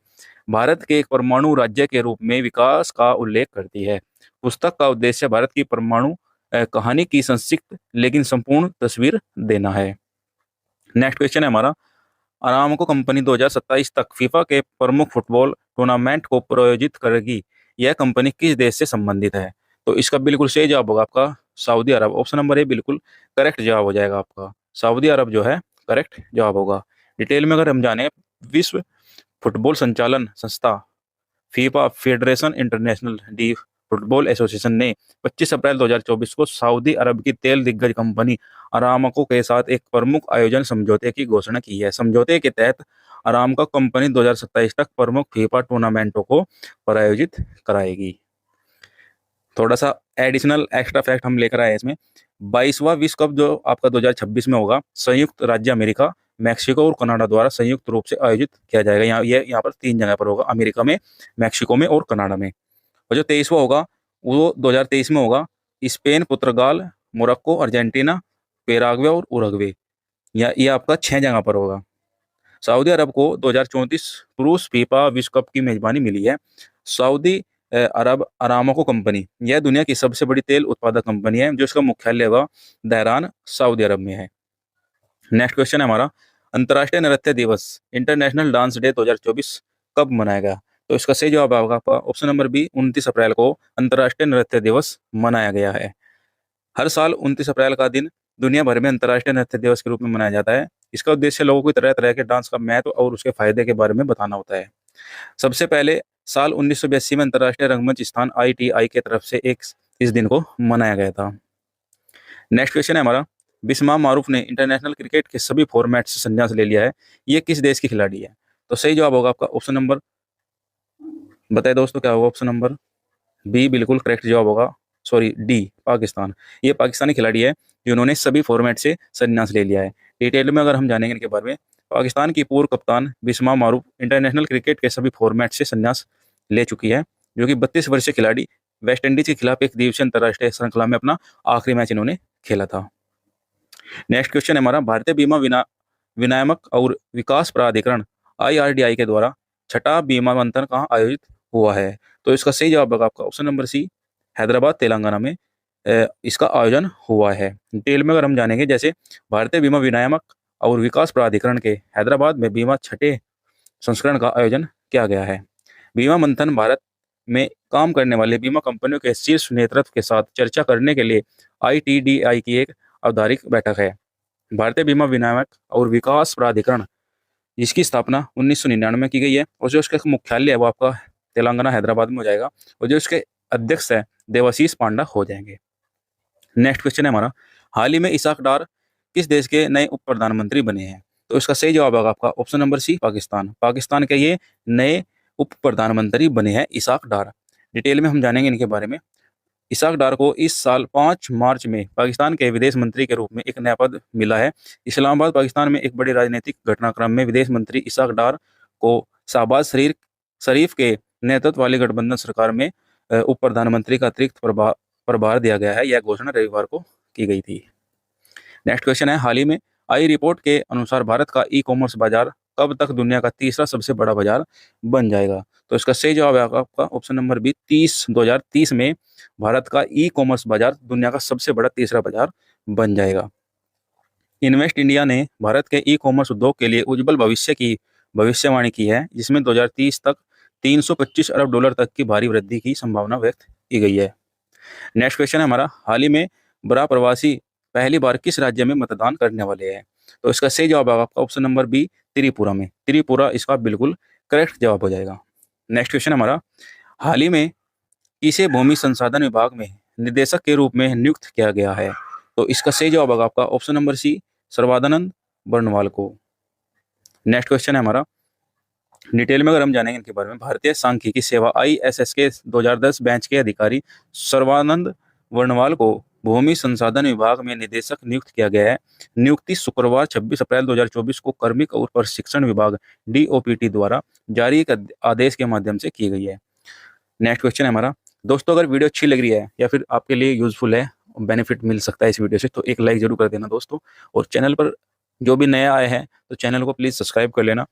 भारत के एक परमाणु राज्य के रूप में विकास का उल्लेख करती है। पुस्तक का उद्देश्य भारत की परमाणु कहानी की संक्षिप्त लेकिन संपूर्ण तस्वीर देना है। नेक्स्ट क्वेश्चन है हमारा, अरामको कंपनी 2027 तक फीफा के प्रमुख फुटबॉल टूर्नामेंट को प्रायोजित करेगी। यह कंपनी किस देश से संबंधित है? तो इसका बिल्कुल सही जवाब होगा आपका सऊदी अरब। ऑप्शन नंबर ए बिल्कुल करेक्ट जवाब हो जाएगा आपका। सऊदी अरब जो है करेक्ट जवाब होगा। डिटेल में अगर हम जाने, विश्व फुटबॉल संचालन संस्था FIFA federation international D football association ने 25 अप्रैल 2024 को सऊदी अरब की तेल दिग्गज कंपनी अरामको के साथ एक प्रमुख आयोजन समझौते की घोषणा की है। समझौते के तहत अरामको कंपनी 2027 तक प्रमुख फीफा टूर्नामेंटों को प्रायोजित कराएगी। थोड़ा सा एडिशनल एक्स्ट्रा फैक्ट हम लेकर आए हैं इसमें। 22वां विश्व कप जो आपका 2026 में होगा, संयुक्त राज्य अमेरिका, मैक्सिको और कनाडा द्वारा संयुक्त रूप से आयोजित किया जाएगा। यहाँ पर 3 जगह पर होगा, अमेरिका में, मैक्सिको में और कनाडा में। और जो 23वां होगा वो 2023 में होगा, स्पेन, पुर्तगाल, मोरक्को, अर्जेंटीना, पेराग्वे और उरुग्वे। ये आपका 6 जगह पर होगा। सऊदी अरब को 2034 पुरुष फीफा विश्व कप की मेजबानी मिली है। सऊदी अरब अरामको कंपनी यह दुनिया की सबसे बड़ी तेल उत्पादक कंपनी है, जो इसका मुख्यालय व दहरान सऊदी अरब में है। नेक्स्ट क्वेश्चन है हमारा, अंतर्राष्ट्रीय नृत्य दिवस इंटरनेशनल डांस डे 2024 कब मनाया गया? तो इसका सही जवाब होगा आपका ऑप्शन नंबर बी, 29 अप्रैल को अंतर्राष्ट्रीय नृत्य दिवस मनाया गया है। हर साल 29 अप्रैल का दिन दुनिया भर में अंतर्राष्ट्रीय नृत्य दिवस के रूप में मनाया जाता है। इसका उद्देश्य लोगों को तरह तरह के डांस का महत्व और उसके फायदे के बारे में बताना होता है। सबसे पहले साल 1982 में अंतर्राष्ट्रीय रंगमंच स्थान ITI के तरफ से इस दिन को मनाया गया था। नेक्स्ट क्वेश्चन है हमारा, बिस्मा मारूफ ने इंटरनेशनल क्रिकेट के सभी फॉर्मेट से संन्यास ले लिया है। ये किस देश की खिलाड़ी है? तो सही जवाब होगा आपका ऑप्शन नंबर, बताए दोस्तों क्या होगा? ऑप्शन नंबर बी बिल्कुल करेक्ट जवाब होगा, सॉरी डी, पाकिस्तान। ये पाकिस्तानी खिलाड़ी है जिन्होंने सभी फॉर्मेट से संन्यास ले लिया है। डिटेल में अगर हम जानेंगे इनके बारे में, पाकिस्तान की पूर्व कप्तान बिस्मा मारूफ इंटरनेशनल क्रिकेट के सभी फॉर्मेट से संन्यास ले चुकी है, जो कि 32 वर्षीय खिलाड़ी वेस्ट इंडीज के खिलाफ एक दिवसीय अंतर्राष्ट्रीय श्रृंखला में अपना आखिरी मैच इन्होंने खेला था। नेक्स्ट क्वेश्चन है हमारा, भारतीय बीमा विनियामक और विकास प्राधिकरण IRDAI के द्वारा छठा बीमा मंथन कहाँ आयोजित हुआ है? तो इसका सही जवाब होगा आपका option number C, Hyderabad Telangana में इसका आयोजन हुआ है। डिटेल में अगर हम जानेंगे, जैसे भारतीय बीमा विनियामक और विकास प्राधिकरण के हैदराबाद में बीमा छठे संस्करण का आयोजन किया गया है। बीमा मंथन भारत में काम करने वाले बीमा कंपनियों के शीर्ष नेतृत्व के साथ चर्चा करने के लिए ITDI की एक औपचारिक बैठक है। भारतीय बीमा विनियामक और विकास प्राधिकरण जिसकी स्थापना 1999 में की गई है, और जो उसका मुख्यालय है वो आपका तेलंगाना हैदराबाद में हो जाएगा, और जो इसके अध्यक्ष है देवाशीष पांडा हो जाएंगे। नेक्स्ट क्वेश्चन है हमारा, हाल ही में इसाक डार किस देश के नए उप प्रधानमंत्री बने हैं? तो इसका सही जवाब होगा आपका option number C, Pakistan. Pakistan के ये नए उप प्रधानमंत्री बने हैं इसाक डार। डिटेल में हम जानेंगे इनके बारे में। इसाक डार को इस साल 5 मार्च में पाकिस्तान के विदेश मंत्री के रूप में एक नया पद मिला है। इस्लामाबाद पाकिस्तान में एक बड़े राजनीतिक घटनाक्रम में विदेश मंत्री इसाक डार को शहबाज शरीफ के नेतृत्व वाली गठबंधन सरकार में उप प्रधानमंत्री का अतिरिक्त प्रभार दिया गया है। यह घोषणा रविवार को की गई थी। नेक्स्ट क्वेश्चन है, हाल ही में आई रिपोर्ट के अनुसार भारत का ई-कॉमर्स बाजार कब तक दुनिया का तीसरा सबसे बड़ा बाजार बन जाएगा? तो इसका सही जवाब है आपका ऑप्शन नंबर बी, 2030 में भारत का ई-कॉमर्स बाजार दुनिया का सबसे बड़ा तीसरा बाजार बन जाएगा। इन्वेस्ट इंडिया ने भारत के ई-कॉमर्स उद्योग के लिए उज्जवल भविष्य की भविष्यवाणी की है, जिसमें 2030 तक 325 अरब डॉलर तक की भारी वृद्धि की संभावना व्यक्त की गई है। नेक्स्ट क्वेश्चन है हमारा, हाल ही में बड़ा प्रवासी पहली बार किस राज्य में मतदान करने वाले हैं? तो इसका सही जवाब है आपका ऑप्शन नंबर बी, त्रिपुरा में। त्रिपुरा इसका बिल्कुल करेक्ट जवाब हो जाएगा। नेक्स्ट क्वेश्चन हमारा, हाल ही में किसे भूमि संसाधन विभाग में निदेशक के रूप में नियुक्त किया गया है? तो इसका सही जवाब होगा आपका option number C, Sarbanand Barnwal को। नेक्स्ट क्वेश्चन है हमारा, डिटेल में अगर हम जानेंगे इनके बारे में, भारतीय सांख्यिकी सेवा ISS के 2010 बैच के अधिकारी सर्बानंद वर्णवाल को भूमि संसाधन विभाग में निदेशक नियुक्त किया गया है। नियुक्ति शुक्रवार 26 अप्रैल 2024 को कार्मिक और प्रशिक्षण विभाग DOPT द्वारा जारी एक आदेश के माध्यम से की गई है। नेक्स्ट क्वेश्चन है हमारा, दोस्तों अगर वीडियो अच्छी लग रही है या फिर आपके लिए यूजफुल है, बेनिफिट मिल सकता है इस वीडियो से, तो एक लाइक जरूर कर देना दोस्तों, और चैनल पर जो भी नया आए हैं तो चैनल को प्लीज़ सब्सक्राइब कर लेना।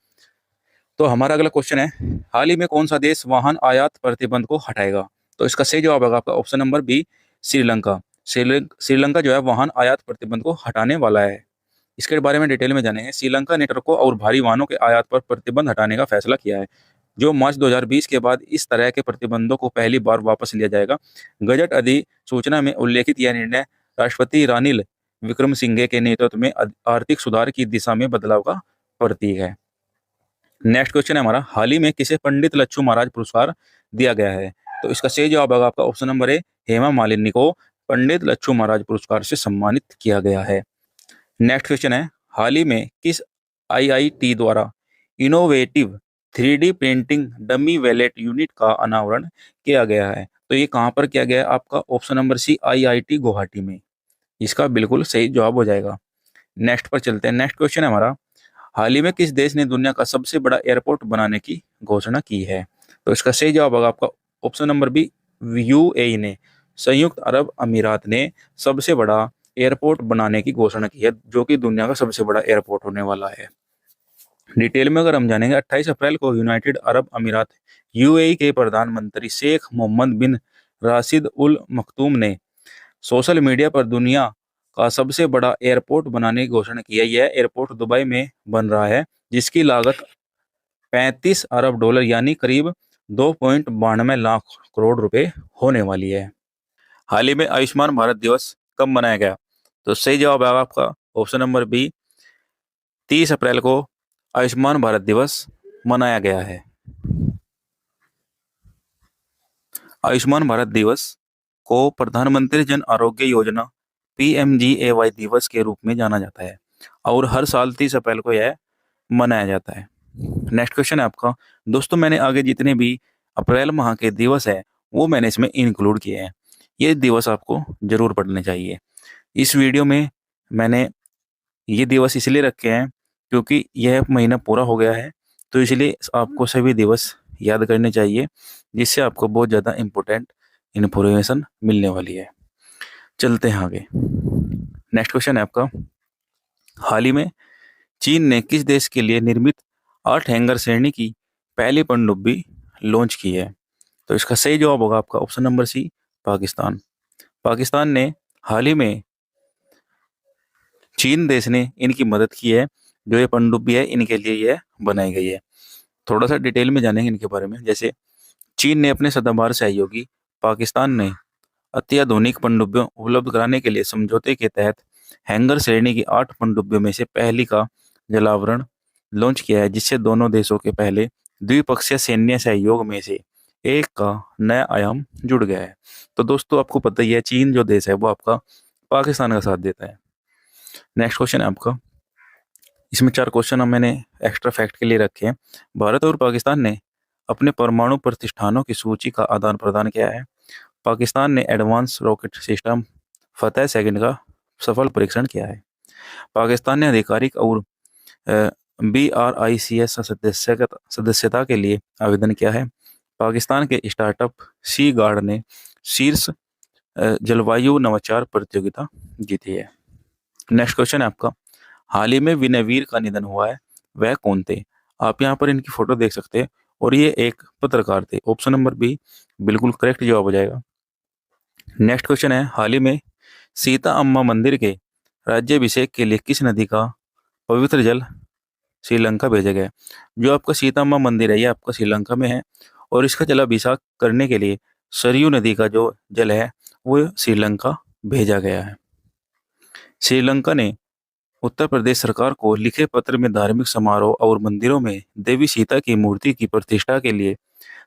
तो हमारा अगला क्वेश्चन है, हाल ही में कौन सा देश वाहन आयात प्रतिबंध को हटाएगा? तो इसका सही जवाब होगा आपका option number B, Sri Lanka. Sri Lanka जो है वाहन आयात प्रतिबंध को हटाने वाला है। इसके बारे में डिटेल में जानेंगे। श्रीलंका ने ट्रकों और भारी वाहनों के आयात पर प्रतिबंध हटाने का फैसला किया है, जो मार्च 2020 के बाद इस तरह के प्रतिबंधों को पहली बार वापस लिया जाएगा। गजट अधिसूचना में उल्लेखित यह निर्णय राष्ट्रपति रानिल विक्रमसिंघे के नेतृत्व में आर्थिक सुधार की दिशा में बदलाव का प्रतीक है। नेक्स्ट क्वेश्चन है हमारा, हाल ही में किसे पंडित लच्छू महाराज पुरस्कार दिया गया है? तो इसका सही जवाब होगा आपका ऑप्शन नंबर ए, हेमा मालिनी को पंडित लच्छू महाराज पुरस्कार से सम्मानित किया गया है। नेक्स्ट क्वेश्चन है, हाल ही में किस आईआईटी द्वारा innovative 3D printing dummy wallet unit का अनावरण किया गया है? तो ये कहाँ पर किया गया है? आपका option number C, IIT Guwahati में। इसका बिल्कुल सही जवाब हो जाएगा। नेक्स्ट पर चलते हैं। नेक्स्ट क्वेश्चन है हमारा, हाल ही में किस देश ने दुनिया का सबसे बड़ा एयरपोर्ट बनाने की घोषणा की है? तो इसका सही जवाब होगा आपका ऑप्शन नंबर बी, यूएई ने, संयुक्त अरब अमीरात ने सबसे बड़ा एयरपोर्ट बनाने की घोषणा की है, जो कि दुनिया का सबसे बड़ा एयरपोर्ट होने वाला है। डिटेल में अगर हम जानेंगे, 28 अप्रैल को यूनाइटेड अरब अमीरात यूएई के प्रधानमंत्री शेख मोहम्मद बिन राशिद उल मखतूम ने सोशल मीडिया पर दुनिया का सबसे बड़ा एयरपोर्ट बनाने की घोषणा की है। यह एयरपोर्ट दुबई में बन रहा है, जिसकी लागत 35 अरब डॉलर यानी करीब 2.92 लाख करोड़ रुपए होने वाली है। हाल ही में आयुष्मान भारत दिवस कब मनाया गया? तो सही जवाब है आपका ऑप्शन नंबर बी, 30 अप्रैल को आयुष्मान भारत दिवस मनाया गया है। आयुष्मान भारत दिवस को प्रधानमंत्री जन आरोग्य योजना पीएमजीएवाई दिवस के रूप में जाना जाता है और हर साल 30 अप्रैल को यह मनाया जाता है। नेक्स्ट क्वेश्चन है आपका, दोस्तों मैंने आगे जितने भी अप्रैल माह के दिवस है वो मैंने इसमें इंक्लूड किए हैं। ये दिवस आपको जरूर पढ़ने चाहिए। इस वीडियो में मैंने ये दिवस इसलिए रखे हैं क्योंकि यह महीना पूरा हो गया है, तो इसलिए आपको सभी दिवस याद करने चाहिए, जिससे आपको बहुत ज़्यादा इम्पोर्टेंट इन्फॉर्मेशन मिलने वाली है। चलते हैं आगे। नेक्स्ट क्वेश्चन है आपका, हाल ही में चीन ने किस देश के लिए निर्मित 8 हैंगर श्रेणी की पहली पनडुब्बी लॉन्च की है? तो इसका सही जवाब होगा आपका option number C, Pakistan. Pakistan ने हाल ही में चीन देश ने इनकी मदद की है। जो ये पनडुब्बी है इनके लिए यह बनाई गई है। थोड़ा सा डिटेल में जानेंगे इनके बारे में। जैसे चीन ने अपने सदाबहार सहयोगी पाकिस्तान ने अत्याधुनिक पनडुब्बियों उपलब्ध कराने के लिए समझौते के तहत हैंगर श्रेणी की 8 पनडुब्बियों में से पहली का जलावरण लॉन्च किया है, जिससे दोनों देशों के पहले द्विपक्षीय सैन्य सहयोग में से एक का नया आयाम जुड़ गया है। तो दोस्तों आपको पता ही है, चीन जो देश है वो आपका पाकिस्तान का साथ देता है। नेक्स्ट क्वेश्चन है आपका, इसमें 4 क्वेश्चन मैंने एक्स्ट्रा फैक्ट के लिए रखे हैं। भारत और पाकिस्तान ने अपने परमाणु प्रतिष्ठानों की सूची का आदान प्रदान किया है। पाकिस्तान ने एडवांस रॉकेट सिस्टम फतह सेकंड का सफल परीक्षण किया है। पाकिस्तान ने आधिकारिक और BRICS सदस्यता के लिए आवेदन किया है। पाकिस्तान के स्टार्टअप सी गार्ड ने शीर्ष जलवायु नवाचार प्रतियोगिता जीती है। नेक्स्ट क्वेश्चन है आपका, हाल ही में विनयवीर का निधन हुआ है, वह कौन थे? आप यहाँ पर इनकी फोटो देख सकते हैं और ये एक पत्रकार थे। ऑप्शन नंबर बी बिल्कुल करेक्ट जवाब हो जाएगा। नेक्स्ट क्वेश्चन है, हाल ही में सीता अम्मा मंदिर के राज्याभिषेक के लिए किस नदी का पवित्र जल श्रीलंका भेजा गया? जो आपका सीता अम्मा मंदिर है ये आपका श्रीलंका में है और इसका जलाभिषेक करने के लिए सरयू नदी का जो जल है वो श्रीलंका भेजा गया है। श्रीलंका ने उत्तर प्रदेश सरकार को लिखे पत्र में धार्मिक समारोह और मंदिरों में देवी सीता की मूर्ति की प्रतिष्ठा के लिए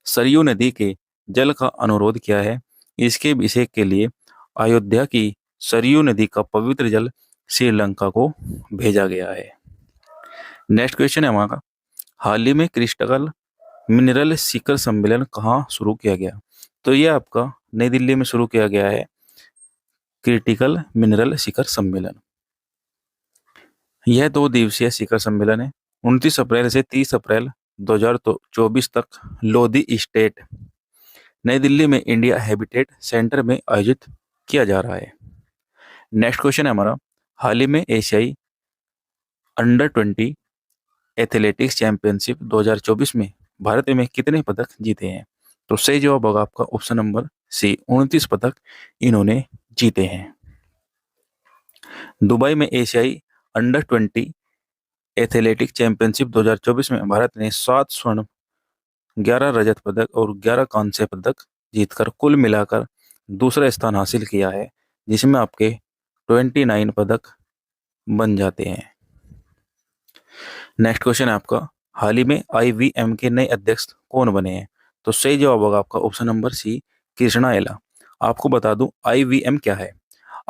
सरयू नदी के जल का अनुरोध किया है। इसके अभिषेक के लिए अयोध्या की सरयू नदी का पवित्र जल श्रीलंका को भेजा गया है। नेक्स्ट क्वेश्चन है हमारा, हाल ही में क्रिस्टल मिनरल शिखर सम्मेलन कहाँ शुरू किया गया? तो ये आपका नई दिल्ली में शुरू किया गया है क्रिटिकल मिनरल शिखर सम्मेलन। यह 2 दिवसीय शिखर सम्मेलन है। 29 अप्रैल से 30 अप्रैल 2024 तक लोधी स्टेट नई दिल्ली में इंडिया हैबिटेट सेंटर में आयोजित किया जा रहा है। नेक्स्ट क्वेश्चन है हमारा, हाल ही में एशियाई अंडर 20 एथलेटिक्स चैंपियनशिप 2024 में भारत में कितने पदक जीते हैं? तो सही जवाब होगा आपका ऑप्शन नंबर सी, 29 पदक इन्होंने जीते हैं। दुबई में एशियाई अंडर 20 एथलेटिक चैंपियनशिप 2024 में भारत ने 7 स्वर्ण, 11 रजत पदक और 11 कांस्य पदक जीतकर कुल मिलाकर दूसरा स्थान हासिल किया है, जिसमें आपके 29 पदक बन जाते हैं। नेक्स्ट क्वेश्चन है आपका, हाल ही में IVM के नए अध्यक्ष कौन बने हैं? तो सही जवाब होगा आपका ऑप्शन नंबर सी, कृष्णा एला। आपको बता दूं IVM क्या है।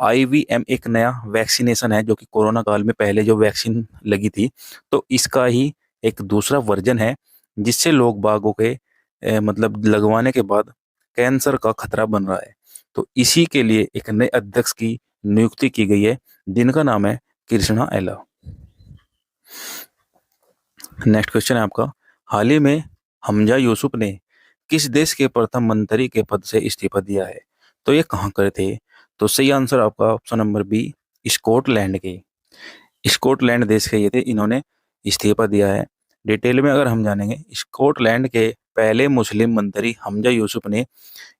IVM एक नया वैक्सीनेशन है, जो कि कोरोना काल में पहले जो वैक्सीन लगी थी, तो इसका ही एक दूसरा वर्जन है, जिससे लोग बागों के मतलब लगवाने के बाद कैंसर का खतरा बन रहा है। तो इसी के लिए एक नए अध्यक्ष की नियुक्ति की गई है, जिनका नाम है कृष्णा एला। नेक्स्ट क्वेश्चन है आपका, हाल ही में हमजा यूसुफ ने किस देश के प्रथम मंत्री के पद से इस्तीफा दिया है? तो ये कहाँ करे थे? तो सही आंसर आपका ऑप्शन नंबर बी, स्कॉटलैंड के। स्कॉटलैंड देश के ये थे, इन्होंने इस्तीफा दिया है। डिटेल में अगर हम जानेंगे, स्कॉटलैंड के पहले मुस्लिम मंत्री हमजा यूसुफ ने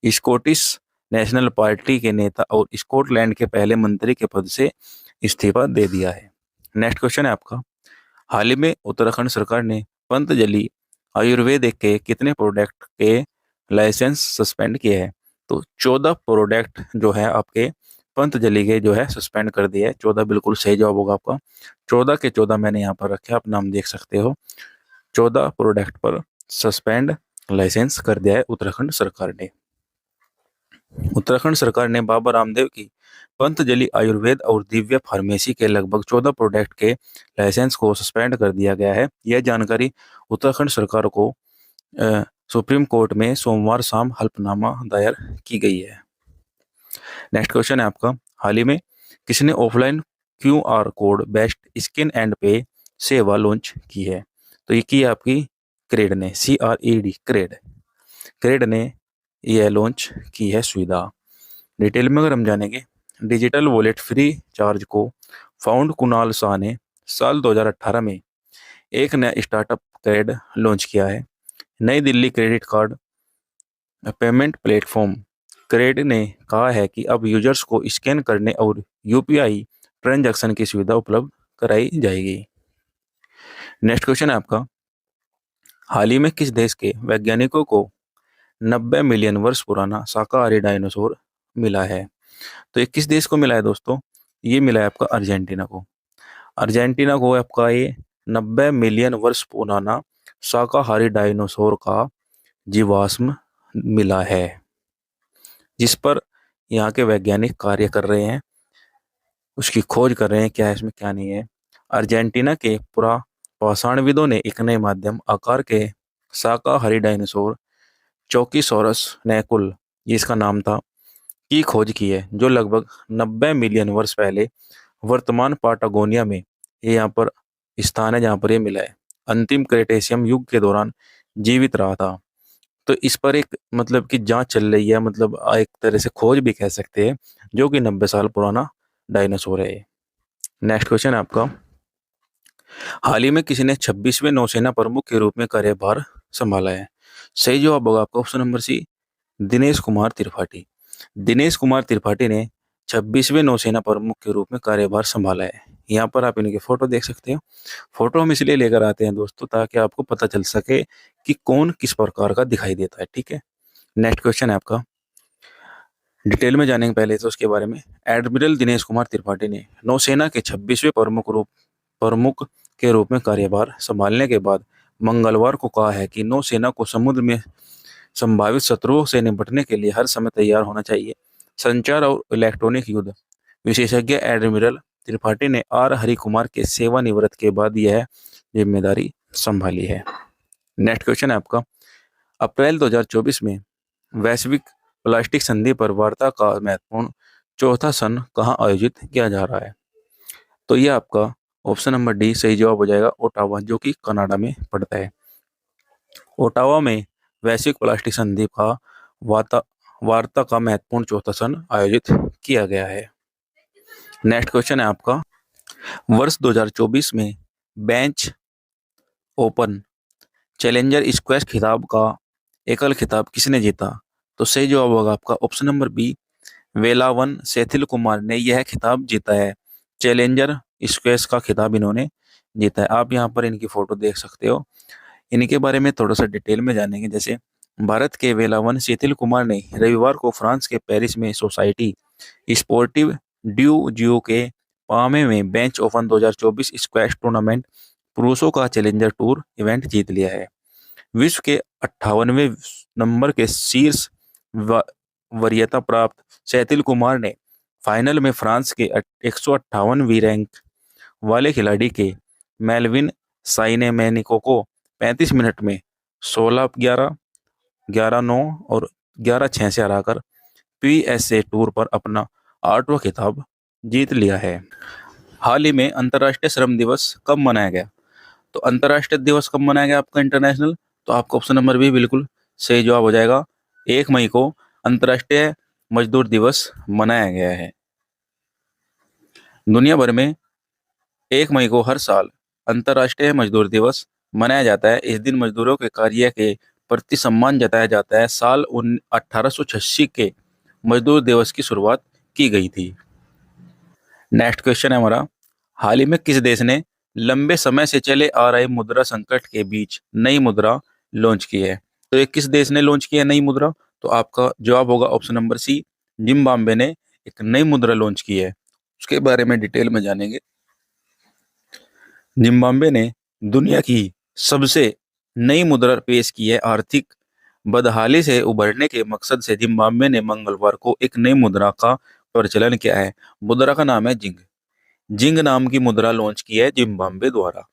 स्कॉटिश नेशनल पार्टी के नेता और स्कॉटलैंड के पहले मंत्री के पद से इस्तीफा दे दिया है। नेक्स्ट क्वेश्चन है आपका, हाल ही में उत्तराखंड सरकार ने पतंजलि आयुर्वेद के कितने प्रोडक्ट के लाइसेंस सस्पेंड किए हैं? तो 14 प्रोडक्ट जो है आपके पतंजलि के जो है सस्पेंड कर दिए हैं। 14 बिल्कुल सही जवाब होगा आपका। 14 के 14 मैंने यहाँ पर रखे, आप नाम देख सकते हो। 14 प्रोडक्ट पर सस्पेंड लाइसेंस कर दिया है उत्तराखंड सरकार ने। उत्तराखंड सरकार ने बाबा रामदेव की पतंजलि आयुर्वेद और दिव्या फार्मेसी के लगभग 14 प्रोडक्ट के लाइसेंस को सस्पेंड कर दिया गया है। यह जानकारी उत्तराखंड सरकार को सुप्रीम कोर्ट में सोमवार शाम हल्फनामा दायर की गई है। नेक्स्ट क्वेश्चन है आपका, हाल ही में किसने offline QR code based scan and पे सेवा लॉन्च की है? तो ये की है आपकी क्रेड ने, CRED, क्रेड ने यह लॉन्च की है सुविधा। डिटेल में अगर हम जानेंगे, डिजिटल वॉलेट फ्री चार्ज को फाउंड कुणाल शाह ने साल 2018 में एक नया स्टार्टअप क्रेड लॉन्च किया है। नई Delhi credit card payment platform Cred ने कहा है कि अब यूजर्स को स्कैन करने और UPI ट्रांजैक्शन की सुविधा उपलब्ध कराई जाएगी। नेक्स्ट क्वेश्चन है आपका, हाल ही में किस देश के वैज्ञानिकों को 90 मिलियन वर्ष पुराना शाकाहारी डायनासोर मिला है? तो ये किस देश को मिला है दोस्तों? ये मिला है आपका अर्जेंटीना को। अर्जेंटीना को आपका ये 90 मिलियन वर्ष पुराना शाकाहारी डायनासोर का जीवाश्म मिला है, जिस पर यहाँ के वैज्ञानिक कार्य कर रहे हैं, उसकी खोज कर रहे हैं, क्या है इसमें क्या नहीं है। अर्जेंटीना के पुरापाषाणविदों ने एक नए माध्यम आकार के शाकाहारी डायनासोर चौकीसोरस नैकुल, ये इसका नाम था, की खोज की है, जो लगभग 90 मिलियन वर्ष पहले वर्तमान पाटागोनिया में ये यहाँ पर स्थान है जहाँ पर ये मिला है। अंतिम क्रेटेशियम युग के दौरान जीवित रहा था। तो इस पर एक मतलब कि जांच चल रही है, मतलब एक तरह से खोज भी कह सकते हैं, जो कि 90 साल पुराना डायनासोर है। नेक्स्ट क्वेश्चन है आपका, हाल ही में किसी ने 26वें नौसेना प्रमुख के रूप में कार्यभार संभाला है? सही जवाब होगा आपका option number C, Dinesh Kumar Tripathi. Dinesh Kumar Tripathi ने 26वें नौसेना प्रमुख के रूप में कार्यभार संभाला है। यहाँ पर आप इनके फोटो देख सकते हो। फोटो हम इसलिए लेकर आते हैं दोस्तों, ताकि आपको पता चल सके कि कौन किस प्रकार का दिखाई देता है। ठीक है, नेक्स्ट क्वेश्चन है आपका, डिटेल में जानेंगे पहले तो उसके बारे में। एडमिरल दिनेश कुमार त्रिपाठी ने नौसेना के 26वें प्रमुख के रूप में कार्यभार संभालने के बाद मंगलवार को कहा है कि नौसेना को समुद्र में संभावित शत्रुओं से निपटने के लिए हर समय तैयार होना चाहिए। संचार और इलेक्ट्रॉनिक युद्ध विशेषज्ञ एडमिरल त्रिपाठी ने हरि कुमार के सेवानिवृत्त के बाद यह जिम्मेदारी संभाली है। नेक्स्ट क्वेश्चन है आपका, अप्रैल 2024 में वैश्विक प्लास्टिक संधि पर वार्ता का महत्वपूर्ण चौथा सन कहाँ आयोजित किया जा रहा है? तो ये आपका ऑप्शन नंबर डी सही जवाब हो जाएगा, ओटावा, जो कि कनाडा में पड़ता है। ओटावा में वैश्विक प्लास्टिक संधि का वार्ता का महत्वपूर्ण चौथा सन आयोजित किया गया है। नेक्स्ट क्वेश्चन है आपका, वर्ष 2024 में बेंच ओपन चैलेंजर स्क्वैश खिताब का एकल खिताब किसने जीता? तो सही जवाब होगा आपका option number B, Velavan सेथिल Kumar ने यह खिताब जीता है। चैलेंजर स्क्वैश का खिताब इन्होंने जीता है। आप यहाँ पर इनकी फोटो देख सकते हो। इनके बारे में थोड़ा सा डिटेल में जानेंगे। जैसे भारत के वेलावन सेथिल कुमार ने रविवार को फ्रांस के पेरिस में सोसाइटी स्पोर्टिव ड्यू जियो के पामे में बेंच ओपन 2024 स्क्वैश टूर्नामेंट पुरुषों का चैलेंजर टूर इवेंट जीत लिया है। विश्व के 58वें नंबर के शीर्ष वरीयता प्राप्त सेथिल कुमार ने फाइनल में फ्रांस के 158वीं रैंक वाले खिलाड़ी के मेलविन साइनेमेनिको को 35 मिनट में 16-11, 11-9 और 11-6 से हराकर पीएसए टूर पर अपना 8वां खिताब जीत लिया है। हाल ही में अंतर्राष्ट्रीय श्रम दिवस कब मनाया गया? तो अंतर्राष्ट्रीय दिवस कब मनाया गया आपका इंटरनेशनल? तो आपका ऑप्शन नंबर बी बिल्कुल सही जवाब हो जाएगा। 1 मई को अंतर्राष्ट्रीय मजदूर दिवस मनाया गया है। दुनिया भर में 1 मई को हर साल अंतर्राष्ट्रीय मजदूर दिवस मनाया जाता है। इस दिन मजदूरों के कार्य के प्रति सम्मान जताया जाता है। साल 1886 के मजदूर दिवस की शुरुआत की गई थी। नेक्स्ट क्वेश्चन है हमारा, हाल ही में किस देश ने लंबे समय से चले आ रहे मुद्रा संकट के बीच नई मुद्रा लॉन्च की है? तो ये किस देश ने लॉन्च की है नई मुद्रा? तो आपका जवाब होगा ऑप्शन नंबर सी, जिम्बाब्वे ने एक नई मुद्रा लॉन्च की है। उसके बारे में डिटेल में जानेंगे। जिम्बाब्वे ने दुनिया की सबसे नई मुद्रा पेश की है। आर्थिक बदहाली से उभरने के मकसद से जिम्बाब्वे ने मंगलवार को एक नई मुद्रा का प्रचलन किया है। मुद्रा का नाम है जिंग। जिंग नाम की मुद्रा लॉन्च की है जिम्बाब्वे द्वारा।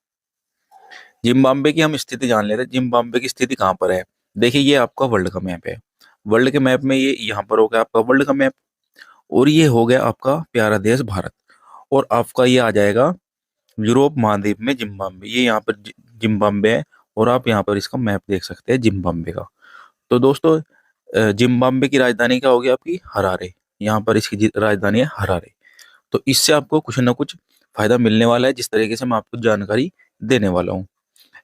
जिम्बाब्वे की हम स्थिति जान लेते हैं। जिम्बाब्वे की स्थिति कहाँ पर है? देखिए, ये आपका वर्ल्ड का मैप है। वर्ल्ड के मैप में ये यहाँ पर हो गया आपका वर्ल्ड का मैप, और ये हो गया आपका प्यारा देश भारत, और आपका ये आ जाएगा यूरोप महाद्वीप में जिम्बाब्वे। ये यहाँ पर जिम्बाब्वे है, और आप यहाँ पर इसका मैप देख सकते हैं जिम्बाब्वे का। तो दोस्तों, जिम्बाब्वे की राजधानी क्या होगी आपकी? हरारे। यहाँ पर इसकी राजधानी है हरारे। तो इससे आपको कुछ ना कुछ फायदा मिलने वाला है, जिस तरीके से मैं आपको जानकारी देने वाला हूँ।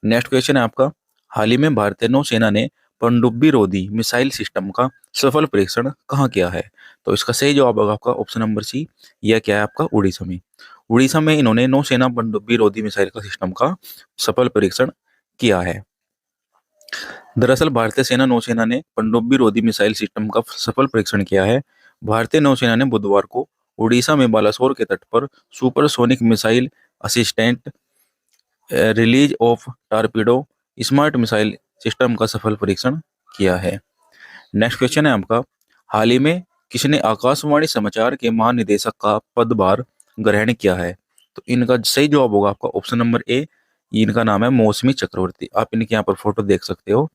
नेक्स्ट क्वेश्चन है आपका, हाल ही में भारतीय नौसेना ने पनडुब्बी रोधी मिसाइल सिस्टम का सफल परीक्षण कहाँ किया है? तो इसका सही जवाब होगा आपका ऑप्शन नंबर सी, यह क्या है आपका? उड़ीसा में। उड़ीसा में इन्होंने नौसेना पनडुब्बी रोधी मिसाइल का सिस्टम का सफल परीक्षण किया है। दरअसल भारतीय सेना नौसेना ने पनडुब्बी रोधी मिसाइल सिस्टम का सफल परीक्षण किया है। भारतीय नौसेना ने बुधवार को उड़ीसा में बालासोर के तट पर supersonic missile assistant release of torpedo smart missile system का सफल परीक्षण किया है। नेक्स्ट क्वेश्चन है आपका, हाल ही में किसने आकाशवाणी समाचार के महानिदेशक का पदभार ग्रहण किया है? तो इनका सही जवाब होगा आपका ऑप्शन नंबर ए, इनका नाम है मौसमी चक्रवर्ती। आप इनके यहाँ पर फोटो देख सकते हो।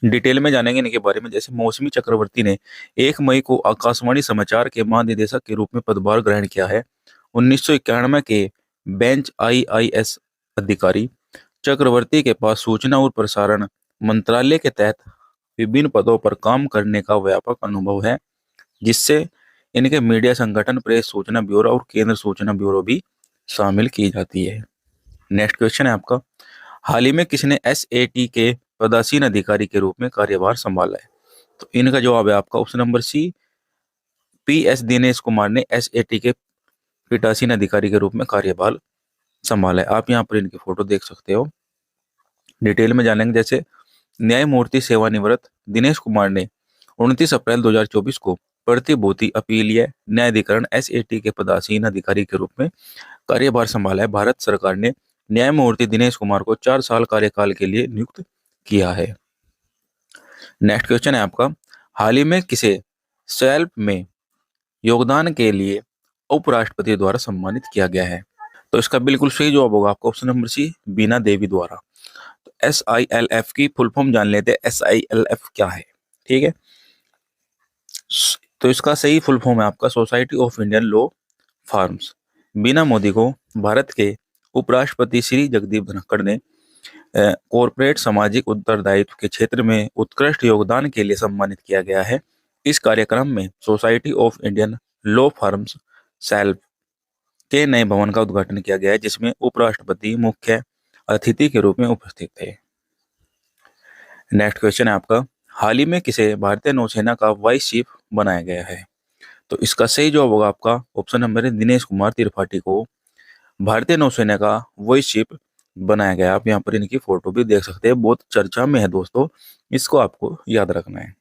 डिटेल में जानेंगे इनके बारे में। जैसे मौसमी चक्रवर्ती ने 1 मई को आकाशवाणी समाचार के महानिदेशक के रूप में पदभार ग्रहण किया है। 1991 के बेंच आईआईएस अधिकारी चक्रवर्ती के पास सूचना और प्रसारण मंत्रालय के तहत विभिन्न पदों पर काम करने का व्यापक अनुभव है, जिससे इनके मीडिया संगठन, प्रेस सूचना ब्यूरो और केंद्र सूचना ब्यूरो भी शामिल की जाती है। नेक्स्ट क्वेश्चन है आपका, हाल ही में किसने एसएटी के पदासीन अधिकारी के रूप में कार्यभार संभाला है? तो इनका जवाब है आपका option number C, PS Dinesh Kumar ने एसएटी के पीठासीन अधिकारी के रूप में कार्यभार संभाला है। आप यहाँ पर इनकी फोटो देख सकते हो। डिटेल में जानेंगे। जैसे न्यायमूर्ति सेवानिवृत्त दिनेश कुमार ने 29 अप्रैल 2024 को प्रतिभूति अपीलीय न्यायाधिकरण एसएटी के पदासीन अधिकारी के रूप में कार्यभार संभाला है। भारत सरकार ने न्यायमूर्ति दिनेश कुमार को 4 साल कार्यकाल के लिए नियुक्त किया है। नेक्स्ट क्वेश्चन है आपका, हाल ही में किसे सेल्फ में योगदान के लिए उपराष्ट्रपति द्वारा सम्मानित किया गया है? तो इसका बिल्कुल सही जवाब होगा आपका ऑप्शन नंबर सी, बीना देवी द्वारा। तो SILF की फुल फॉर्म जान लेते हैं। SILF क्या है? ठीक है, तो इसका सही फुल फॉर्म है आपका Society of Indian Law Firms. Bina Modi को भारत के उपराष्ट्रपति श्री जगदीप धनखड़ ने कॉरपोरेट सामाजिक उत्तरदायित्व के क्षेत्र में उत्कृष्ट योगदान के लिए सम्मानित किया गया है। इस कार्यक्रम में society of Indian law firms self के नए भवन का उद्घाटन किया गया है, जिसमें उपराष्ट्रपति मुख्य अतिथि के रूप में उपस्थित थे। नेक्स्ट क्वेश्चन है आपका, हाल ही में किसे भारतीय नौसेना का वाइस चीफ बनाया गया है? तो इसका सही जवाब होगा आपका ऑप्शन नंबर है दिनेश कुमार त्रिपाठी को भारतीय नौसेना का वाइस चीफ बनाया गया। आप यहाँ पर इनकी फोटो भी देख सकते हैं, बहुत चर्चा में है दोस्तों, इसको आपको याद रखना है।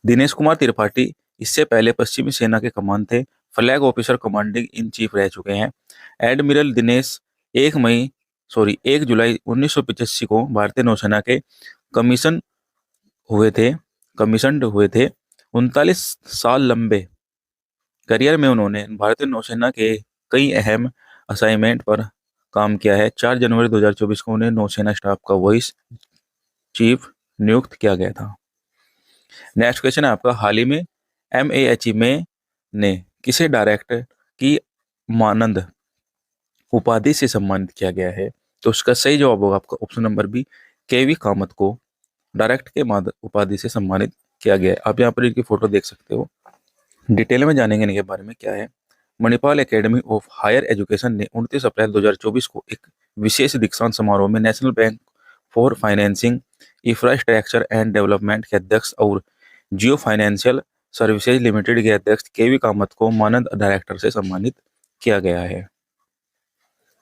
दिनेश कुमार त्रिपाठी इससे पहले पश्चिमी सेना के कमान थे, flag officer commanding in chief रह चुके हैं। एडमिरल दिनेश 1 जुलाई 1985 को भारतीय नौसेना के कमीशन हुए थे कमीशन्ड हुए थे। 39 साल लंबे करियर में उन्होंने भारतीय नौसेना के कई अहम असाइनमेंट पर काम किया है। 4 जनवरी 2024 को उन्हें नौसेना स्टाफ का वाइस चीफ नियुक्त किया गया था। नेक्स्ट क्वेश्चन है आपका, हाल ही में MAHE में ने किसे डायरेक्टर की मानद उपाधि से सम्मानित किया गया है? तो उसका सही जवाब होगा आपका option number B, KV Kamath को डायरेक्ट के मानद उपाधि से सम्मानित किया गया है। आप यहाँ पर इनकी फोटो देख सकते हो। डिटेल में जानेंगे इनके बारे में क्या है। Manipal academy of higher education ने 29 अप्रैल 2024 को एक विशेष दीक्षांत समारोह में national bank for financing infrastructure and development के अध्यक्ष और जियो फाइनेंशियल सर्विसेज लिमिटेड के अध्यक्ष KV कामत को मानद डायरेक्टर से सम्मानित किया गया है।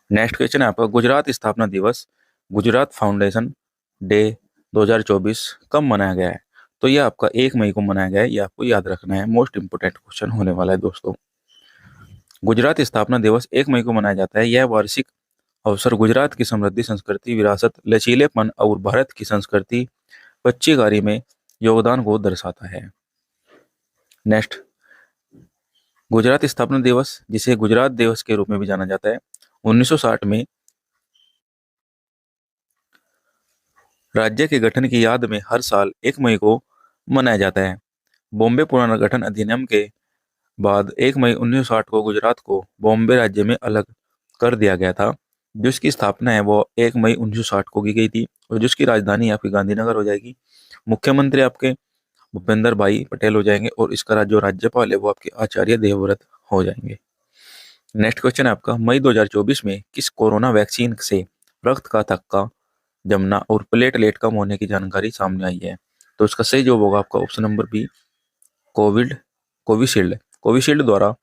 नेक्स्ट क्वेश्चन है आपका, गुजरात स्थापना दिवस गुजरात फाउंडेशन डे 2024 कब मनाया गया है? तो ये आपका 1 मई को मनाया गया है, ये आपको याद रखना है, मोस्ट इंपोर्टेंट क्वेश्चन होने वाला है दोस्तों। गुजरात स्थापना दिवस 1 मई को मनाया जाता है। यह वार्षिक अवसर गुजरात की समृद्धि संस्कृति, विरासत, लचीलेपन और भारत की संस्कृति पच्चीकारी में योगदान को दर्शाता है। नेक्स्ट, गुजरात स्थापना दिवस जिसे गुजरात दिवस के रूप में भी जाना जाता है 1960 में राज्य के गठन की याद में हर साल 1 मई को मनाया जाता है। बॉम्बे पुनर्गठन अधिनियम के बाद 1 मई 1960 को गुजरात को बॉम्बे राज्य में अलग कर दिया गया था। जिसकी स्थापना है वो 1 मई 1960 को की गई थी और जिसकी राजधानी आपकी गांधीनगर हो जाएगी। मुख्यमंत्री आपके भूपेंद्र भाई पटेल हो जाएंगे और इसका जो राज्यपाल है वो आपके आचार्य देवव्रत हो जाएंगे। नेक्स्ट क्वेश्चन है आपका, मई 2024 में किस कोरोना वैक्सीन से रक्त का थक्का जमना और प्लेटलेट कम होने की जानकारी सामने आई है? तो इसका सही जवाब होगा आपका option number B, Covishield. Covishield द्वारा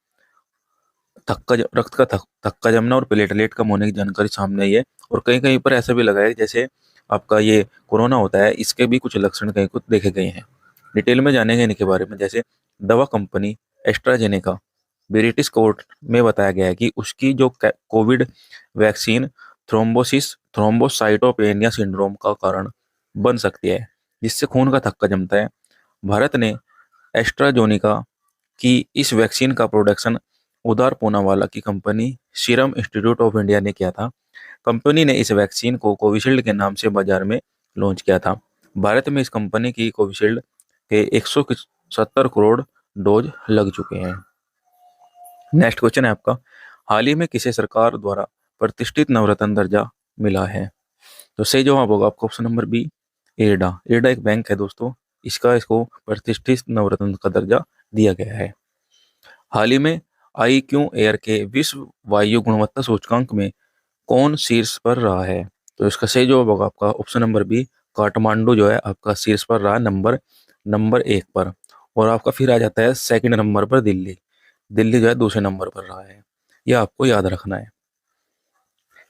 रक्त का थक्का जमना और प्लेटलेट कम होने की जानकारी सामने आई है और कहीं कहीं पर ऐसा भी लगा है जैसे आपका ये कोरोना होता है, इसके भी कुछ लक्षण कहीं कुछ देखे गए हैं। डिटेल में जानेंगे इनके बारे में। जैसे दवा कंपनी एस्ट्राजेनेका, ब्रिटिश कोर्ट में बताया गया है कि उसकी जो कोविड वैक्सीन थ्रोम्बोसाइटोपेनिया सिंड्रोम का कारण बन सकती है, जिससे खून का थक्का जमता है। भारत ने एस्ट्राजेनेका की इस वैक्सीन का प्रोडक्शन उदार पूनावाला की company serum institute of India ने किया था। कंपनी ने इस वैक्सीन को कोविशील्ड के नाम से बाजार में लॉन्च किया था। भारत में इस कंपनी की कोविशील्ड के 170 करोड़ डोज लग चुके हैं। नेक्स्ट क्वेश्चन है आपका, हाल ही में किसे सरकार द्वारा प्रतिष्ठित नवरत्न दर्जा मिला है? तो सही जवाब होगा आपका ऑप्शन नंबर बी, एडा। एडा एक बैंक है दोस्तों, इसको प्रतिष्ठित नवरत्न का दर्जा दिया गया है। हाल ही में IQ एयर के विश्व वायु गुणवत्ता सूचकांक में कौन शीर्ष पर रहा है? तो इसका सही जवाब होगा आपका ऑप्शन नंबर बी, काठमांडू जो है आपका शीर्ष पर रहा नंबर 1 पर। और आपका फिर आ जाता है सेकंड नंबर पर दिल्ली। दिल्ली जो है दूसरे नंबर पर रहा है, यह आपको याद रखना है।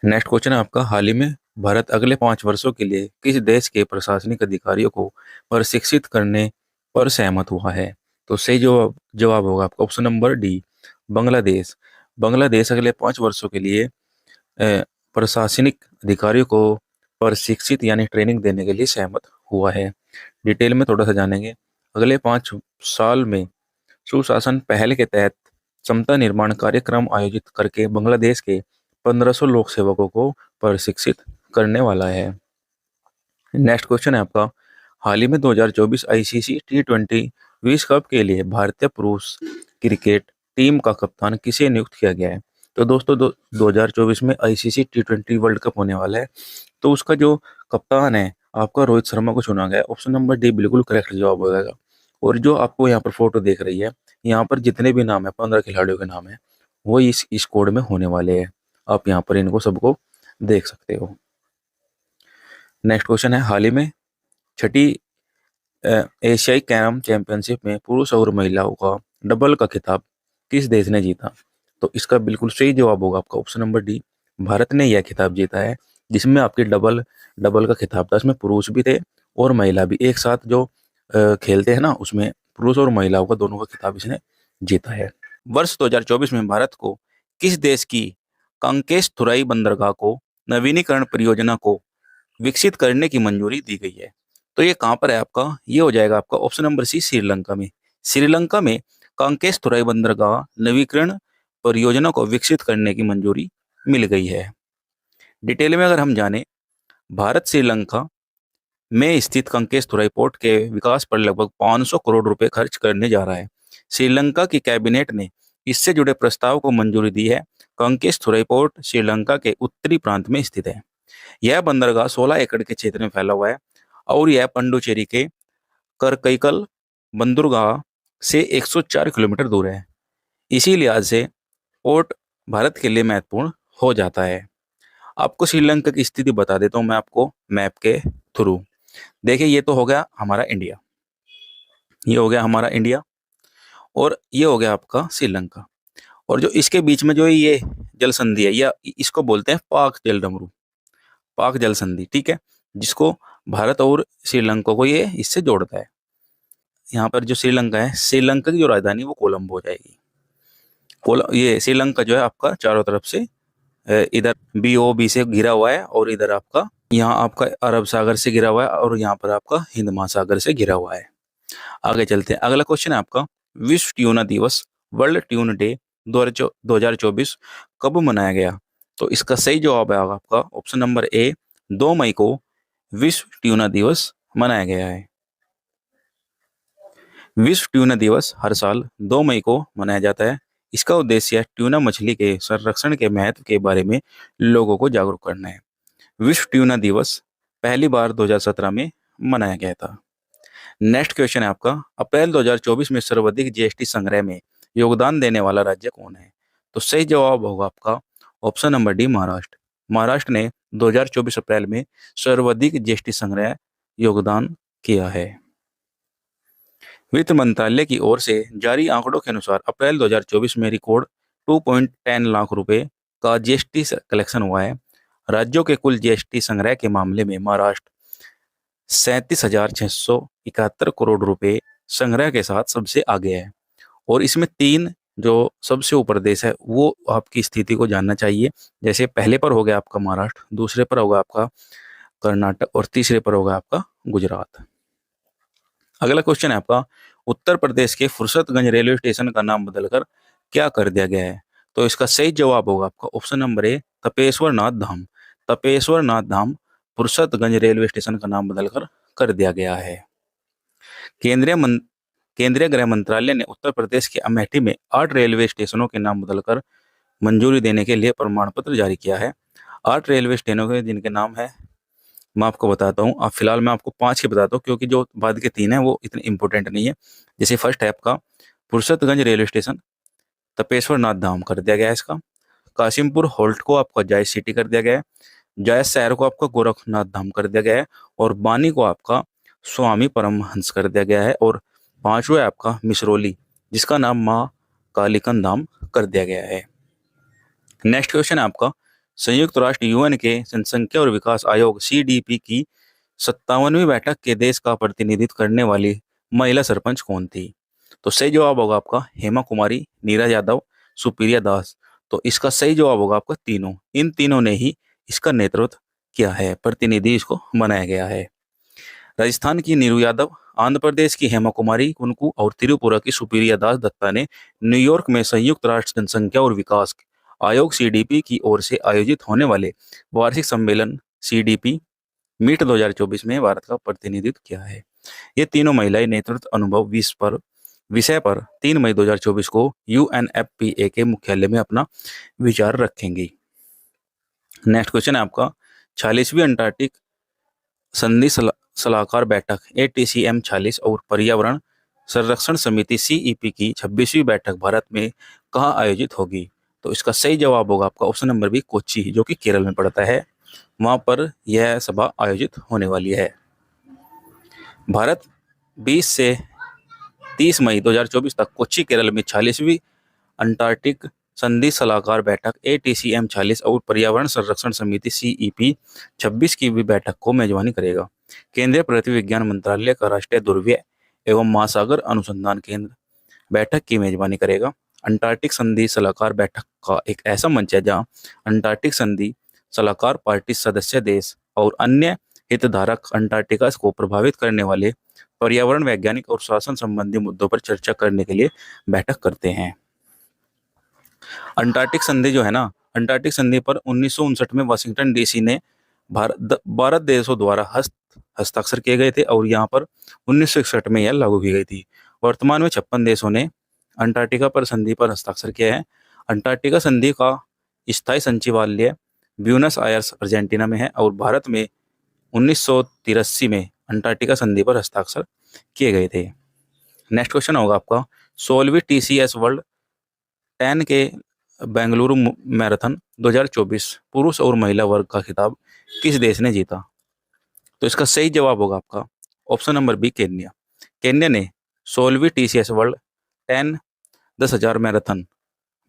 नेक्स्ट क्वेश्चन है आपका, हाल ही में भारत अगले 5 वर्षों के लिए किस देश के प्रशासनिक अधिकारियों को प्रशिक्षित करने पर सहमत हुआ है? तो सही जवाब होगा आपका option number D, Bangladesh. Bangladesh अगले 5 वर्षों के लिए प्रशासनिक अधिकारियों को प्रशिक्षित यानी ट्रेनिंग देने के लिए सहमत हुआ है। डिटेल में थोड़ा सा जानेंगे। अगले 5 साल में सुशासन पहल के तहत क्षमता निर्माण कार्यक्रम आयोजित करके बांग्लादेश के 1500 लोक सेवकों को प्रशिक्षित करने वाला है। नेक्स्ट क्वेश्चन है आपका, हाल ही में 2024 ICC T20 विश्व कप के लिए भारतीय पुरुष क्रिकेट टीम का कप्तान किसे नियुक्त किया गया है? तो दोस्तों 2024 में ICC T20 वर्ल्ड कप होने वाला है, तो उसका जो कप्तान है आपका रोहित शर्मा को चुना गया। ऑप्शन नंबर डी बिल्कुल करेक्ट जवाब हो जाएगा। और जो आपको यहाँ पर फोटो देख रही है, यहाँ पर जितने भी नाम है 15 खिलाड़ियों के नाम है, वो इस कोड में होने वाले हैं। आप यहाँ पर इनको सबको देख सकते हो। नेक्स्ट क्वेश्चन है, हाल ही में छठी एशियाई कैरम चैंपियनशिप में पुरुष और महिलाओं का डबल का खिताब किस देश ने जीता? तो इसका बिल्कुल सही जवाब होगा आपका ऑप्शन नंबर डी, भारत ने यह खिताब जीता है, जिसमें आपके डबल डबल का खिताब था। इसमें पुरुष भी थे और महिला भी एक साथ जो खेलते हैं ना, उसमें पुरुष और महिलाओं का दोनों का खिताब इसने जीता है। वर्ष 2024 में भारत को किस देश की कांकेश थुराई बंदरगाह को नवीनीकरण परियोजना को विकसित करने की मंजूरी दी गई है? तो ये कहाँ पर है आपका? ये हो जाएगा आपका ऑप्शन नंबर सी, श्रीलंका में। श्रीलंका में कांकेश थुराई बंदरगाह नवीकरण परियोजना को विकसित करने की मंजूरी मिल गई है। डिटेल में अगर हम जाने, भारत श्रीलंका में स्थित कांकेश थुराई पोर्ट के विकास पर लगभग 500 करोड़ रुपए खर्च करने जा रहा है। श्रीलंका की कैबिनेट ने इससे जुड़े प्रस्ताव को मंजूरी दी है। कांकेश थुराई पोर्ट श्रीलंका के उत्तरी प्रांत में स्थित है। यह बंदरगाह 16 एकड़ के क्षेत्र में फैला हुआ है और यह पंडुचेरी के करकईकल बंदरगाह से 104 किलोमीटर दूर है। इसी लिहाज से पोर्ट भारत के लिए महत्वपूर्ण हो जाता है। आपको श्रीलंका की स्थिति बता देता हूँ मैं आपको मैप के थ्रू। देखिए, ये तो हो गया हमारा इंडिया, ये हो गया हमारा इंडिया और ये हो गया आपका श्रीलंका। और जो इसके बीच में जो ये जल संधि है, या इसको बोलते हैं पाक जल डमरू, पाक जल संधि, ठीक है, जिसको भारत और श्रीलंका को ये इससे जोड़ता है। यहाँ पर जो श्रीलंका है, श्रीलंका की जो राजधानी वो कोलंबो हो जाएगी। ये श्रीलंका जो है आपका चारों तरफ से इधर BOB से घिरा हुआ है और इधर आपका यहाँ आपका अरब सागर से घिरा हुआ है और यहाँ पर आपका हिंद महासागर से घिरा हुआ है। आगे चलते हैं, अगला क्वेश्चन है आपका, विश्व ट्यूना दिवस, वर्ल्ड ट्यून डे 2024 कब मनाया गया? तो इसका सही जवाब है आपका ऑप्शन नंबर ए, 2 मई को विश्व ट्यूना दिवस मनाया गया है। विश्व ट्यूना दिवस हर साल 2 मई को मनाया जाता है। इसका उद्देश्य ट्यूना मछली के संरक्षण के महत्व के बारे में लोगों को जागरूक करना है। विश्व ट्यूना दिवस पहली बार 2017 में मनाया गया था। नेक्स्ट क्वेश्चन है आपका, अप्रैल 2024 में सर्वाधिक GST संग्रह में योगदान देने वाला राज्य कौन है? तो सही जवाब होगा आपका option number D, Maharashtra. Maharashtra ने 2024 अप्रैल में सर्वाधिक GST संग्रह योगदान किया है। वित्त मंत्रालय की ओर से जारी आंकड़ों के अनुसार अप्रैल 2024 में रिकॉर्ड 2.10 लाख रुपए का GST कलेक्शन हुआ है। राज्यों के कुल GST संग्रह के मामले में महाराष्ट्र 37,671 करोड़ रुपए संग्रह के साथ सबसे आगे है। और इसमें 3 जो सबसे ऊपर देश है वो आपकी स्थिति को जानना चाहिए। जैसे पहले पर हो गया आपका महाराष्ट्र, दूसरे पर होगा आपका कर्नाटक और तीसरे पर होगा आपका गुजरात। अगला क्वेश्चन है आपका, उत्तर प्रदेश के फुर्सतगंज रेलवे स्टेशन का नाम बदलकर क्या कर दिया गया है? तो इसका सही जवाब होगा आपका ऑप्शन नंबर ए, तपेश्वर नाथ धाम। तपेश्वर नाथ धाम फुर्सतगंज रेलवे स्टेशन का नाम बदलकर कर दिया गया है। केंद्रीय गृह मंत्रालय ने उत्तर प्रदेश के अमेठी में 8 रेलवे स्टेशनों के नाम बदलकर मंजूरी देने के लिए प्रमाण पत्र जारी किया है। 8 रेलवे स्टेशनों के जिनके नाम है मैं आपको बताता हूँ। अब फिलहाल मैं आपको 5 के बताता हूँ क्योंकि जो बाद के 3 हैं वो इतने इंपॉर्टेंट नहीं है। जैसे फर्स्ट है आपका फुर्सतगंज रेलवे स्टेशन, तपेश्वर नाथ धाम कर दिया गया है इसका। कासिमपुर होल्ट को आपका जायस सिटी कर दिया गया है। जायस शहर को आपका गोरखनाथ धाम कर दिया गया है। और बानी को आपका स्वामी परमहंस कर दिया गया है। और 5वां है आपका मिसरोली, जिसका नाम माँ कालिकन धाम कर दिया गया है। नेक्स्ट क्वेश्चन है आपका, संयुक्त राष्ट्र UN के जनसंख्या और विकास आयोग CDP की 57वीं बैठक के देश का प्रतिनिधित्व करने वाली महिला सरपंच कौन थी? तो सही जवाब होगा आपका हेमा कुमारी, नीरज यादव, सुप्रिया दास। तो इसका सही जवाब होगा आपका तीनों। इन तीनों ने ही इसका नेतृत्व किया है, प्रतिनिधि इसको बनाया गया है। राजस्थान की नीरू यादव, आंध्र प्रदेश की हेमा कुमारी कुनकू और त्रिपुरा की सुप्रिया दास दत्ता ने न्यूयॉर्क में संयुक्त राष्ट्र जनसंख्या और विकास आयोग CDP की ओर से आयोजित होने वाले वार्षिक सम्मेलन CDP मीट 2024 में भारत का प्रतिनिधित्व किया है। ये तीनों महिलाएं नेतृत्व अनुभव विषय पर 3 मई 2024 को UNFPA के मुख्यालय में अपना विचार रखेंगी। नेक्स्ट क्वेश्चन है आपका, 46वीं अंटार्कटिक संधि सलाहकार बैठक ATCM 46 और पर्यावरण संरक्षण समिति CEP की 26वीं बैठक भारत में कहाँ आयोजित होगी? तो इसका सही जवाब होगा आपका ऑप्शन नंबर बी कोच्चि, जो कि केरल में पड़ता है। वहाँ पर यह सभा आयोजित होने वाली है। भारत 20 से 30 मई 2024 तक कोच्चि केरल में 46वीं अंटार्कटिक संधि सलाहकार बैठक ATCM 40 और पर्यावरण संरक्षण समिति CEP 26 की भी बैठक को मेजबानी करेगा। केंद्रीय पृथ्वी विज्ञान मंत्रालय का राष्ट्रीय ध्रुवीय एवं महासागर अनुसंधान केंद्र बैठक की मेजबानी करेगा। अंटार्कटिक संधि सलाहकार बैठक का एक ऐसा मंच है जहां अंटार्कटिक संधि सलाहकार पार्टी सदस्य देश और अन्य हितधारक अंटार्कटिका को प्रभावित करने वाले पर्यावरण वैज्ञानिक और शासन संबंधी मुद्दों पर चर्चा करने के लिए बैठक करते हैं। अंटार्कटिक संधि जो है ना, अंटार्कटिक संधि पर 1959 में वाशिंगटन DC ने भारत देशों द्वारा हस्ताक्षर किए गए थे और यहाँ पर 1961 में यह लागू की गई थी। वर्तमान में 56 देशों ने अंटार्कटिका पर संधि पर हस्ताक्षर किया है। अंटार्कटिका संधि का स्थायी सचिवालय ब्यूनस आयर्स अर्जेंटीना में है और भारत में 1983 में अंटार्कटिका संधि पर हस्ताक्षर किए गए थे। नेक्स्ट क्वेश्चन होगा आपका 16वीं TCS वर्ल्ड 10 के बेंगलुरु मैराथन 2024 पुरुष और महिला वर्ग का खिताब किस देश ने जीता? तो इसका सही जवाब होगा आपका option number B Kenya. Kenya ने 16वीं TCS वर्ल्ड 10,000 मैराथन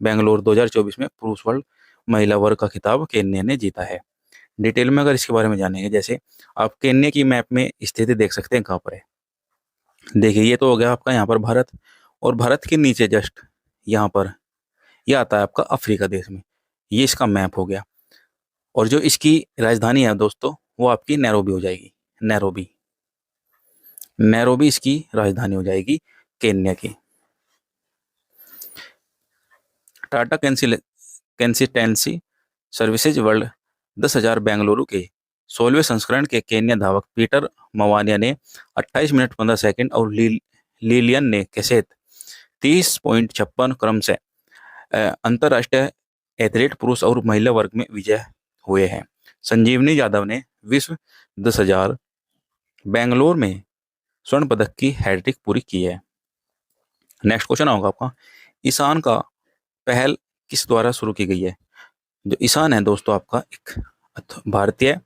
बेंगलुरु 2024 में पुरुष वर्ग महिला वर्ग का खिताब केन्या ने जीता है। डिटेल में अगर इसके बारे में जानेंगे, जैसे आप केन्या की मैप में स्थिति देख सकते हैं कहाँ पर है। देखिए ये तो हो गया आपका यहाँ पर भारत, और भारत के नीचे जस्ट यहाँ पर यह आता है आपका अफ्रीका देश में। ये इसका मैप हो गया, और जो इसकी राजधानी है दोस्तों वो आपकी नैरोबी हो जाएगी। नैरोबी इसकी राजधानी हो जाएगी केन्या की। Tata consistency services world 10,000 Bengaluru के 16वें संस्करण के केन्या धावक पीटर मवानिया ने 28 मिनट 15 सेकंड और लिलियन ने कैसेत 30.56 क्रम से अंतर्राष्ट्रीय एथलीट पुरुष और महिला वर्ग में विजय हुए हैं। संजीवनी यादव ने विश्व 10,000 बेंगलोर में स्वर्ण पदक की हैट्रिक पूरी की है। नेक्स्ट क्वेश्चन होगा आपका ईशान का पहल किस द्वारा शुरू की गई है? जो ईशान है दोस्तों आपका एक भारतीय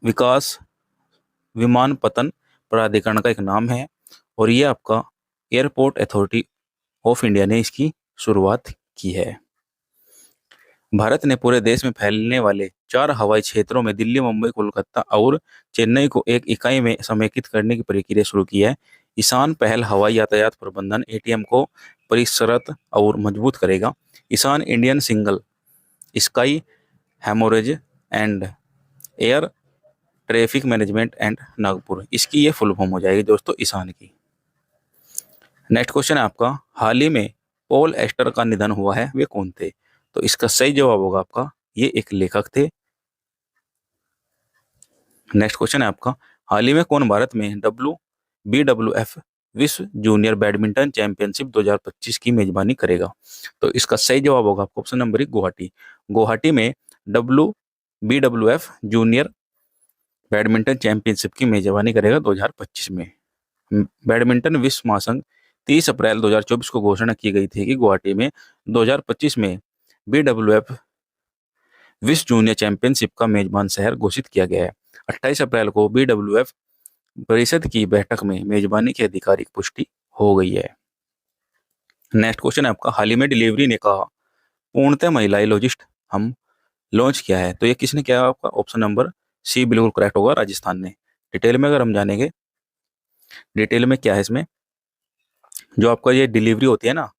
विकास विमानपत्तन प्राधिकरण का एक नाम है, और ये आपका एयरपोर्ट अथॉरिटी ऑफ इंडिया ने इसकी शुरुआत की है। भारत ने पूरे देश में फैलने वाले 4 हवाई क्षेत्रों में दिल्ली, मुंबई, कोलकाता और चेन्नई को एक इकाई में समेकित करने की प्रक्रिया शुरू की है। ईशान पहल हवाई यातायात प्रबंधन ATM को परिष्कृत और मजबूत करेगा। ईशान इंडियन सिंगल स्काई हेमोरेज and air traffic management and Nagpur, इसकी ये फुल फॉर्म हो जाएगी दोस्तों ईशान की। नेक्स्ट क्वेश्चन है आपका हाल ही में पॉल एस्टर का निधन हुआ है, वे कौन थे? तो इसका सही जवाब होगा आपका ये एक लेखक थे। नेक्स्ट क्वेश्चन है आपका हाल ही में कौन भारत में BWF विश्व जूनियर बैडमिंटन चैंपियनशिप 2025 की मेजबानी करेगा? तो इसका सही जवाब होगा आपका ऑप्शन नंबर 1 गुवाहाटी। गुवाहाटी में BWF जूनियर बैडमिंटन चैंपियनशिप की मेजबानी करेगा 2025 में। बैडमिंटन विश्व महासंघ 30 अप्रैल 2024 को घोषणा की गई थी कि गुवाहाटी में 2025 में BWF विश्व जूनियर चैंपियनशिप का मेजबान शहर घोषित किया गया है। 28 अप्रैल को BWF परिषद की बैठक में मेजबानी की आधिकारिक पुष्टि हो गई है। नेक्स्ट क्वेश्चन है आपका हाल ही में डिलीवरी ने कहा पूर्णतः महिला लॉजिस्ट हम लॉन्च किया है, तो ये किसने किया? आपका ऑप्शन नंबर सी बिल्कुल करेक्ट होगा, राजस्थान ने। डिटेल में अगर हम जानेंगे, डिटेल में क्या है इसमें, जो आपका ये डिलीवरी होती है ना,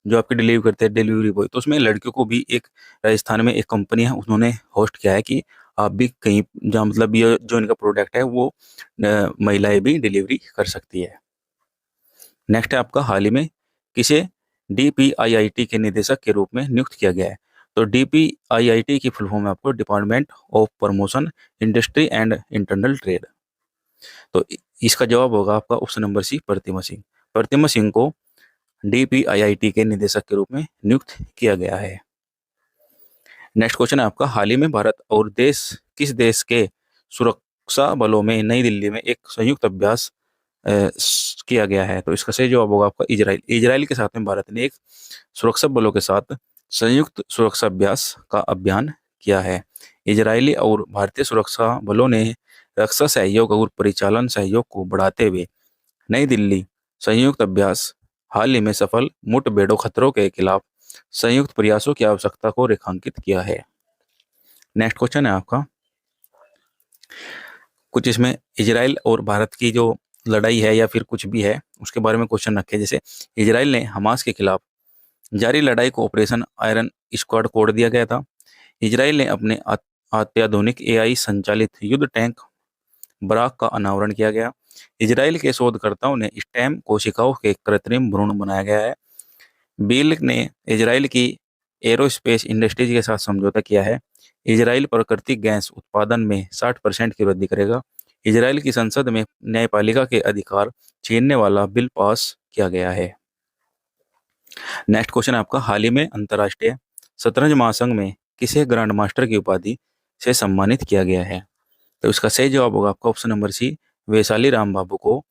जो आपकी डिलीवरी करते हैं डिलीवरी बॉय, तो उसमें लड़कियों को भी एक राजस्थान में एक कंपनी है उन्होंने होस्ट किया है कि आप भी कहीं जहाँ मतलब ये जो इनका प्रोडक्ट है वो महिलाएं भी डिलीवरी कर सकती है। नेक्स्ट है आपका हाल ही में किसे DPIIT के निदेशक के रूप में नियुक्त किया गया है? तो DPIIT की फुल फॉर्म है आपको department of promotion industry and internal trade. तो इसका जवाब होगा आपका ऑप्शन नंबर सी प्रतिमा सिंह। प्रतिमा सिंह को DPIIT के निदेशक के रूप में नियुक्त किया गया है। नेक्स्ट क्वेश्चन है आपका हाल ही में भारत और किस देश के सुरक्षा बलों में नई दिल्ली में एक संयुक्त अभ्यास किया गया है? तो इसका सही जवाब होगा आपका इजराइल। इजराइल के साथ में भारत ने एक सुरक्षा बलों के साथ संयुक्त सुरक्षा अभ्यास का अभियान किया है। इजरायली और भारतीय सुरक्षा बलों ने रक्षा सहयोग और परिचालन सहयोग को बढ़ाते हुए नई दिल्ली संयुक्त अभ्यास हाल ही में सफल मुठभेड़ों खतरों के खिलाफ संयुक्त प्रयासों की आवश्यकता को रेखांकित किया है। नेक्स्ट क्वेश्चन है आपका, कुछ इसमें इजराइल और भारत की जो लड़ाई है या फिर कुछ भी है उसके बारे में क्वेश्चन रखे। जैसे इजराइल ने हमास के खिलाफ जारी लड़ाई को ऑपरेशन आयरन स्क्वाड कोड दिया गया था। इजराइल ने अपने अत्याधुनिक एआई संचालित युद्ध टैंक बराक का अनावरण किया गया। इजराइल के शोधकर्ताओं ने स्टेम कोशिकाओं के कृत्रिम भ्रूण बनाया गया है। बिल ने इजराइल की एरोस्पेस इंडस्ट्रीज के साथ समझौता किया है। इजराइल प्राकृतिक गैस उत्पादन में 60% की वृद्धि करेगा। इजराइल की संसद में न्यायपालिका के अधिकार छीनने वाला बिल पास किया गया है। नेक्स्ट क्वेश्चन आपका, हाल ही में अंतर्राष्ट्रीय शतरंज महासंघ में किसे ग्रैंड मास्टर की उपाधि से सम्मानित किया गया है? तो इसका सही जवाब होगा आपका option number C, Vaishali Ram Babu को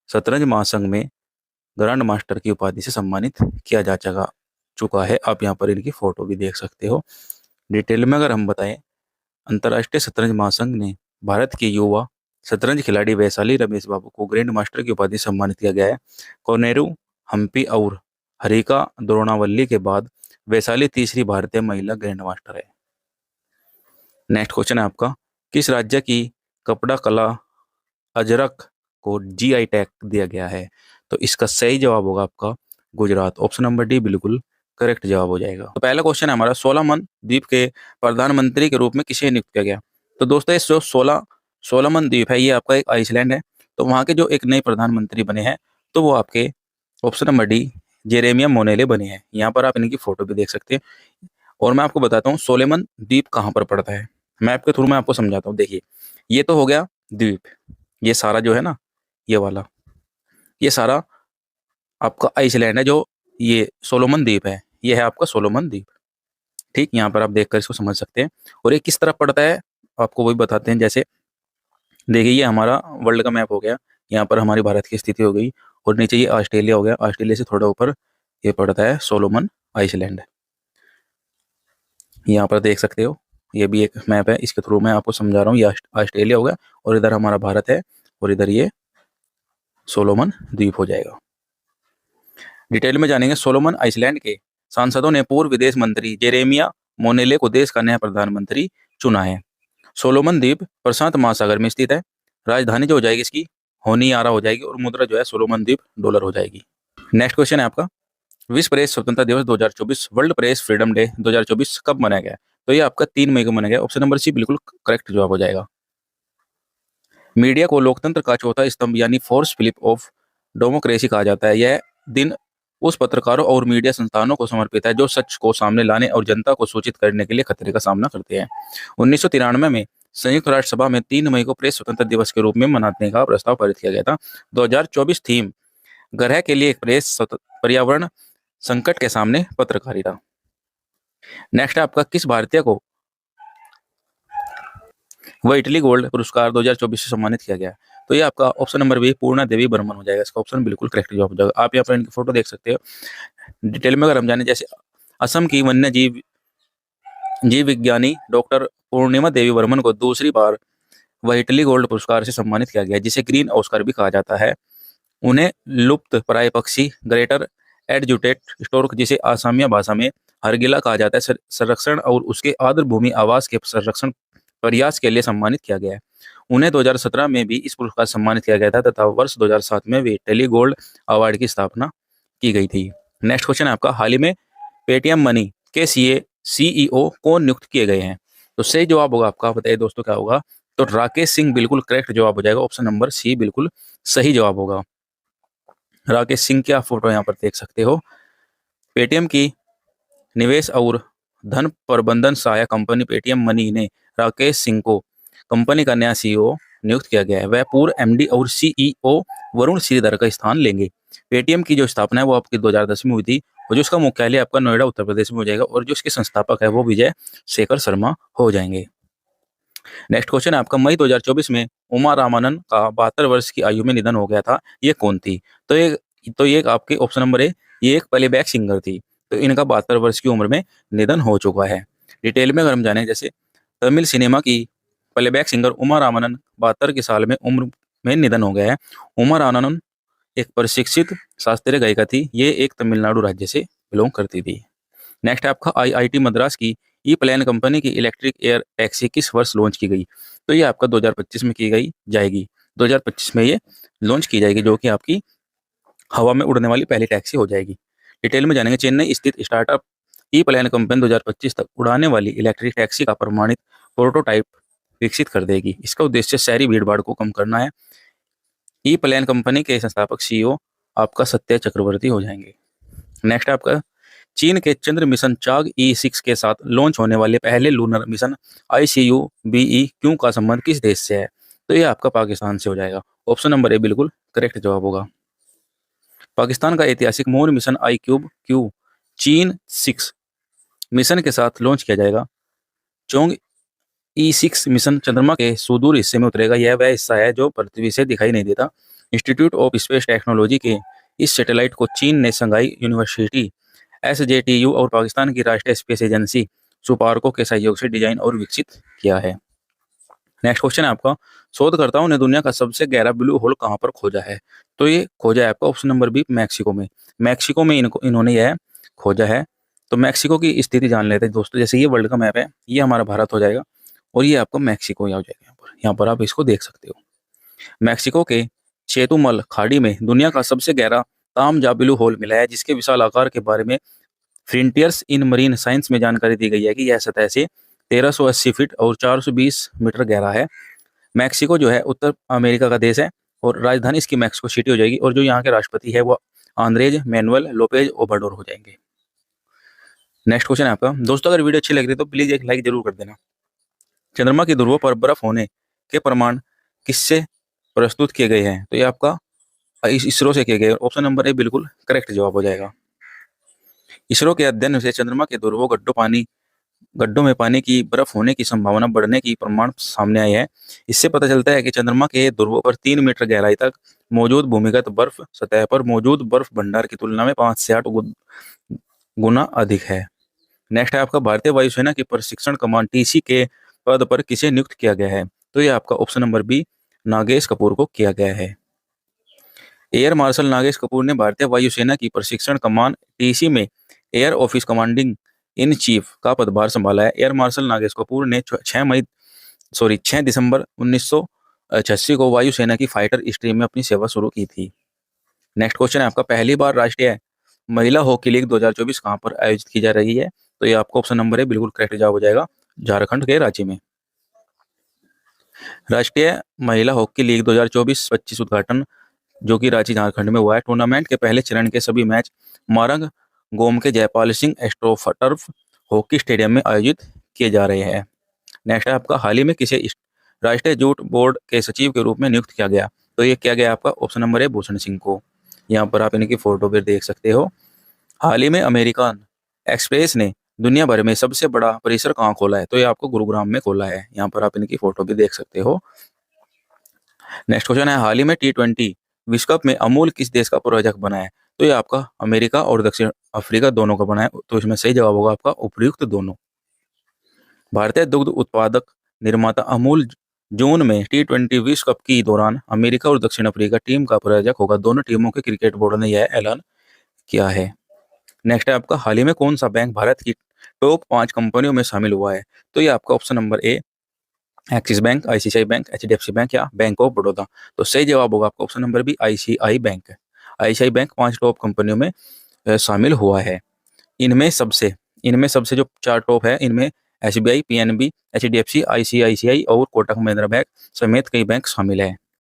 शतरंज महासंघ में ग्रैंड मास्टर की उपाधि से सम्मानित किया जा चुका है। आप यहाँ पर इनकी फोटो भी देख सकते हो। डिटेल में अगर हम बताएं, अंतर्राष्ट्रीय शतरंज महासंघ ने भारत के युवा शतरंज खिलाड़ी वैशाली रमेश बाबू को ग्रैंड मास्टर की उपाधि से सम्मानित किया गया है। कोनेरू हम्पी और हरिका द्रोणावल्ली के बाद वैशाली तीसरी भारतीय महिला ग्रैंड मास्टर है। नेक्स्ट क्वेश्चन है आपका, किस राज्य की कपड़ा कला अजरक को जीआई टैग दिया गया है? तो इसका सही जवाब होगा आपका गुजरात। ऑप्शन नंबर डी बिल्कुल करेक्ट जवाब हो जाएगा। तो पहला क्वेश्चन है हमारा, सोलोमन द्वीप के प्रधानमंत्री के रूप में किसे नियुक्त किया गया? तो दोस्तों, इस जो सोलोमन द्वीप है ये आपका एक आइसलैंड है। तो वहाँ के जो एक नए प्रधानमंत्री बने हैं तो वो आपके ऑप्शन नंबर डी जेरेमिया मोनेले बने हैं। यहाँ पर आप इनकी फोटो भी देख सकते हैं। और मैं आपको बताता हूँ सोलोमन द्वीप कहाँ पर पड़ता है। मैप के थ्रू मैं आपको समझाता हूँ। देखिए, ये तो हो गया द्वीप, ये सारा जो है ना, ये वाला, ये सारा आपका आइसलैंड है। जो ये सोलोमन द्वीप है, ये है आपका सोलोमन द्वीप। ठीक, यहाँ पर आप देखकर इसको समझ सकते हैं। और ये किस तरफ पड़ता है आपको वही बताते हैं। जैसे देखिए, ये हमारा वर्ल्ड का मैप हो गया, यहाँ पर हमारी भारत की स्थिति हो गई, और नीचे ये ऑस्ट्रेलिया हो गया। ऑस्ट्रेलिया से थोड़ा ऊपर ये पड़ता है सोलोमन आइसलैंड। यहाँ पर देख सकते हो, ये भी एक मैप है, इसके थ्रू मैं आपको समझा रहा हूँ। ये ऑस्ट्रेलिया हो गया और इधर हमारा भारत है और इधर ये सोलोमन द्वीप हो जाएगा। डिटेल में जानेंगे। सोलोमन आइसलैंड के सांसदों ने पूर्व विदेश मंत्री जेरेमिया मोनेले को देश का नया प्रधानमंत्री चुना है। सोलोमन द्वीप प्रशांत महासागर में स्थित है। राजधानी जो हो जाएगी इसकी होनियारा हो जाएगी और मुद्रा जो है सोलोमन द्वीप डॉलर हो जाएगी। नेक्स्ट क्वेश्चन है आपका, विश्व प्रेस स्वतंत्रता दिवस 2024 वर्ल्ड प्रेस फ्रीडम डे 2024 कब मनाया गया? तो ये आपका 3 मई को मनाया गया। ऑप्शन नंबर सी बिल्कुल करेक्ट जवाब हो जाएगा। मीडिया को लोकतंत्र का चौथा स्तंभ यानी फोर्स फिलिप ऑफ डेमोक्रेसी कहा जाता है। यह दिन उस पत्रकारों और मीडिया संस्थानों को समर्पित है जो सच को सामने लाने और जनता को सूचित करने के लिए खतरे का सामना करते हैं। 1993 में संयुक्त राष्ट्र सभा में 3 मई को प्रेस स्वतंत्रता दिवस के रूप में मनाने का प्रस्ताव पारित किया गया था। 2024 थीम ग्रह के लिए एक प्रेस पर्यावरण संकट के सामने पत्रकारिता। नेक्स्ट है आपका, किस भारतीय को वह इटली गोल्ड पुरस्कार 2024 से सम्मानित किया गया? तो ये आपका ऑप्शन नंबर बी पूर्णा देवी बर्मन हो जाएगा। इसका ऑप्शन बिल्कुल करेक्ट जवाब हो जाएगा। आप यहाँ पर इनकी फोटो देख सकते हो। डिटेल में अगर हम जाने, जैसे असम की वन्य जीव विज्ञानी डॉक्टर पूर्णिमा देवी बर्मन को दूसरी बार वह इटली गोल्ड पुरस्कार से सम्मानित किया गया, जिसे ग्रीन ऑस्कर भी कहा जाता है। उन्हें लुप्त प्राय पक्षी ग्रेटर एडजुटेट स्टोर्क, जिसे असमिया भाषा में हरगिला कहा जाता है, संरक्षण और उसके आर्द्र भूमि आवास के संरक्षण प्रयास के लिए सम्मानित किया गया है। उन्हें 2017 में भी इस पुरस्कार सम्मानित किया गया था तथा वर्ष 2007 में भी टेली गोल्ड अवार्ड की स्थापना की गई थी। नेक्स्ट क्वेश्चन है आपका, हाल ही में पेटीएम मनी के सीईओ कौन नियुक्त किए गए हैं? तो सही जवाब होगा आपका, बताइए दोस्तों क्या होगा? तो राकेश सिंह बिल्कुल करेक्ट जवाब हो जाएगा। ऑप्शन नंबर सी बिल्कुल सही जवाब होगा। राकेश सिंह की आप फोटो यहाँ पर देख सकते हो। पेटीएम की निवेश और धन प्रबंधन सहायक कंपनी पेटीएम मनी ने राकेश सिंह को कंपनी का नया सीईओ नियुक्त किया गया है। वह पूर्व एमडी और सीईओ वरुण श्रीधर का स्थान लेंगे। पेटीएम की जो स्थापना है वो आपकी 2010 में हुई थी और जो उसका मुख्यालय आपका नोएडा उत्तर प्रदेश में हो जाएगा और जो उसके संस्थापक है वो विजय शेखर शर्मा हो जाएंगे। नेक्स्ट क्वेश्चन है आपका, मई 2024 में उमा रामानंद का 72 वर्ष की आयु में निधन हो गया था। ये कौन थी? तो ये आपके ऑप्शन नंबर ए, ये एक प्लेबैक सिंगर थी। तो इनका 72 वर्ष की उम्र में निधन हो चुका है। डिटेल में अगर हम जाने, जैसे तमिल सिनेमा की प्लेबैक सिंगर उमा रामानंद 72 के साल में उम्र में निधन हो गया है। उमा रामानंद एक प्रशिक्षित शास्त्रीय गायिका थी। ये एक तमिलनाडु राज्य से बिलोंग करती थी। नेक्स्ट है आपका आईआईटी मद्रास की ई प्लेन कंपनी की इलेक्ट्रिक एयर टैक्सी किस वर्ष लॉन्च की गई? तो ये आपका 2025 में की गई जाएगी। 2025 में ये लॉन्च की जाएगी, जो कि आपकी हवा में उड़ने वाली पहली टैक्सी हो जाएगी। डिटेल में जानेंगे। चेन्नई स्थित स्टार्टअप ई प्लेन कंपनी 2025 तक उड़ाने वाली इलेक्ट्रिक टैक्सी का प्रमाणित प्रोटोटाइप विकसित कर देगी। इसका उद्देश्य शहरी भीड़भाड़ को कम करना है। ई प्लेन कंपनी के संस्थापक सीईओ आपका सत्य चक्रवर्ती हो जाएंगे। नेक्स्ट आपका चीन के चंद्र मिशन चाग E6 के साथ लॉन्च होने वाले पहले लूनर मिशन ICU-BE-Q का संबंध किस देश से है? तो ये आपका पाकिस्तान से हो जाएगा। ऑप्शन नंबर ए बिल्कुल करेक्ट जवाब होगा। पाकिस्तान का ऐतिहासिक मून मिशन ICube-Q चीन 6 मिशन के साथ लॉन्च किया जाएगा। चोंग E6 मिशन चंद्रमा के सुदूर हिस्से में उतरेगा। यह वह हिस्सा है जो पृथ्वी से दिखाई नहीं देता। इंस्टीट्यूट ऑफ स्पेस टेक्नोलॉजी के इस सैटेलाइट को चीन ने संघाई यूनिवर्सिटी SJTU और पाकिस्तान की राष्ट्रीय स्पेस एजेंसी सुपार्को के सहयोग से डिजाइन और विकसित किया है। नेक्स्ट क्वेश्चन है आपका, शोधकर्ताओं ने दुनिया का सबसे गहरा ब्लू होल कहाँ पर खोजा है? तो ये खोजा है आपका ऑप्शन नंबर बी मैक्सिको में। मैक्सिको में इन्होंने यह खोजा है। तो मैक्सिको की स्थिति जान लेते हैं दोस्तों। जैसे ये वर्ल्ड का मैप है, ये हमारा भारत हो जाएगा और ये आपका मैक्सिको हो जाएगा। यहाँ पर आप इसको देख सकते हो। मैक्सिको के चेतुमल खाड़ी में दुनिया का सबसे गहरा तामजा ब्लू होल मिला है, जिसके विशाल आकार के बारे में फ्रंटियर्स इन मरीन साइंस में जानकारी दी गई है कि यह सतह से 1380 फीट और 420 मीटर गहरा है। मैक्सिको जो है उत्तर अमेरिका का देश है और राजधानी इसकी मैक्सिको सिटी हो जाएगी, और जो यहाँ के राष्ट्रपति है वो आंद्रेज मैनुअल लोपेज ओबाडोर हो जाएंगे। नेक्स्ट क्वेश्चन है आपका दोस्तों, अगर वीडियो अच्छी लग रही है तो प्लीज एक लाइक जरूर कर देना। चंद्रमा की ध्रुवों पर बर्फ होने के प्रमाण किससे प्रस्तुत किए गए हैं? तो ये आपका इसरो से किए गए। ऑप्शन नंबर ए बिल्कुल करेक्ट जवाब हो जाएगा। इसरो के अध्ययन से चंद्रमा के ध्रुवों गड्ढों में पानी की बर्फ होने की संभावना बढ़ने की प्रमाण सामने आए हैं। इससे पता चलता है कि चंद्रमा के ध्रुवों पर 3 मीटर गहराई तक मौजूद भूमिगत बर्फ सतह पर मौजूद बर्फ भंडार की तुलना में 5 से 8 गुना अधिक है। नेक्स्ट है आपका, भारतीय वायुसेना की प्रशिक्षण कमान TC के पद पर किसे नियुक्त किया गया है? तो ये आपका option number B Nagesh Kapoor को किया गया है। एयर मार्शल नागेश कपूर ने भारतीय वायुसेना की प्रशिक्षण कमान TC में air office commanding in chief का पदभार संभाला है। एयर मार्शल नागेश कपूर ने 6 दिसंबर 1986 को वायुसेना की फाइटर स्ट्रीम में अपनी सेवा शुरू की थी। नेक्स्ट क्वेश्चन है आपका, पहली बार राष्ट्रीय महिला हॉकी लीग 2024 कहां पर आयोजित की जा रही है? तो ये आपका ऑप्शन नंबर है बिल्कुल करेक्ट जवाब हो जाएगा, झारखंड के रांची में। राष्ट्रीय महिला हॉकी लीग 2024-25 उद्घाटन जो कि रांची झारखंड में हुआ है। टूर्नामेंट के पहले चरण के सभी मैच मारंग गोम के Jaipal Singh astroturf hockey stadium में आयोजित किए जा रहे हैं। नेक्स्ट है आपका, हाल ही में किसे राष्ट्रीय जूट बोर्ड के सचिव के रूप में नियुक्त किया गया? तो ये किया गया आपका ऑप्शन नंबर है भूषण सिंह को। यहाँ पर आप इनकी फोटो भी देख सकते हो। हाल ही में अमेरिकन एक्सप्रेस ने दुनिया भर में सबसे बड़ा परिसर कहाँ खोला है? तो ये आपको गुरुग्राम में खोला है। यहाँ पर आप इनकी फोटो भी देख सकते हो। नेक्स्ट क्वेश्चन है, हाल ही में T20 विश्व कप में अमूल किस देश का प्रायोजक बना है? तो ये आपका अमेरिका और दक्षिण अफ्रीका दोनों का बना है। तो इसमें सही जवाब होगा आपका उपयुक्त दोनों। भारतीय दुग्ध उत्पादक निर्माता अमूल जून में T20 विश्व कप की दौरान अमेरिका और दक्षिण अफ्रीका टीम का प्रायोजक होगा। दोनों टीमों के क्रिकेट बोर्ड ने यह ऐलान किया है। नेक्स्ट है आपका, हाल ही में कौन सा बैंक भारत की टॉप 5 कंपनियों में शामिल हुआ है? तो ये आपका option number A Axis bank, ICICI bank, HDFC bank या बैंक ऑफ बड़ौदा। तो सही जवाब होगा आपका option number B ICICI bank. ICICI bank 5 top कंपनियों में शामिल हुआ है। इनमें सबसे जो 4 टॉप है, इनमें SBI, PNB, HDFC, ICICI और कोटक महिंद्रा बैंक समेत कई बैंक शामिल है।